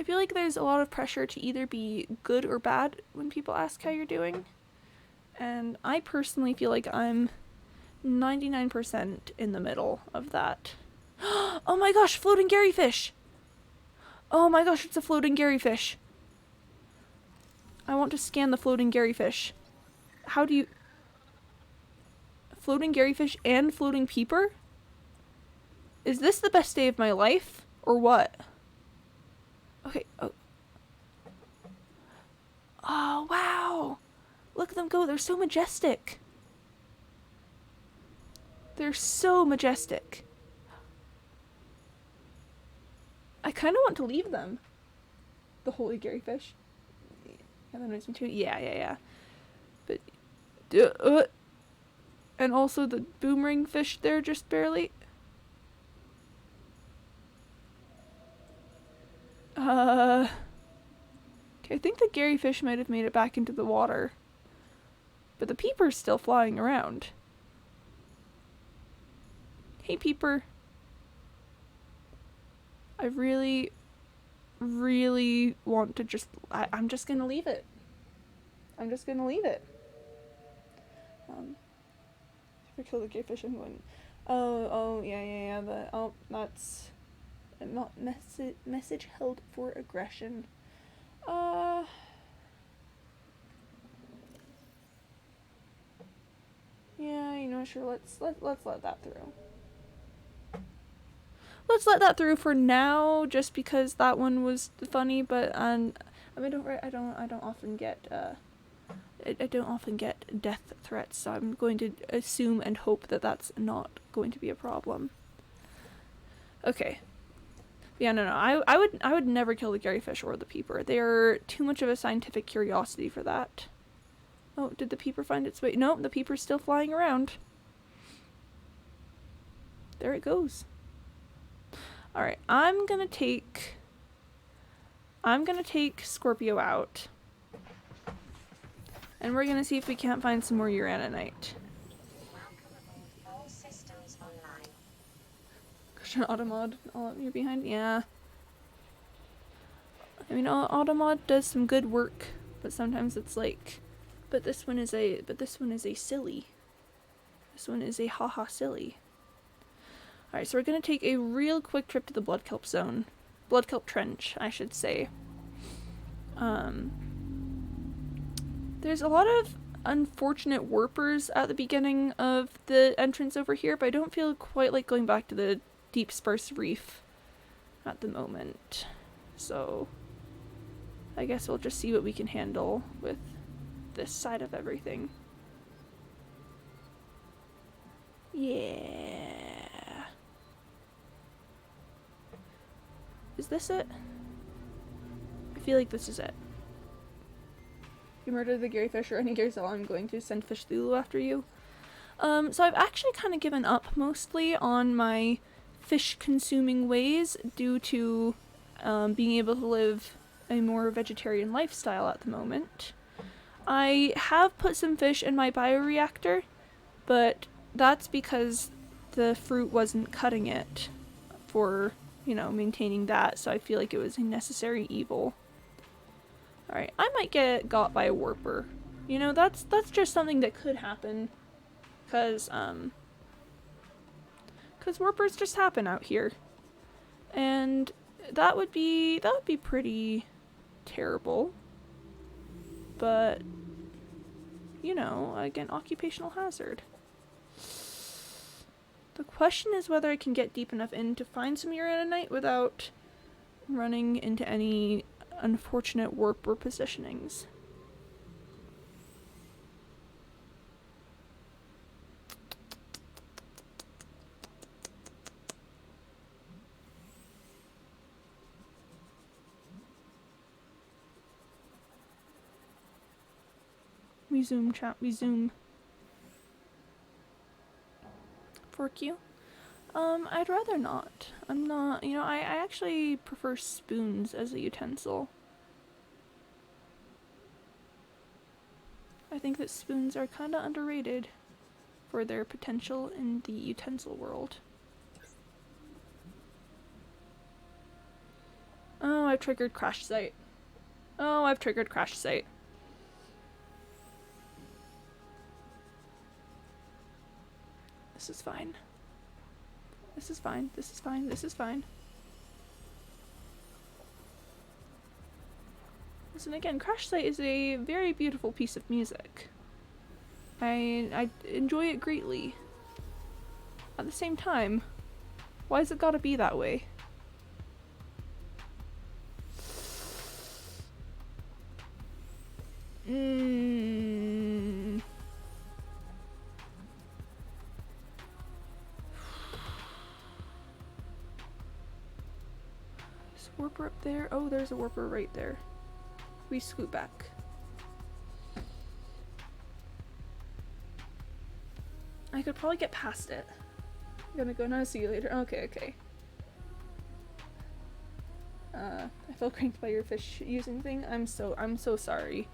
feel like there's a lot of pressure to either be good or bad when people ask how you're doing. And I personally feel like I'm 99% in the middle of that. Oh my gosh, floating Garyfish! Oh my gosh, it's a floating Garyfish. I want to scan the floating Garyfish. How do you... Floating Garyfish and floating peeper? Is this the best day of my life? Or what? Okay, oh. Oh, wow! Look at them go, they're so majestic. They're so majestic. I kind of want to leave them. The holy Garyfish. Yeah, that annoys me too. Yeah. But... and also the boomerang fish there just barely. Okay, I think the Garyfish might have made it back into the water. But the peeper's still flying around. Hey, peeper. I really want to just... I'm just gonna leave it. I'm just gonna leave it. If I kill the Garyfish, I'm going... Oh, yeah. That's... Not message held for aggression. Yeah, you know, sure, let's let that through. Let's let that through for now, just because that one was funny, but I mean, I don't often get I don't often get death threats, so I'm going to assume and hope that that's not going to be a problem. Okay. Yeah, no, I would never kill the Garyfish or the peeper. They are too much of a scientific curiosity for that. Oh, did the peeper find its way? No, the peeper's still flying around. There it goes. Alright, I'm gonna take Scorpio out. And we're gonna see if we can't find some more uraninite. All systems online. Gosh, Automod, you're behind? Yeah. I mean, Automod does some good work, but sometimes it's like, but this one is a silly. This one is a haha silly. Alright, so we're gonna take a real quick trip to the Blood Kelp Zone. Blood Kelp Trench, I should say. There's a lot of unfortunate warpers at the beginning of the entrance over here, but I don't feel quite like going back to the Deep Sparse Reef at the moment. So, I guess we'll just see what we can handle with this side of everything. Yeah. Is this it? I feel like this is it. You murder the Garyfish or any Garyzell, I'm going to send Fish Thulu after you. So I've actually kind of given up mostly on my fish consuming ways due to being able to live a more vegetarian lifestyle at the moment. I have put some fish in my bioreactor, but that's because the fruit wasn't cutting it for you know, maintaining that, so I feel like it was a necessary evil. Alright, I might get got by a warper. You know, that's just something that could happen. Cause warpers just happen out here. And that would be pretty terrible. But, you know, again, occupational hazard. The question is whether I can get deep enough in to find some uraninite without running into any unfortunate warper positionings. We zoom, chat, we zoom. Fork you? I'd rather not. I'm not, you know, I actually prefer spoons as a utensil. I think that spoons are kinda underrated for their potential in the utensil world. Oh, I've triggered crash site. Oh, I've triggered crash site. This is fine. This is fine. This is fine. This is fine. Listen, again, Crash Site is a very beautiful piece of music. I enjoy it greatly. At the same time, why has it gotta be that way? Is a warper up there? Oh, there's a warper right there. We scoot back. I could probably get past it. I'm gonna go now, see you later. Okay, okay. I felt cranked by your fish using thing. I'm so sorry.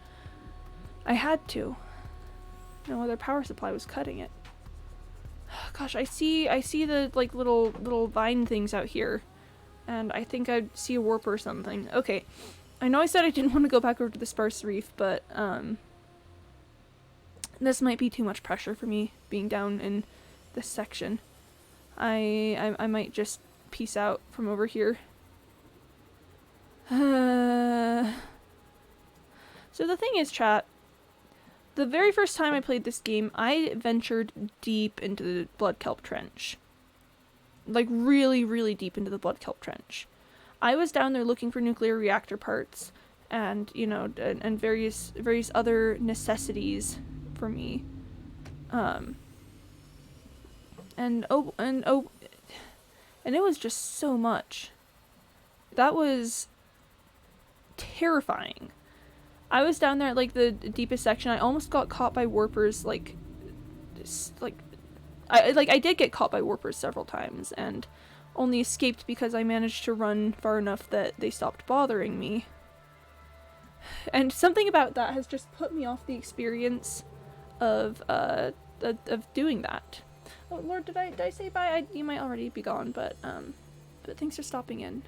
I had to. No other power supply was cutting it. Gosh, I see the like little vine things out here. And I think I see a warp or something. Okay. I know I said I didn't want to go back over to the sparse reef, but this might be too much pressure for me being down in this section. I might just peace out from over here. So the thing is, chat, the very first time I played this game, I ventured deep into the Blood Kelp Trench. Like really, really deep into the Blood Kelp Trench. I was down there looking for nuclear reactor parts and, you know, and various other necessities for me. And it was just so much. That was terrifying. I was down there at like the deepest section. I almost got caught by warpers I did get caught by warpers several times and only escaped because I managed to run far enough that they stopped bothering me. And something about that has just put me off the experience of doing that. Oh Lord, did I say bye? You might already be gone, but thanks for stopping in.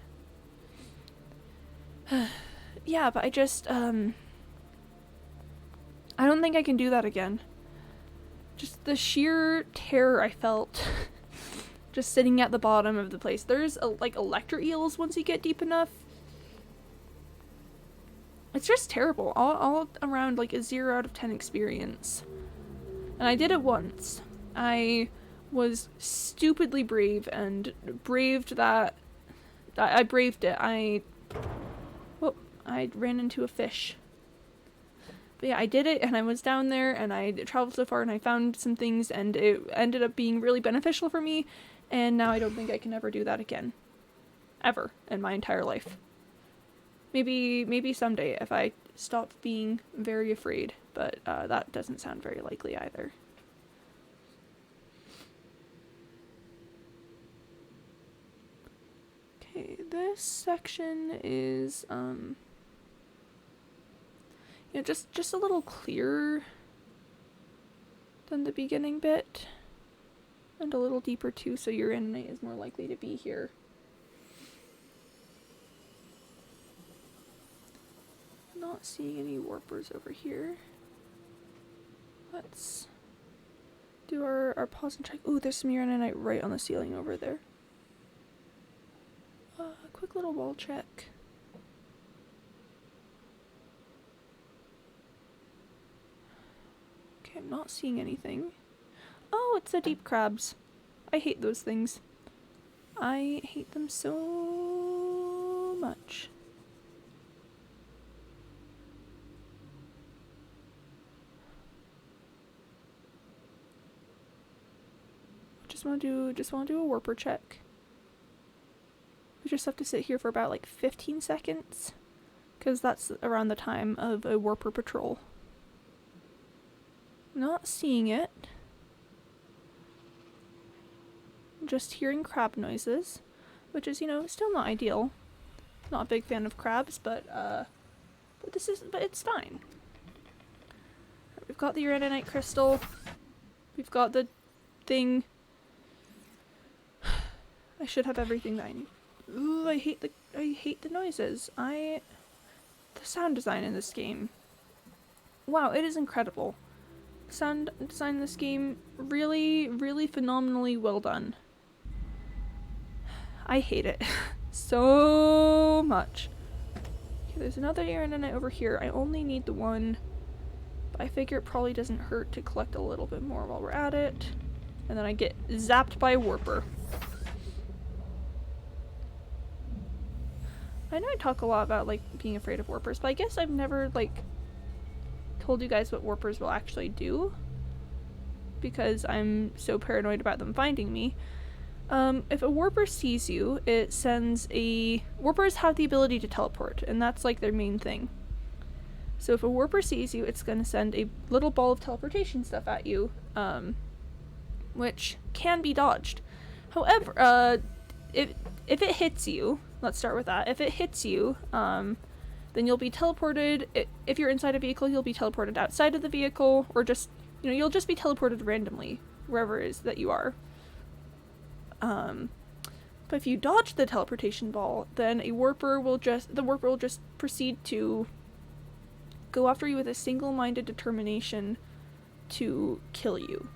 Yeah, but I just I don't think I can do that again. Just the sheer terror I felt just sitting at the bottom of the place. There's like electro eels once you get deep enough. It's just terrible. All around like a 0 out of 10 experience. And I did it once. I was stupidly brave and braved that. I braved it. I ran into a fish. But yeah, I did it, and I was down there, and I traveled so far, and I found some things, and it ended up being really beneficial for me, and now I don't think I can ever do that again. Ever in my entire life. Maybe someday if I stop being very afraid, but that doesn't sound very likely either. Okay, this section is you know, just a little clearer than the beginning bit. And a little deeper too, so uraninite is more likely to be here. Not seeing any warpers over here. Let's do our pause and check. Ooh, there's some uranite right on the ceiling over there. Quick little wall check. Okay, I'm not seeing anything. Oh, it's the deep crabs. I hate those things. I hate them so much. Just want to do a warper check. We just have to sit here for about like 15 seconds, because that's around the time of a warper patrol. Not seeing it. Just hearing crab noises, which is, you know, still not ideal. Not a big fan of crabs, but it's fine. We've got the uraninite crystal. We've got the thing. I should have everything that I need. Ooh, I hate the noises. The sound design in this game. Wow, it is incredible. Sound design in this game, really, really phenomenally well done. I hate it so much. Okay, there's another uranite over here. I only need the one, but I figure it probably doesn't hurt to collect a little bit more while we're at it. And then I get zapped by a warper. I know I talk a lot about, like, being afraid of warpers, but I guess I've never, like, told you guys what warpers will actually do, because I'm so paranoid about them finding me. If a warper sees you, it sends a... Warpers have the ability to teleport, and that's, like, their main thing. So if a warper sees you, it's gonna send a little ball of teleportation stuff at you, which can be dodged. However, if it hits you... Let's start with that. If it hits you, then you'll be teleported. If you're inside a vehicle, you'll be teleported outside of the vehicle, or just, you know, you'll just be teleported randomly wherever it is that you are. But if you dodge the teleportation ball, then the warper will just proceed to go after you with a single-minded determination to kill you.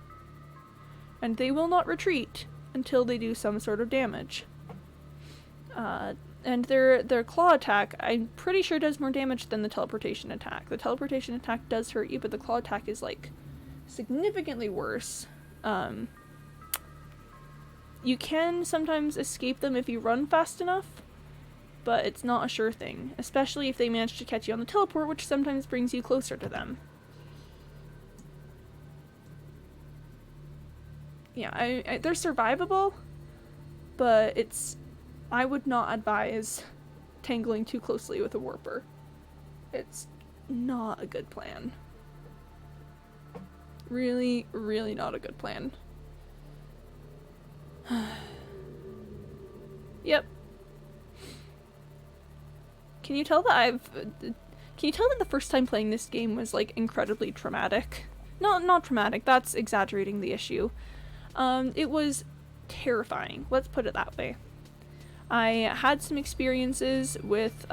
And they will not retreat until they do some sort of damage. And their claw attack, I'm pretty sure does more damage than the teleportation attack. The teleportation attack does hurt you, but the claw attack is, like, significantly worse. You can sometimes escape them if you run fast enough, but it's not a sure thing, especially if they manage to catch you on the teleport, which sometimes brings you closer to them. Yeah, they're survivable, but I would not advise tangling too closely with a warper. It's not a good plan. Really, really not a good plan. Yep. Can you tell that the first time playing this game was, like, incredibly traumatic? Not traumatic, that's exaggerating the issue. It was terrifying, let's put it that way. I had some experiences with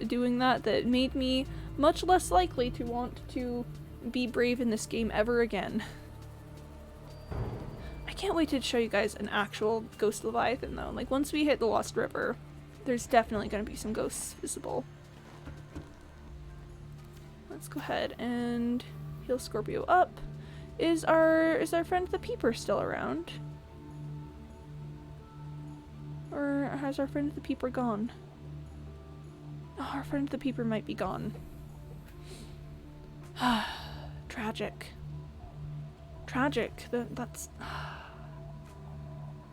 doing that made me much less likely to want to be brave in this game ever again. I can't wait to show you guys an actual ghost leviathan though. Like, once we hit the Lost River, there's definitely going to be some ghosts visible. Let's go ahead and heal Scorpio up. Is our friend the Peeper still around? Or has our friend the Peeper gone? Oh, our friend the Peeper might be gone. Tragic. Tragic. That's...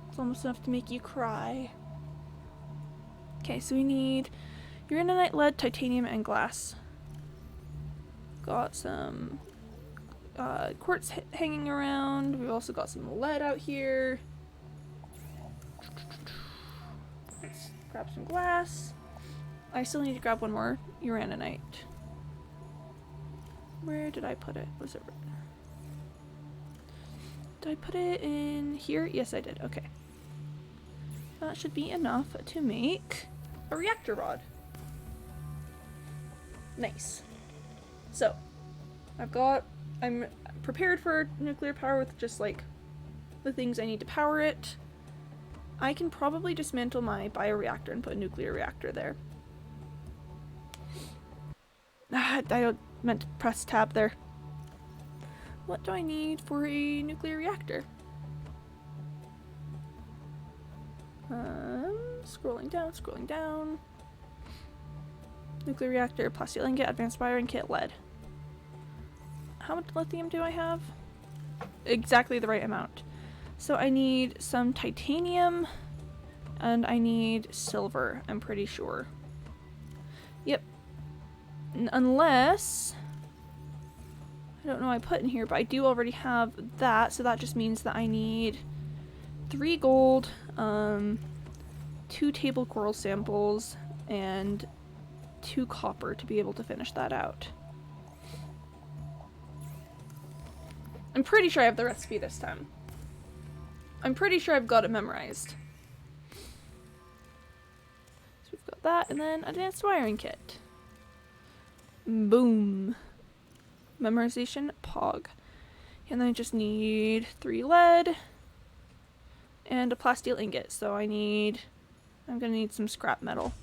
It's almost enough to make you cry. Okay, so we need uraninite, lead, titanium, and glass. Got some quartz hanging around. We've also got some lead out here. Let's grab some glass. I still need to grab one more uraninite. Where did I put it? Was it... Did I put it in here? Yes, I did. Okay. That should be enough to make a reactor rod. Nice. So, I'm prepared for nuclear power with just like the things I need to power it. I can probably dismantle my bioreactor and put a nuclear reactor there. I meant to press tab there. What do I need for a nuclear reactor? Scrolling down. Nuclear reactor, plasteel ingot, advanced wiring kit, lead. How much lithium do I have? Exactly the right amount. So I need some titanium and I need silver, I'm pretty sure. Yep. Unless, I don't know what I put in here, but I do already have that, so that just means that I need 3 gold, 2 table coral samples, and 2 copper to be able to finish that out. I'm pretty sure I have the recipe this time. I'm pretty sure I've got it memorized. So we've got that, and then advanced wiring kit. Boom. Memorization, pog. And then I just need 3 lead and a plasteel ingot, so I'm gonna need some scrap metal.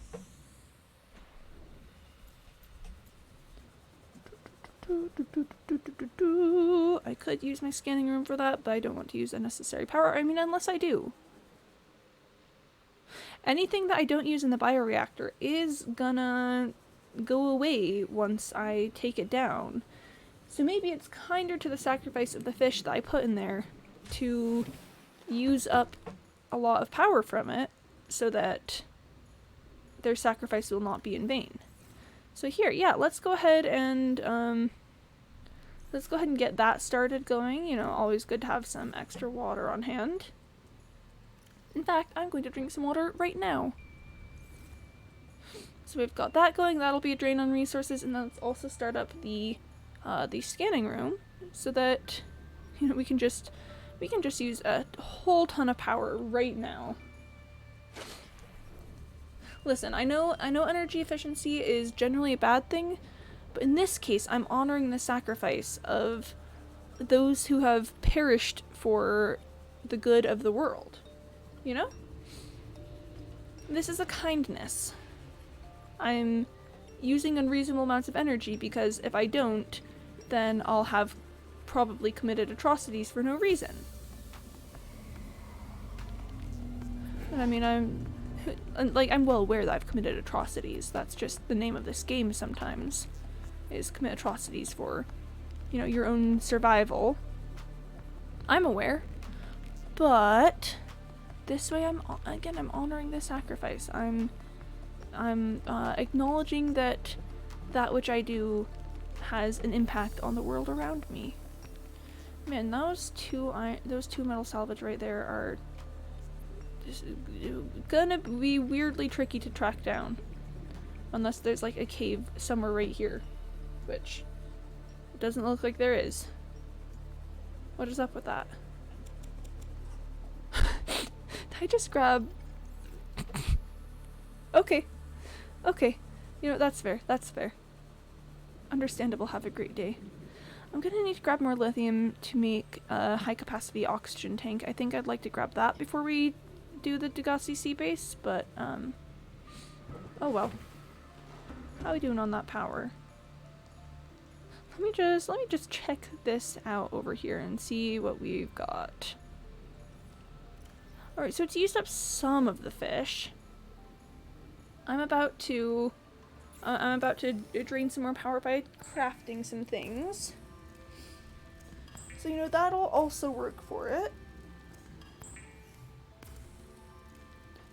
I could use my scanning room for that, but I don't want to use unnecessary power. I mean, unless I do. Anything that I don't use in the bioreactor is gonna go away once I take it down. So maybe it's kinder to the sacrifice of the fish that I put in there to use up a lot of power from it so that their sacrifice will not be in vain. So here, yeah, let's go ahead and get that started going. You know, always good to have some extra water on hand. In fact, I'm going to drink some water right now. So we've got that going. That'll be a drain on resources, and then let's also start up the scanning room so that, you know, we can just use a whole ton of power right now. Listen, I know energy efficiency is generally a bad thing, but in this case, I'm honoring the sacrifice of those who have perished for the good of the world. You know? This is a kindness. I'm using unreasonable amounts of energy because if I don't, then I'll have probably committed atrocities for no reason. And I mean, I'm well aware that I've committed atrocities. That's just the name of this game sometimes, is commit atrocities for, you know, your own survival. I'm aware. But this way I'm honoring the sacrifice. I'm acknowledging that which I do has an impact on the world around me. Man, those two metal salvage right there are just gonna be weirdly tricky to track down. Unless there's like a cave somewhere right here. Which it doesn't look like there is. What is up with that? Did I just grab... Okay. Okay. You know, that's fair. That's fair. Understandable. Have a great day. I'm gonna need to grab more lithium to make a high-capacity oxygen tank. I think I'd like to grab that before we do the Degassi sea base, but, oh well. How are we doing on that power? Let me just check this out over here and see what we've got. Alright, so it's used up some of the fish. I'm about to drain some more power by crafting some things. So, you know, that'll also work for it.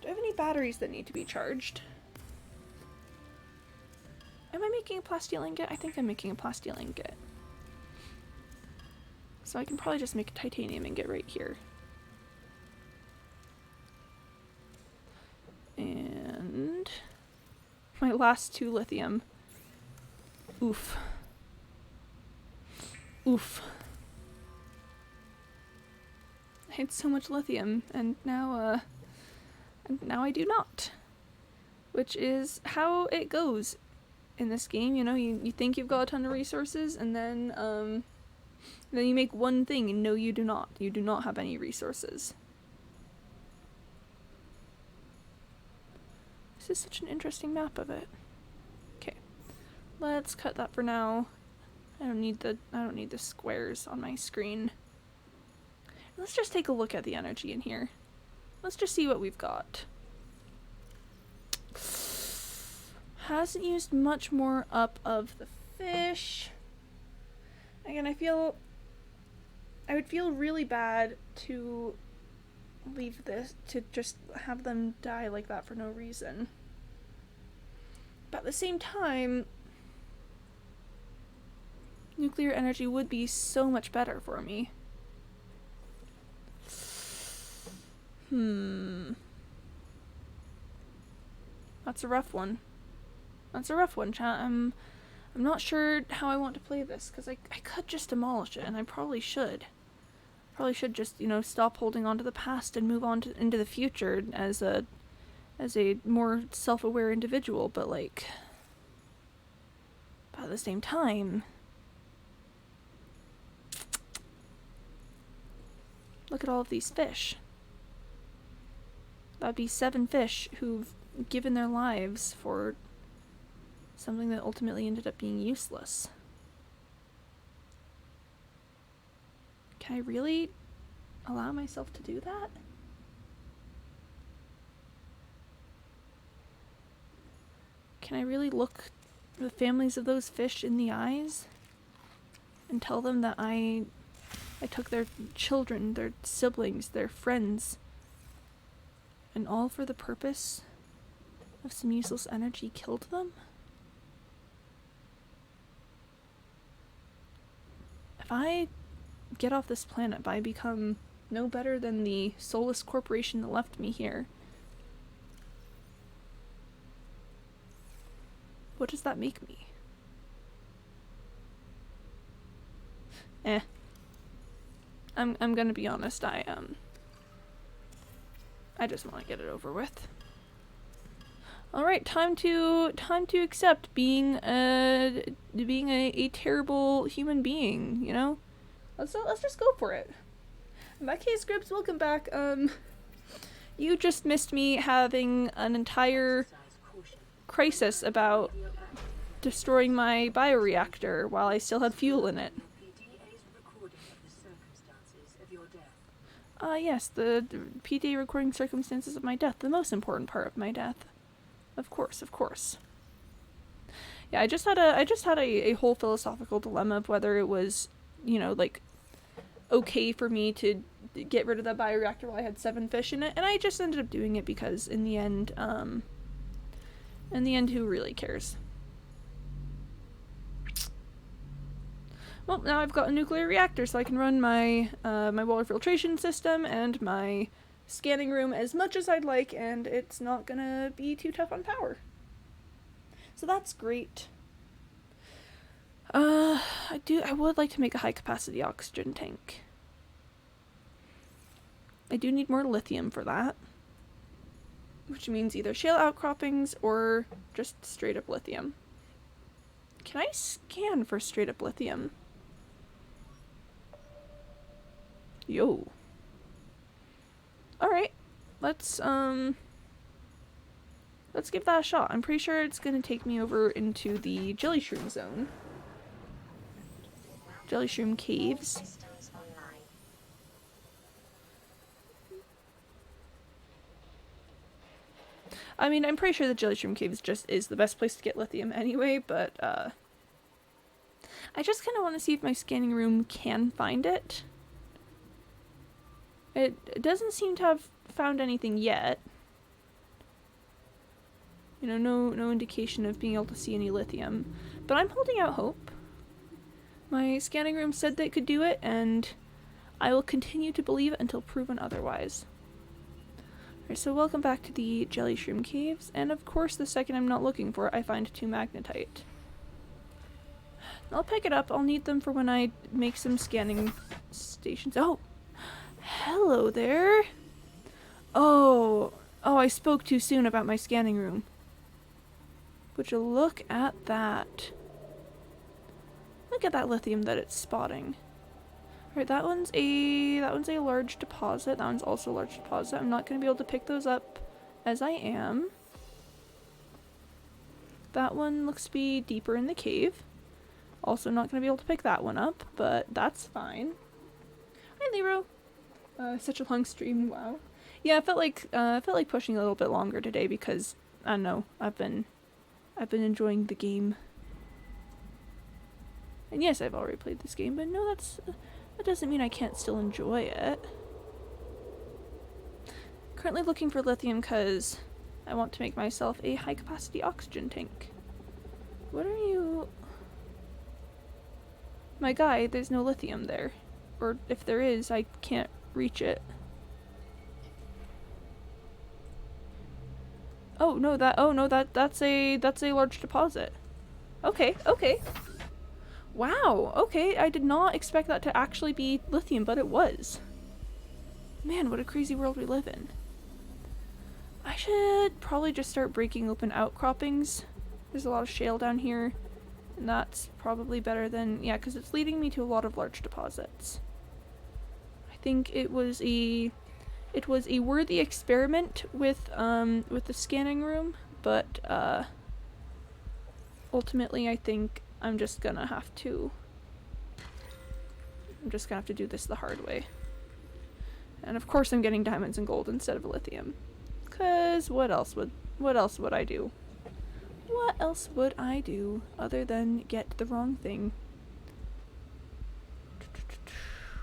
Do I have any batteries that need to be charged? Am I making a plasteel ingot? I think I'm making a plasteel ingot. So I can probably just make a titanium ingot right here. And my last 2 lithium. Oof. Oof. I had so much lithium, and now I do not. Which is how it goes in this game, you know, you think you've got a ton of resources, and then you make one thing, and no, you do not. You do not have any resources. This is such an interesting map of it. Okay, let's cut that for now. I don't need the squares on my screen. Let's just take a look at the energy in here. Let's just see what we've got. Hasn't used much more up of the fish. Again, I would feel really bad to leave this, to just have them die like that for no reason. But at the same time, nuclear energy would be so much better for me. That's a rough one. That's a rough one, chat. I'm not sure how I want to play this, because I could just demolish it, and I probably should. Probably should just, you know, stop holding on to the past and move on into the future as a more self-aware individual, but like, but at the same time, look at all of these fish. That'd be 7 fish who've given their lives for something that ultimately ended up being useless. Can I really allow myself to do that? Can I really look the families of those fish in the eyes and tell them that I took their children, their siblings, their friends, and all for the purpose of some useless energy killed them? If I get off this planet, but I become no better than the soulless corporation that left me here, what does that make me? I'm gonna be honest, I just want to get it over with. Alright, time to accept being a terrible human being, you know? Let's just go for it. In that case, Gribbs, welcome back. You just missed me having an entire crisis about destroying my bioreactor while I still had fuel in it. Yes, the PDA recording circumstances of my death, the most important part of my death. Of course, of course. Yeah, I just had a whole philosophical dilemma of whether it was, you know, like, okay for me to get rid of that bioreactor while I had 7 fish in it, and I just ended up doing it because in the end, who really cares? Well, now I've got a nuclear reactor, so I can run my my water filtration system and my scanning room as much as I'd like, and it's not gonna be too tough on power. So that's great. I would like to make a high capacity oxygen tank. I do need more lithium for that, which means either shale outcroppings or just straight up lithium. Can I scan for straight up lithium? Yo. Alright, let's give that a shot. I'm pretty sure it's gonna take me over into the Jellyshroom zone. Jellyshroom caves. I mean, I'm pretty sure the Jellyshroom caves just is the best place to get lithium anyway, but I just kind of want to see if my scanning room can find it. It doesn't seem to have found anything yet. You know, no indication of being able to see any lithium. But I'm holding out hope. My scanning room said they could do it, and I will continue to believe it until proven otherwise. Alright, so welcome back to the Jellyshroom caves, and of course the second I'm not looking for it, I find 2 magnetite. I'll pick it up, I'll need them for when I make some scanning stations. Oh! Hello there! Oh, I spoke too soon about my scanning room. would you look at that? Look at that lithium that it's spotting. Alright, that one's a large deposit. That one's also a large deposit. I'm not going to be able to pick those up as I am. That one looks to be deeper in the cave. Also not going to be able to pick that one up, but that's fine. Hi, Lero. Such a long stream, wow. Yeah, I felt like pushing a little bit longer today because I don't know, I've been enjoying the game. And yes, I've already played this game, but no, that doesn't mean I can't still enjoy it. Currently looking for lithium because I want to make myself a high capacity oxygen tank. What are you? My guy, there's no lithium there. Or if there is, I can't reach it. Oh no, that's a large deposit. Okay, okay. Wow, okay, I did not expect that to actually be lithium, but it was. Man, what a crazy world we live in. I should probably just start breaking open outcroppings. There's a lot of shale down here, and that's probably better than, yeah, because it's leading me to a lot of large deposits. I think it was a worthy experiment with the scanning room, but ultimately I think I'm just gonna have to do this the hard way. And of course I'm getting diamonds and gold instead of lithium. 'Cause what else would I do? What else would I do other than get the wrong thing?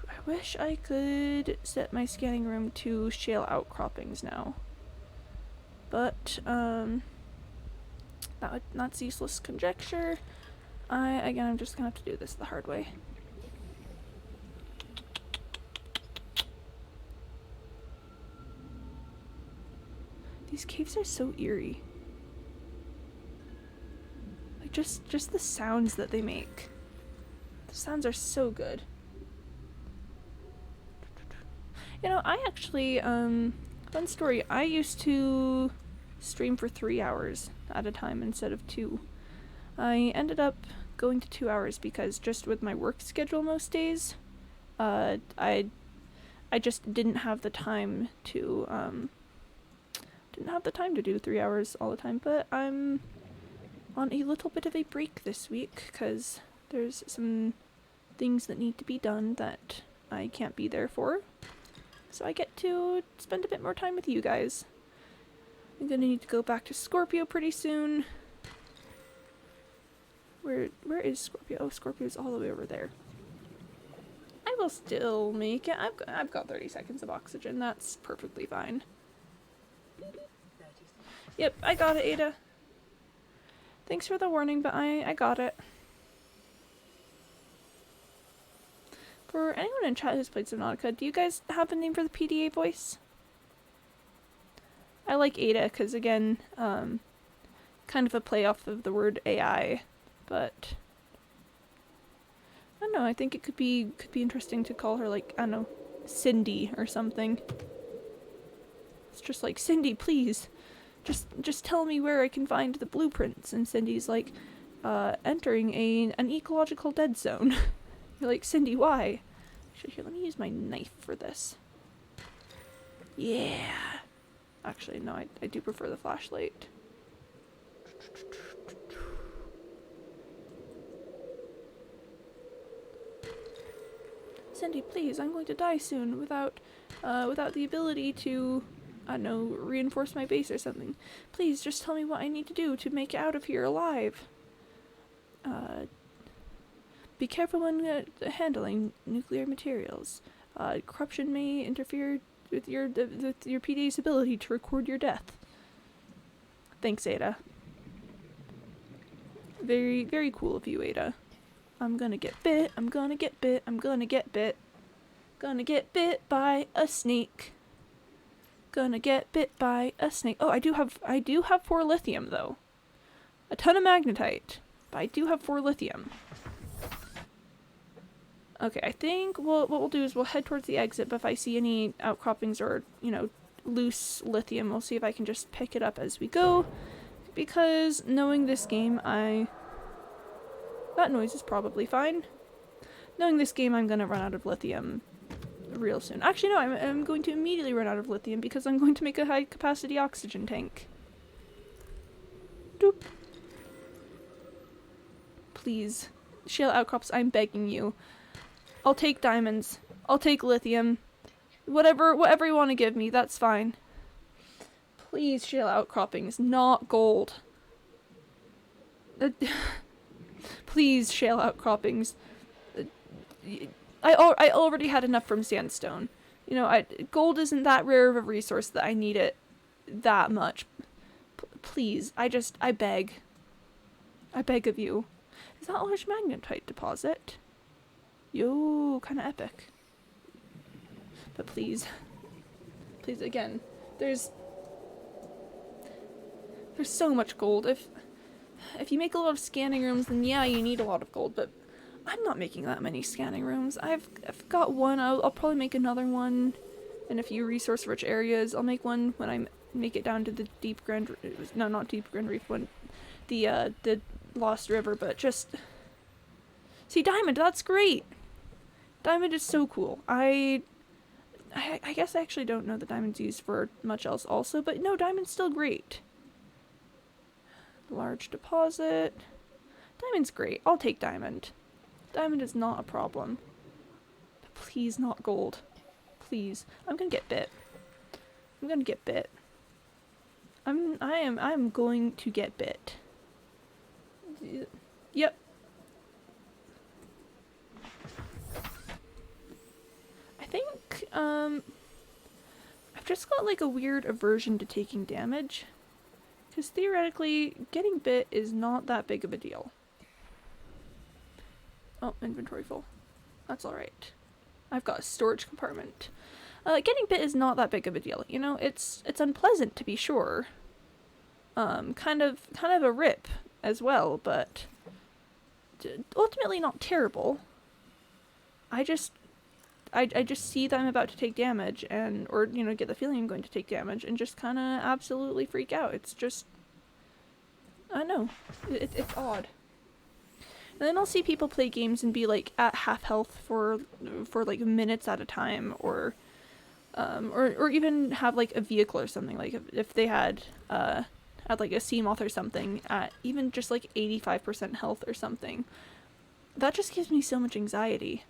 I wish I could set my scanning room to shale outcroppings now. But that's useless conjecture. I'm just gonna have to do this the hard way. These caves are so eerie. Like just the sounds that they make. The sounds are so good. You know, I actually, fun story, I used to stream for 3 hours at a time instead of 2. I ended up going to 2 hours because just with my work schedule most days, I just didn't have the time to do 3 hours all the time, but I'm on a little bit of a break this week because there's some things that need to be done that I can't be there for. So I get to spend a bit more time with you guys. I'm gonna need to go back to Scorpio pretty soon. Where is Scorpio? Oh, Scorpio's all the way over there. I will still make it. I've got 30 seconds of oxygen. That's perfectly fine. Yep, I got it, Ada. Thanks for the warning, but I got it. For anyone in chat who's played Subnautica, do you guys have a name for the PDA voice? I like Ada because, again, kind of a play off of the word AI, but I don't know, I think it could be interesting to call her, like, I don't know, Cindy or something. It's just like, Cindy, please, just tell me where I can find the blueprints, and Cindy's like, entering an ecological dead zone. You're like, Cindy, why? Actually, here, let me use my knife for this. Yeah. Actually, no, I do prefer the flashlight. Cindy, please, I'm going to die soon without the ability to, I don't know, reinforce my base or something. Please, just tell me what I need to do to make it out of here alive. Be careful when handling nuclear materials. Corruption may interfere with your PDA's ability to record your death. Thanks, Ada. Very, very cool of you, Ada. I'm gonna get bit, I'm gonna get bit, I'm gonna get bit. Gonna get bit by a snake. Gonna get bit by a snake. Oh, I do have 4 lithium, though. A ton of magnetite. But I do have 4 lithium. Okay, I think what we'll do is we'll head towards the exit, but if I see any outcroppings or, you know, loose lithium, we'll see if I can just pick it up as we go. because knowing this game, that noise is probably fine. Knowing this game, I'm gonna run out of lithium real soon. Actually, no, I'm going to immediately run out of lithium because I'm going to make a high-capacity oxygen tank. Doop. Please. Shale outcrops, I'm begging you. I'll take diamonds. I'll take lithium. Whatever you want to give me, that's fine. Please, shale outcroppings, not gold. Please, shale outcroppings. I already had enough from sandstone. You know, gold isn't that rare of a resource that I need it that much. Please, I beg. I beg of you. Is that a large magnetite deposit? Yo, kinda epic. But please. Please, again. There's so much gold. If you make a lot of scanning rooms, then yeah, you need a lot of gold, but I'm not making that many scanning rooms. I've got one. I'll probably make another one in a few resource-rich areas. I'll make one when I make it down to the deep Grand... No, not deep Grand Reef one. The Lost River, but just... See, diamond, that's great! Diamond is so cool. I guess I actually don't know that diamond's used for much else also, but no, diamond's still great. Large deposit. Diamond's great. I'll take diamond. Diamond is not a problem. But please not gold. Please. I'm gonna get bit. I'm gonna get bit. I'm going to get bit. Yep. I think, I've just got like a weird aversion to taking damage. Because theoretically, getting bit is not that big of a deal. Oh, inventory full. That's alright. I've got a storage compartment. Getting bit is not that big of a deal. You know, it's unpleasant to be sure. Kind of a rip as well, but ultimately not terrible. I just see that I'm about to take damage or, you know, get the feeling I'm going to take damage and just kind of absolutely freak out. It's just, I don't know. It's odd. And then I'll see people play games and be like at half health for like minutes at a time, or even have like a vehicle or something, like if they had like a sea moth or something at even just like 85% health or something. That just gives me so much anxiety.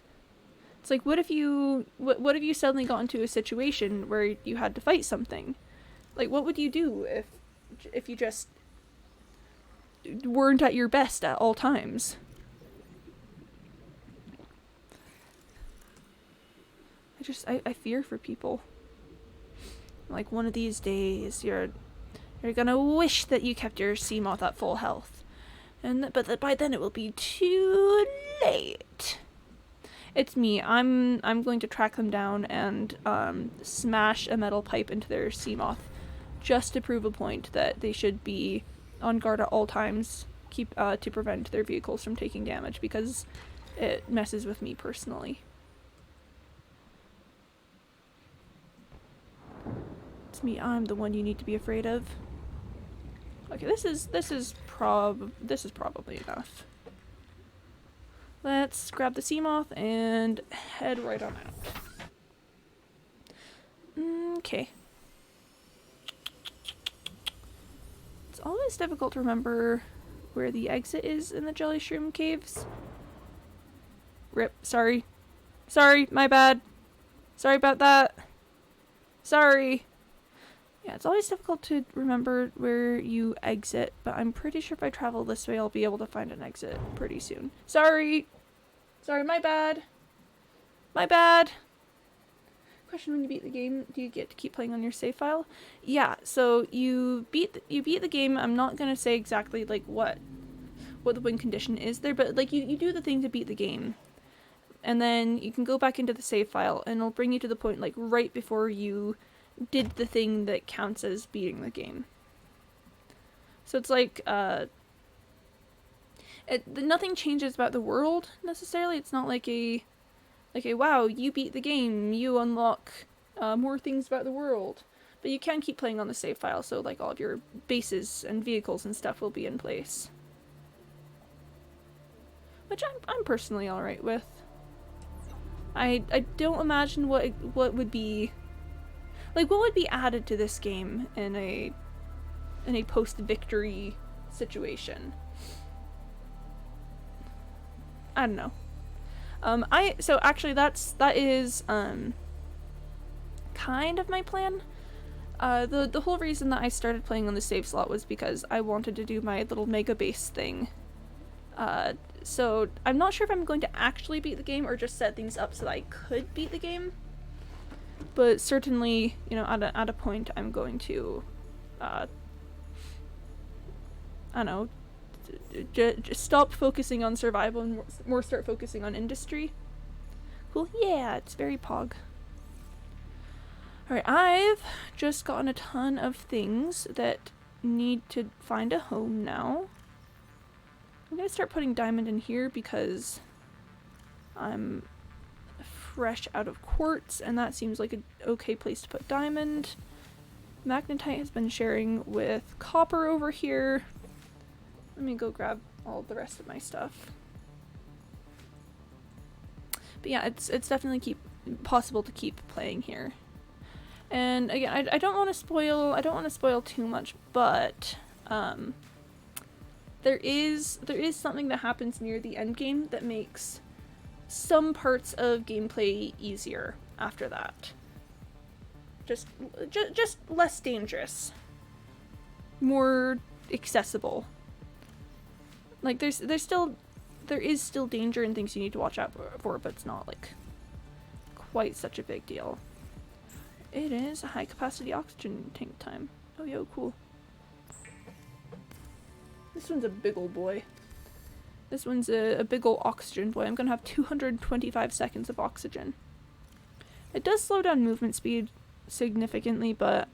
It's like, what if you suddenly got into a situation where you had to fight something? Like, what would you do if you just weren't at your best at all times? I fear for people. Like, one of these days, you're gonna wish that you kept your sea moth at full health, but by then it will be too late. It's me. I'm going to track them down and smash a metal pipe into their sea moth, just to prove a point that they should be on guard at all times, to prevent their vehicles from taking damage, because it messes with me personally. It's me. I'm the one you need to be afraid of. Okay, this is probably enough. Let's grab the sea moth and head right on out. Okay. It's always difficult to remember where the exit is in the Jellyshroom caves. Rip. Sorry. Sorry, my bad. Sorry about that. Sorry. Yeah, it's always difficult to remember where you exit, but I'm pretty sure if I travel this way, I'll be able to find an exit pretty soon. Sorry! Sorry, my bad. My bad! Question: when you beat the game, do you get to keep playing on your save file? Yeah, so you beat the game. I'm not gonna say exactly like what the win condition is there, but like you do the thing to beat the game. And then you can go back into the save file and it'll bring you to the point like right before you did the thing that counts as beating the game. So it's like, nothing changes about the world necessarily. It's not like a wow, you beat the game, you unlock more things about the world. But you can keep playing on the save file, so like all of your bases and vehicles and stuff will be in place. Which I'm personally alright with. I don't imagine what would be, like, what would be added to this game in a post-victory situation. I don't know. So actually that is kind of my plan. The whole reason that I started playing on the save slot was because I wanted to do my little mega base thing. So I'm not sure if I'm going to actually beat the game or just set things up so that I could beat the game. But certainly, you know, at a point I'm going to, I don't know, just stop focusing on survival and more start focusing on industry. Cool. Yeah, it's very pog. Alright, I've just gotten a ton of things that need to find a home now. I'm gonna start putting diamond in here because I'm fresh out of quartz and that seems like an okay place to put diamond. Magnetite has been sharing with copper over here. Let me go grab all the rest of my stuff. But yeah, it's definitely possible to keep playing here. And again, I don't want to spoil too much, but there is something that happens near the end game that makes some parts of gameplay easier after that. Just less dangerous, more accessible. Like there is still danger and things you need to watch out for, but it's not like quite such a big deal. It is a high capacity oxygen tank time. Oh yo, cool. This one's a big ol' boy. This one's a big ol' oxygen boy. I'm gonna have 225 seconds of oxygen. It does slow down movement speed significantly, but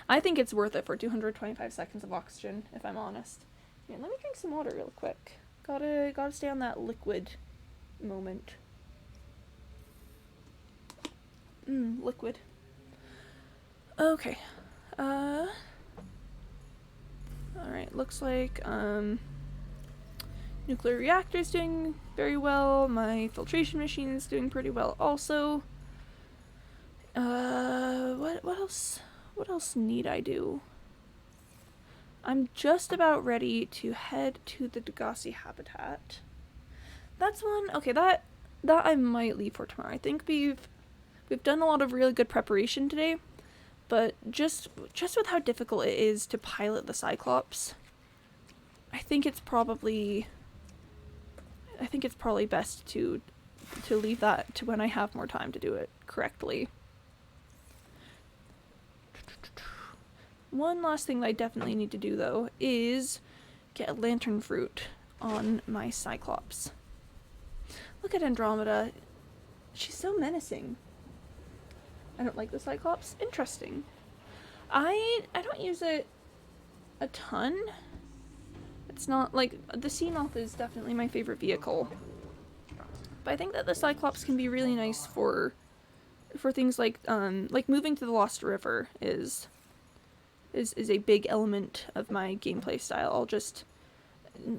I think it's worth it for 225 seconds of oxygen, if I'm honest. Yeah, let me drink some water real quick. Gotta stay on that liquid moment. Liquid. Okay. Alright, looks like nuclear reactor's doing very well. My filtration machine's doing pretty well also. What else? What else need I do? I'm just about ready to head to the Degassi habitat. That's one. Okay, that I might leave for tomorrow. I think we've done a lot of really good preparation today, but just with how difficult it is to pilot the Cyclops, I think it's probably best to leave that to when I have more time to do it correctly. One last thing that I definitely need to do though is get a lantern fruit on my Cyclops. Look at Andromeda. She's so menacing. I don't like the Cyclops. Interesting. I don't use it a ton. It's not like the Seamoth is definitely my favorite vehicle. But I think that the Cyclops can be really nice for things like moving to the Lost River is a big element of my gameplay style. I'll just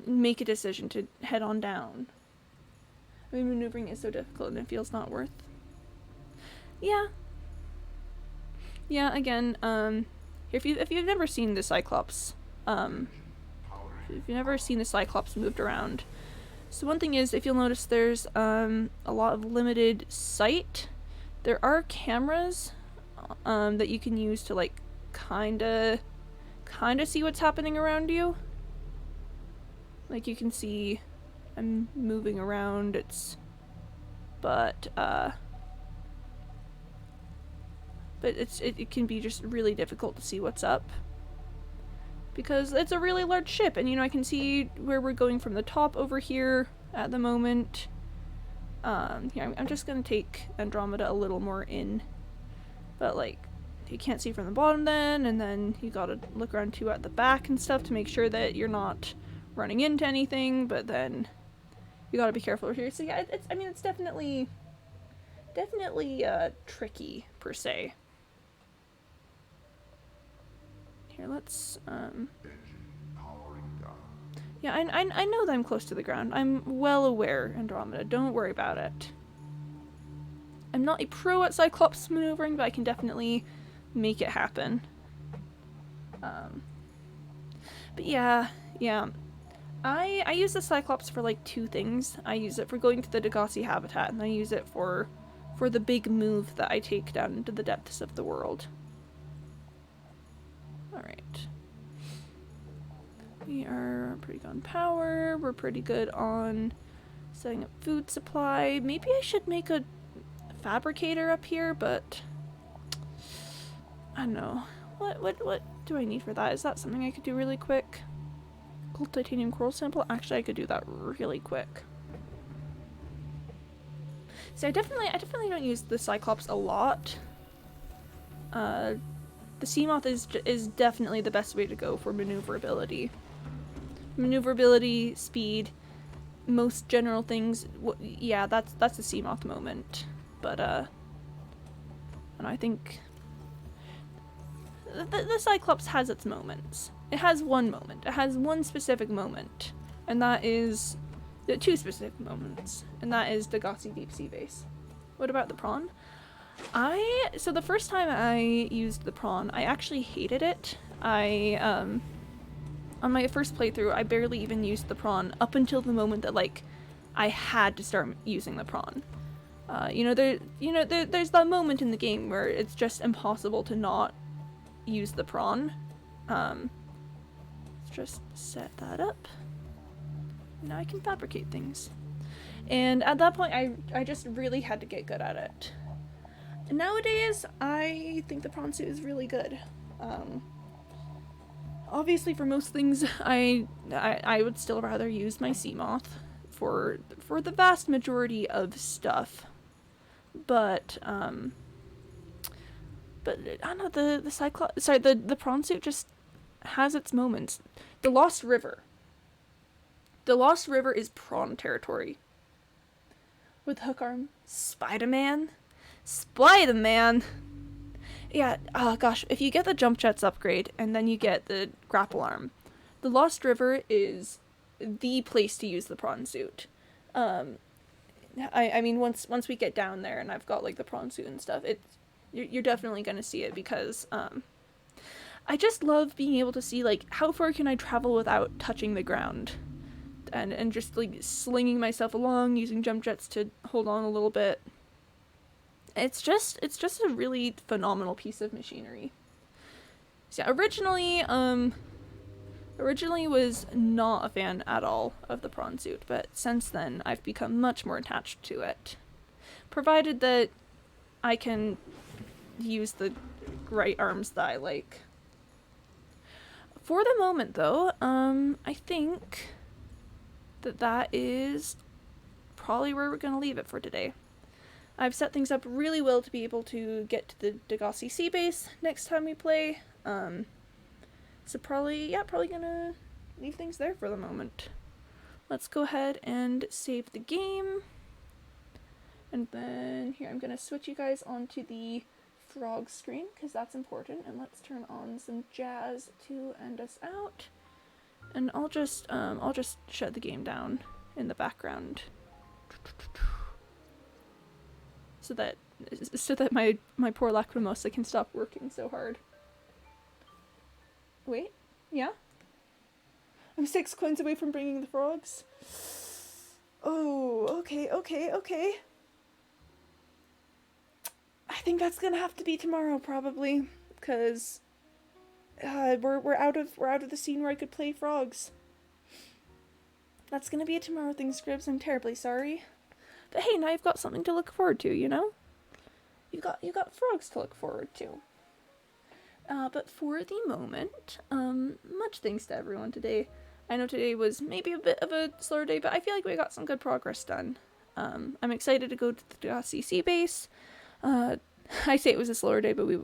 make a decision to head on down. I mean, maneuvering is so difficult and it feels not worth. Yeah. Yeah, again, if you've never seen the Cyclops, if you've never seen the Cyclops moved around, so one thing is, if you'll notice, there's a lot of limited sight. There are cameras that you can use to like kinda see what's happening around you. Like you can see I'm moving around, but it can be just really difficult to see what's up because it's a really large ship, and you know I can see where we're going from the top over here at the moment. Here, I'm just gonna take Andromeda a little more in, but like you can't see from the bottom then, and then you gotta look around too at the back and stuff to make sure that you're not running into anything, but then you gotta be careful over here. So yeah, it's definitely tricky per se. Here, let's, yeah, I know that I'm close to the ground. I'm well aware, Andromeda. Don't worry about it. I'm not a pro at Cyclops maneuvering, but I can definitely make it happen. But yeah. I use the Cyclops for like two things. I use it for going to the Degassi habitat, and I use it for the big move that I take down into the depths of the world. Alright. We are pretty good on power. We're pretty good on setting up food supply. Maybe I should make a fabricator up here, but I don't know. What do I need for that? Is that something I could do really quick? Gold titanium coral sample? Actually, I could do that really quick. So I definitely don't use the Cyclops a lot. The Seamoth is definitely the best way to go for maneuverability. Maneuverability, speed, most general things. Yeah, that's the Seamoth moment. But and I think the Cyclops has its moments. It has one moment. It has one specific moment, and that is two specific moments, and that is Degassi Deep Sea Base. What about the prawn? So the first time I used the prawn, I actually hated it. On my first playthrough, I barely even used the prawn up until the moment that like I had to start using the prawn. There's that moment in the game where it's just impossible to not use the prawn. Let's just set that up. Now I can fabricate things. And at that point, I just really had to get good at it. And nowadays, I think the prawn suit is really good. Obviously, for most things, I would still rather use my Seamoth for the vast majority of stuff. But I don't know, the prawn suit just has its moments. The Lost River. The Lost River is prawn territory. With hook arm, Spider-Man. Yeah, oh gosh, if you get the jump jets upgrade and then you get the grapple arm, the Lost River is the place to use the prawn suit. I mean, once we get down there and I've got like the prawn suit and stuff, you're definitely gonna see it because I just love being able to see like how far can I travel without touching the ground, and just like slinging myself along using jump jets to hold on a little bit. It's just a really phenomenal piece of machinery. So yeah, originally was not a fan at all of the prawn suit, but since then I've become much more attached to it. Provided that I can use the right arms that I like. For the moment though, I think that is probably where we're gonna leave it for today. I've set things up really well to be able to get to the Degassi Sea Base next time we play. So probably gonna leave things there for the moment. Let's go ahead and save the game. And then here, I'm gonna switch you guys onto the frog screen because that's important. And let's turn on some jazz to end us out. And I'll just shut the game down in the background. So that my poor Lacrimosa can stop working so hard. Wait, yeah? I'm 6 coins away from bringing the frogs. Oh, okay. I think that's gonna have to be tomorrow probably, because we're out of the scene where I could play frogs. That's gonna be a tomorrow thing, Scribs. I'm terribly sorry. But hey, now you've got something to look forward to, you know? You got frogs to look forward to. But for the moment, much thanks to everyone today. I know today was maybe a bit of a slower day, but I feel like we got some good progress done. I'm excited to go to the Degassi Sea Base. I say it was a slower day, but we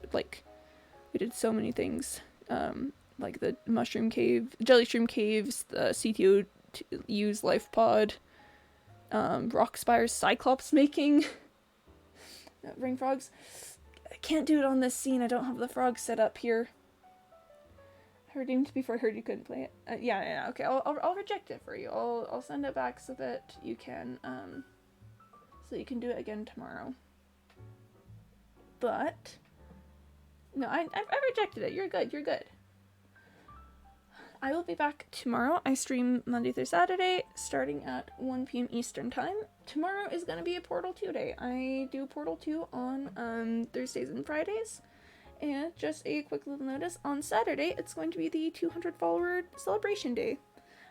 did so many things. Like the Mushroom Cave, Jellyshroom Caves, the CTOU's Life Pod, Rock Spire's Cyclops making, ring frogs. I can't do it on this scene, I don't have the frogs set up here. I redeemed before I heard you couldn't play it. Yeah, okay, I'll reject it for you. I'll send it back so that you can, so you can do it again tomorrow. But, no, I rejected it. You're good, you're good. I will be back tomorrow. I stream Monday through Saturday, starting at 1 p.m. Eastern Time. Tomorrow is going to be a Portal 2 day. I do Portal 2 on Thursdays and Fridays. And just a quick little notice, on Saturday, it's going to be the 200 follower celebration day.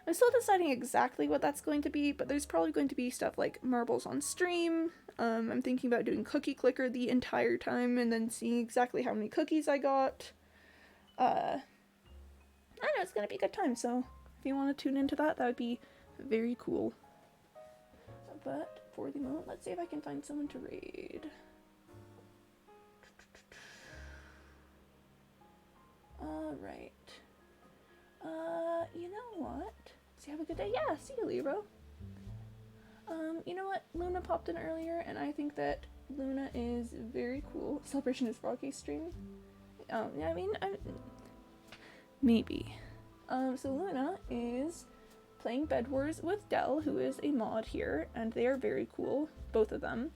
I'm still deciding exactly what that's going to be, but there's probably going to be stuff like marbles on stream. I'm thinking about doing cookie clicker the entire time and then seeing exactly how many cookies I got. I know it's gonna be a good time, so if you want to tune into that, that would be very cool. But for the moment, let's see if I can find someone to raid. Alright. You know what? So you have a good day? Yeah, see you, Libro. You know what? Luna popped in earlier, and I think that Luna is very cool. Celebration is Froggy stream. Yeah, I mean, maybe. So Luna is playing Bed Wars with Dell, who is a mod here, and they are very cool, both of them.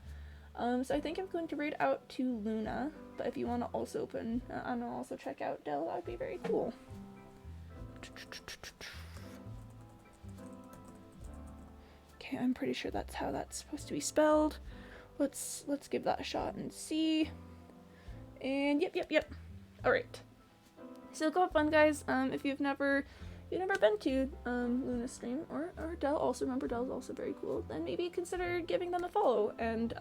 So I think I'm going to raid out to Luna, but if you want to also also check out Dell, that would be very cool. Okay, I'm pretty sure that's how that's supposed to be spelled. Let's give that a shot and see. And yep. Alright. So go have fun, guys. If you've never been to Luna's stream or Dell, also remember Dell's also very cool, then maybe consider giving them a follow. And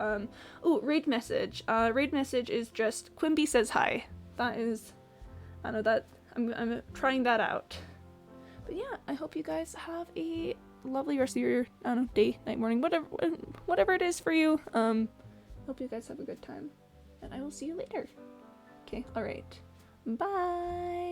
raid message. Raid message is just Quimby says hi. That is, I know that I'm trying that out. But yeah, I hope you guys have a lovely rest of your day, night, morning, whatever it is for you. Hope you guys have a good time, and I will see you later. Okay, all right, bye.